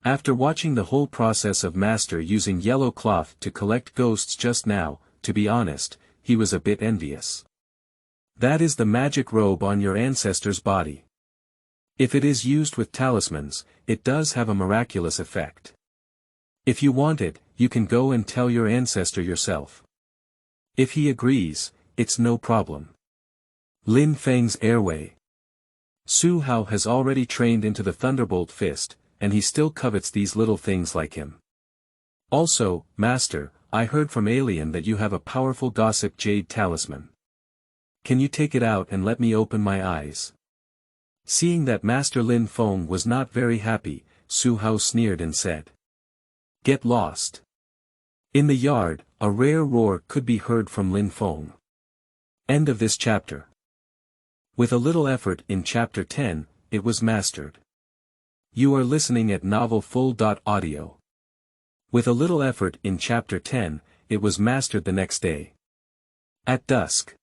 Speaker 1: After watching the whole process of master using yellow cloth to collect ghosts just now, to be honest, he was a bit envious. That is the magic robe on your ancestor's body. If it is used with talismans, it does have a miraculous effect. If you want it, you can go and tell your ancestor yourself. If he agrees, it's no problem. Lin Feng's airway. Su Hao has already trained into the Thunderbolt Fist, and he still covets these little things like him. Also, master, I heard from Alien that you have a powerful gossip jade talisman. Can you take it out and let me open my eyes? Seeing that Master Lin Feng was not very happy, Su Hao sneered and said. Get lost. In the yard, a rare roar could be heard from Lin Feng. End of this chapter. With a little effort in chapter 10, it was mastered. You are listening at novelfull.audio. With a little effort in chapter 10, it was mastered the next day. At dusk.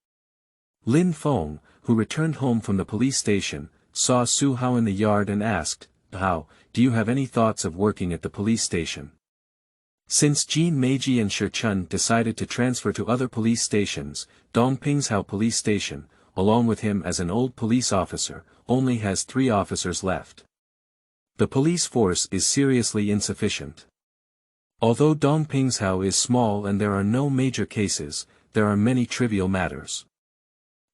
Speaker 1: Lin Feng, who returned home from the police station, saw Su Hao in the yard and asked, Hao, do you have any thoughts of working at the police station? Since Jin Meiji and Shi Chun decided to transfer to other police stations, Dongping's Hao police station, along with him as an old police officer, only has 3 officers left. The police force is seriously insufficient. Although Dongping's Hao is small and there are no major cases, there are many trivial matters.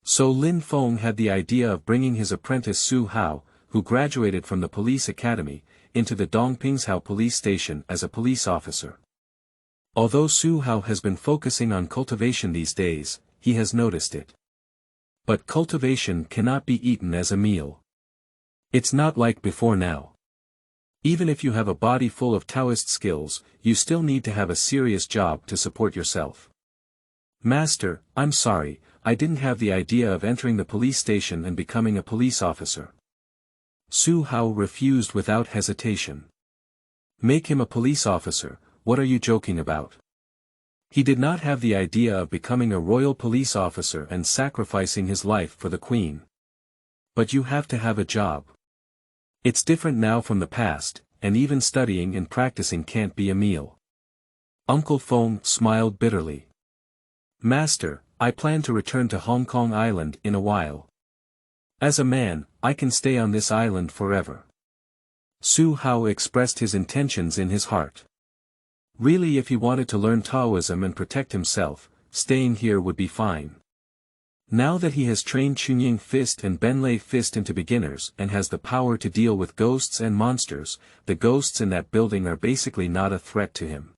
Speaker 1: So Lin Feng had the idea of bringing his apprentice Su Hao, who graduated from the police academy, into the Dongping's Hao police station as a police officer. Although Su Hao has been focusing on cultivation these days, he has noticed it. But cultivation cannot be eaten as a meal. It's not like before now. Even if you have a body full of Taoist skills, you still need to have a serious job to support yourself. Master, I'm sorry, I didn't have the idea of entering the police station and becoming a police officer. Su Hao refused without hesitation. Make him a police officer, what are you joking about? He did not have the idea of becoming a royal police officer and sacrificing his life for the queen. But you have to have a job. It's different now from the past, and even studying and practicing can't be a meal. Uncle Feng smiled bitterly. Master, I plan to return to Hong Kong Island in a while. As a man, I can stay on this island forever. Su Hao expressed his intentions in his heart. Really, if he wanted to learn Taoism and protect himself, staying here would be fine. Now that he has trained Chunying Fist and Benlei Fist into beginners and has the power to deal with ghosts and monsters, the ghosts in that building are basically not a threat to him.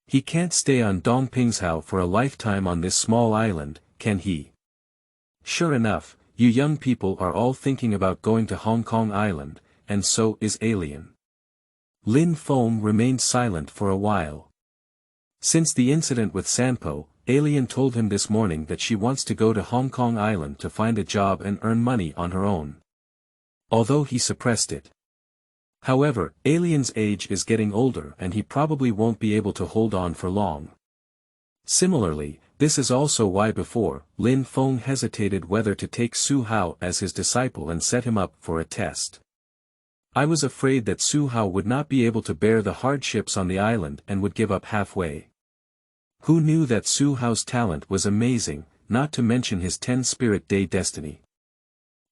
Speaker 1: He can't stay on Dongping's Hao for a lifetime on this small island, can he? Sure enough, you young people are all thinking about going to Hong Kong Island, and so is Alien. Lin Feng remained silent for a while. Since the incident with Sanpo, Alien told him this morning that she wants to go to Hong Kong Island to find a job and earn money on her own. Although he suppressed it. However, Alien's age is getting older and he probably won't be able to hold on for long. Similarly, this is also why before, Lin Feng hesitated whether to take Su Hao as his disciple and set him up for a test. I was afraid that Su Hao would not be able to bear the hardships on the island and would give up halfway. Who knew that Su Hao's talent was amazing, not to mention his 10-spirit day destiny.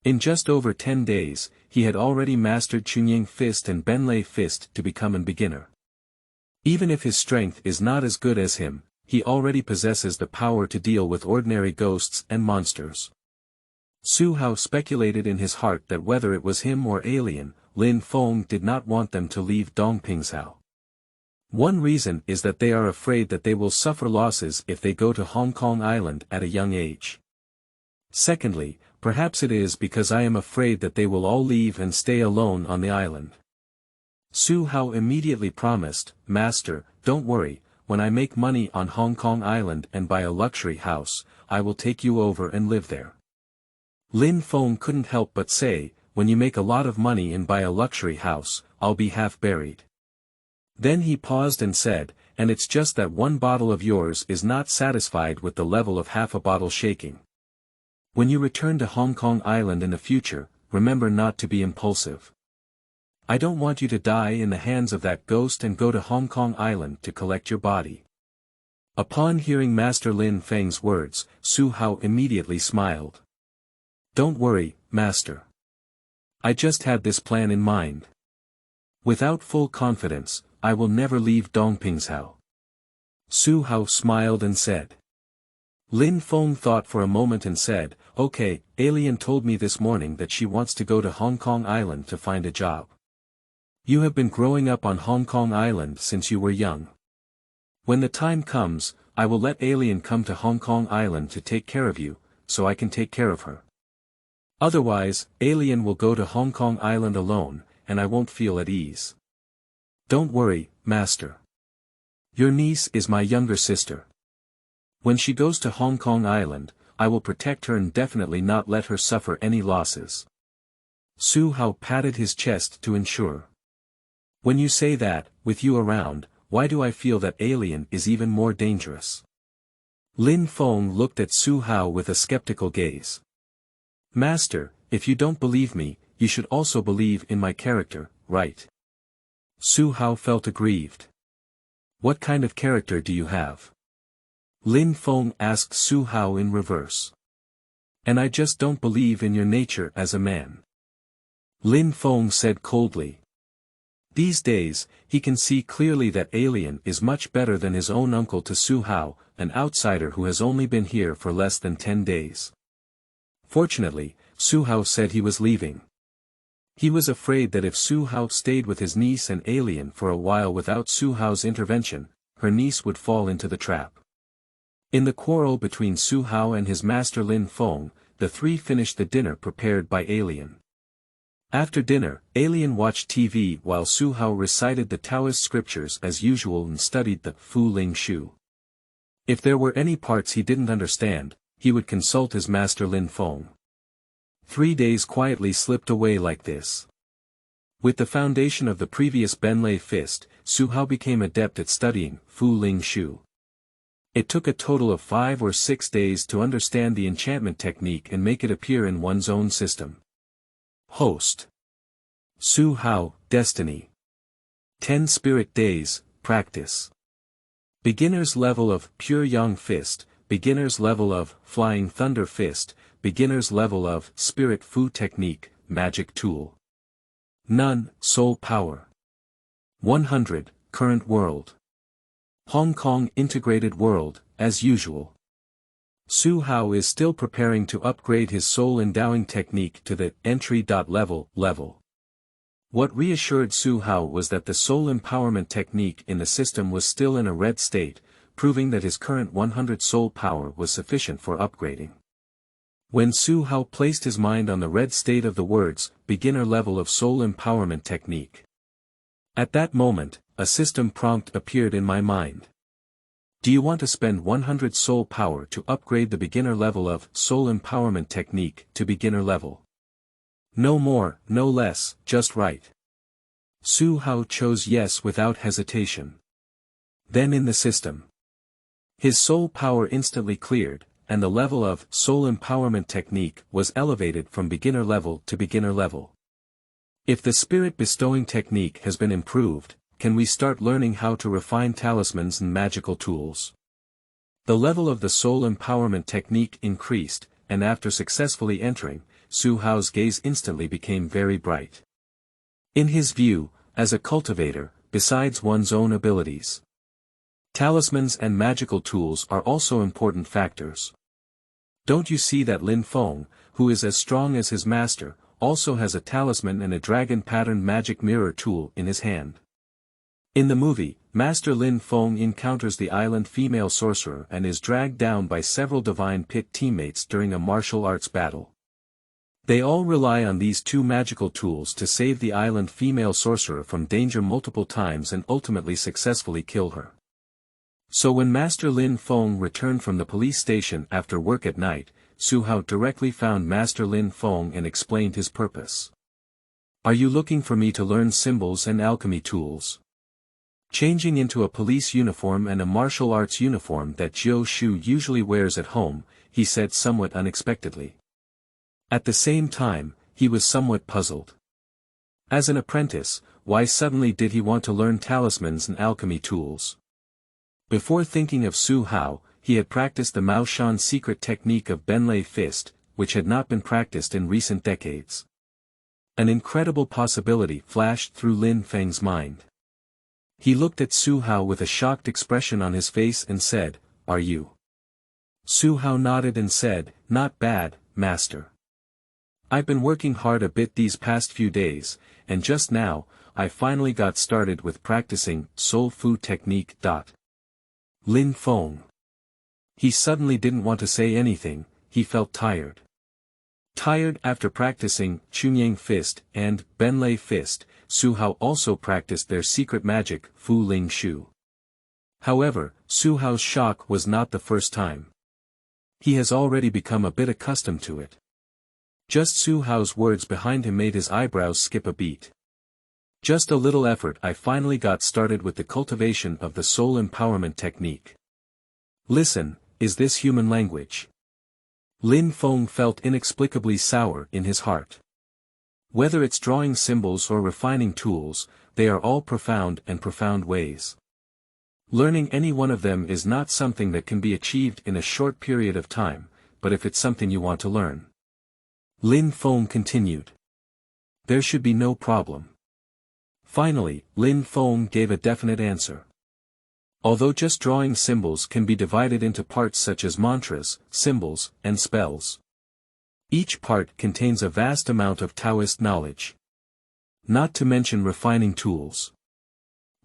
Speaker 1: In just over 10 days, he had already mastered Chunying Fist and Benlei Fist to become a beginner. Even if his strength is not as good as him, he already possesses the power to deal with ordinary ghosts and monsters. Su Hao speculated in his heart that whether it was him or Alien, Lin Feng did not want them to leave Dongping's Hao. One reason is that they are afraid that they will suffer losses if they go to Hong Kong Island at a young age. Secondly, perhaps it is because I am afraid that they will all leave and stay alone on the island. Su Hao immediately promised, Master, don't worry, when I make money on Hong Kong Island and buy a luxury house, I will take you over and live there. Lin Feng couldn't help but say, when you make a lot of money and buy a luxury house, I'll be half buried. Then he paused and said, and it's just that one bottle of yours is not satisfied with the level of half a bottle shaking. When you return to Hong Kong Island in the future, remember not to be impulsive. I don't want you to die in the hands of that ghost and go to Hong Kong Island to collect your body. Upon hearing Master Lin Feng's words, Su Hao immediately smiled. Don't worry, Master. I just had this plan in mind. Without full confidence, I will never leave Dongping's house. Su Hao smiled and said. Lin Feng thought for a moment and said, okay, Alien told me this morning that she wants to go to Hong Kong Island to find a job. You have been growing up on Hong Kong Island since you were young. When the time comes, I will let Alien come to Hong Kong Island to take care of you, so I can take care of her. Otherwise, Alien will go to Hong Kong Island alone, and I won't feel at ease. Don't worry, Master. Your niece is my younger sister. When she goes to Hong Kong Island, I will protect her and definitely not let her suffer any losses. Su Hao patted his chest to ensure. When you say that, with you around, why do I feel that Alien is even more dangerous? Lin Feng looked at Su Hao with a skeptical gaze. Master, if you don't believe me, you should also believe in my character, right? Su Hao felt aggrieved. What kind of character do you have? Lin Feng asked Su Hao in reverse. And I just don't believe in your nature as a man. Lin Feng said coldly. These days, he can see clearly that Alien is much better than his own uncle to Su Hao, an outsider who has only been here for less than 10 days. Fortunately, Su Hao said he was leaving. He was afraid that if Su Hao stayed with his niece and Alien for a while without Su Hao's intervention, her niece would fall into the trap. In the quarrel between Su Hao and his master Lin Feng, the three finished the dinner prepared by Alien. After dinner, Alien watched TV while Su Hao recited the Taoist scriptures as usual and studied the Feng Shu. If there were any parts he didn't understand, he would consult his master Lin Feng. 3 days quietly slipped away like this. With the foundation of the previous Benlei fist, Su Hao became adept at studying Feng Shu. It took a total of 5 or 6 days to understand the enchantment technique and make it appear in one's own system. Host. Su Hao, Destiny. 10 Spirit Days, Practice. Beginner's level of Pure Yang Fist, beginner's level of Flying Thunder Fist, beginner's level of Spirit Fu Technique, Magic Tool. None, Soul Power. 100, Current World. Hong Kong Integrated World, as usual. Su Hao is still preparing to upgrade his soul endowing technique to the entry level. What reassured Su Hao was that the soul empowerment technique in the system was still in a red state, proving that his current 100 soul power was sufficient for upgrading. When Su Hao placed his mind on the red state of the words, beginner level of soul empowerment technique. At that moment, a system prompt appeared in my mind. Do you want to spend 100 soul power to upgrade the beginner level of soul empowerment technique to beginner level? No more, no less, just right. Su Hao chose yes without hesitation. Then in the system. His soul power instantly cleared, and the level of soul empowerment technique was elevated from beginner level to beginner level. If the spirit bestowing technique has been improved, can we start learning how to refine talismans and magical tools? The level of the soul empowerment technique increased, and after successfully entering, Su Hao's gaze instantly became very bright. In his view, as a cultivator, besides one's own abilities, talismans and magical tools are also important factors. Don't you see that Lin Feng, who is as strong as his master, also has a talisman and a dragon pattern magic mirror tool in his hand? In the movie, Master Lin Feng encounters the island female sorcerer and is dragged down by several Divine Pit teammates during a martial arts battle. They all rely on these two magical tools to save the island female sorcerer from danger multiple times and ultimately successfully kill her. So when Master Lin Feng returned from the police station after work at night, Su Hao directly found Master Lin Feng and explained his purpose. "Are you looking for me to learn symbols and alchemy tools?" Changing into a police uniform and a martial arts uniform that Jiu Shu usually wears at home, he said somewhat unexpectedly. At the same time, he was somewhat puzzled. As an apprentice, why suddenly did he want to learn talismans and alchemy tools? Before thinking of Su Hao, he had practiced the Mao Shan's secret technique of Benlei Fist, which had not been practiced in recent decades. An incredible possibility flashed through Lin Feng's mind. He looked at Su Hao with a shocked expression on his face and said, "Are you?" Su Hao nodded and said, "Not bad, master. I've been working hard a bit these past few days, and just now, I finally got started with practicing Soul Fu technique. Lin Feng. He suddenly didn't want to say anything, he felt tired. Tired after practicing Chunyang Fist and Benlei Fist, Su Hao also practiced their secret magic, Fu Ling Shu. However, Su Hao's shock was not the first time. He has already become a bit accustomed to it. Just Su Hao's words behind him made his eyebrows skip a beat. Just a little effort, I finally got started with the cultivation of the soul empowerment technique. Listen, is this human language? Lin Feng felt inexplicably sour in his heart. Whether it's drawing symbols or refining tools, they are all profound and profound ways. Learning any one of them is not something that can be achieved in a short period of time, but if it's something you want to learn. Lin Feng continued. There should be no problem. Finally, Lin Feng gave a definite answer. Although just drawing symbols can be divided into parts such as mantras, symbols, and spells. Each part contains a vast amount of Taoist knowledge. Not to mention refining tools.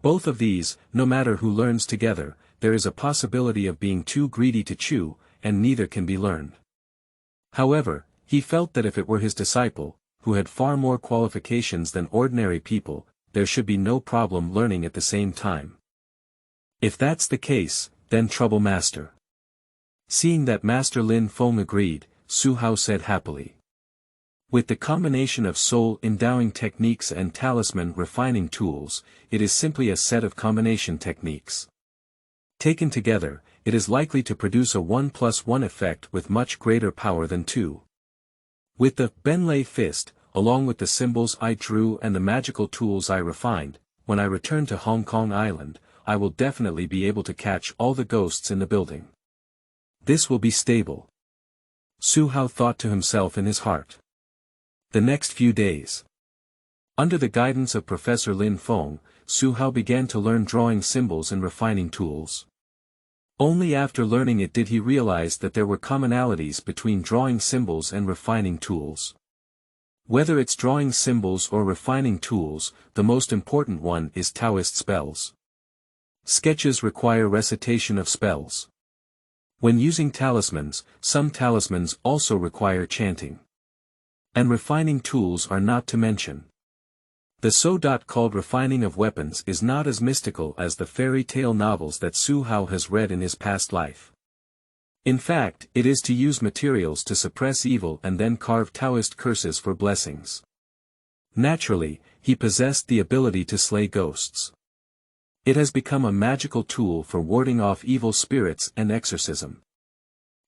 Speaker 1: Both of these, no matter who learns together, there is a possibility of being too greedy to chew, and neither can be learned. However, he felt that if it were his disciple, who had far more qualifications than ordinary people, there should be no problem learning at the same time. If that's the case, then trouble master. Seeing that Master Lin Feng agreed, Su Hao said happily. With the combination of soul endowing techniques and talisman refining tools, it is simply a set of combination techniques. Taken together, it is likely to produce a 1+1 effect with much greater power than 2. With the Benlei Fist, along with the symbols I drew and the magical tools I refined, when I return to Hong Kong Island, I will definitely be able to catch all the ghosts in the building. This will be stable. Su Hao thought to himself in his heart. The next few days. Under the guidance of Professor Lin Feng, Su Hao began to learn drawing symbols and refining tools. Only after learning it did he realize that there were commonalities between drawing symbols and refining tools. Whether it's drawing symbols or refining tools, the most important one is Taoist spells. Sketches require recitation of spells. When using talismans, some talismans also require chanting. And refining tools are not to mention. The so-called refining of weapons is not as mystical as the fairy tale novels that Su Hao has read in his past life. In fact, it is to use materials to suppress evil and then carve Taoist curses for blessings. Naturally, he possessed the ability to slay ghosts. It has become a magical tool for warding off evil spirits and exorcism.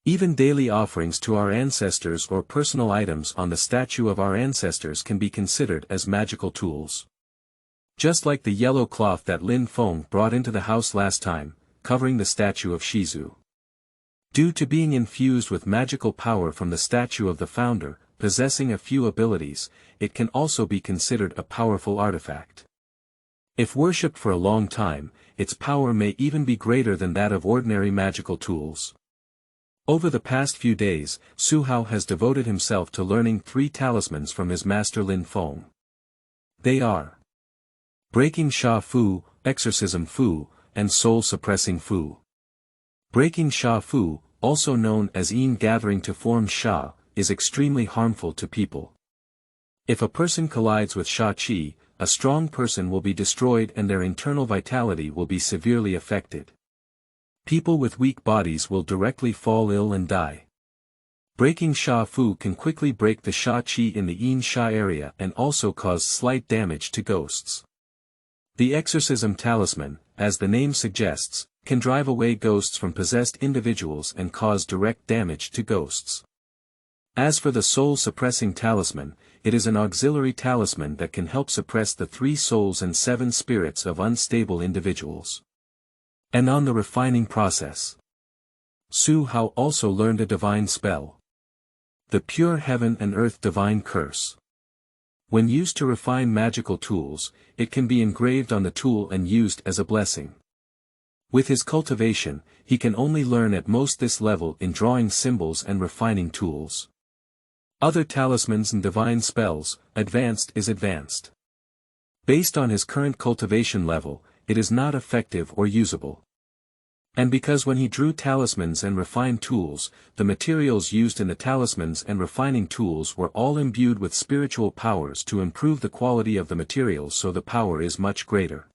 Speaker 1: Even daily offerings to our ancestors or personal items on the statue of our ancestors can be considered as magical tools. Just like the yellow cloth that Lin Feng brought into the house last time, covering the statue of Shizu. Due to being infused with magical power from the statue of the founder, possessing a few abilities, it can also be considered a powerful artifact. If worshipped for a long time, its power may even be greater than that of ordinary magical tools. Over the past few days, Su Hao has devoted himself to learning 3 talismans from his master Lin Feng. They are Breaking Sha Fu, exorcism Fu, and soul-suppressing Fu. Breaking Sha Fu, also known as Yin gathering to form Sha, is extremely harmful to people. If a person collides with Sha Qi, a strong person will be destroyed and their internal vitality will be severely affected. People with weak bodies will directly fall ill and die. Breaking Sha Fu can quickly break the Sha Qi in the Yin Sha area and also cause slight damage to ghosts. The exorcism talisman, as the name suggests, can drive away ghosts from possessed individuals and cause direct damage to ghosts. As for the soul-suppressing talisman, it is an auxiliary talisman that can help suppress the 3 souls and 7 spirits of unstable individuals. And on the refining process. Su Hao also learned a divine spell. The pure heaven and earth divine curse. When used to refine magical tools, it can be engraved on the tool and used as a blessing. With his cultivation, he can only learn at most this level in drawing symbols and refining tools. Other talismans and divine spells, advanced is advanced. Based on his current cultivation level, it is not effective or usable. And because when he drew talismans and refined tools, the materials used in the talismans and refining tools were all imbued with spiritual powers to improve the quality of the materials, so the power is much greater.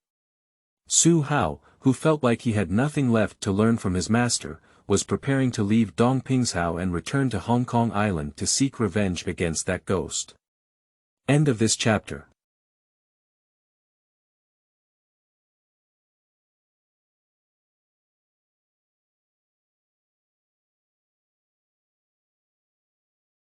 Speaker 1: Su Hao, who felt like he had nothing left to learn from his master, was preparing to leave Dongpingshao and return to Hong Kong Island to seek revenge against that ghost. End of this chapter.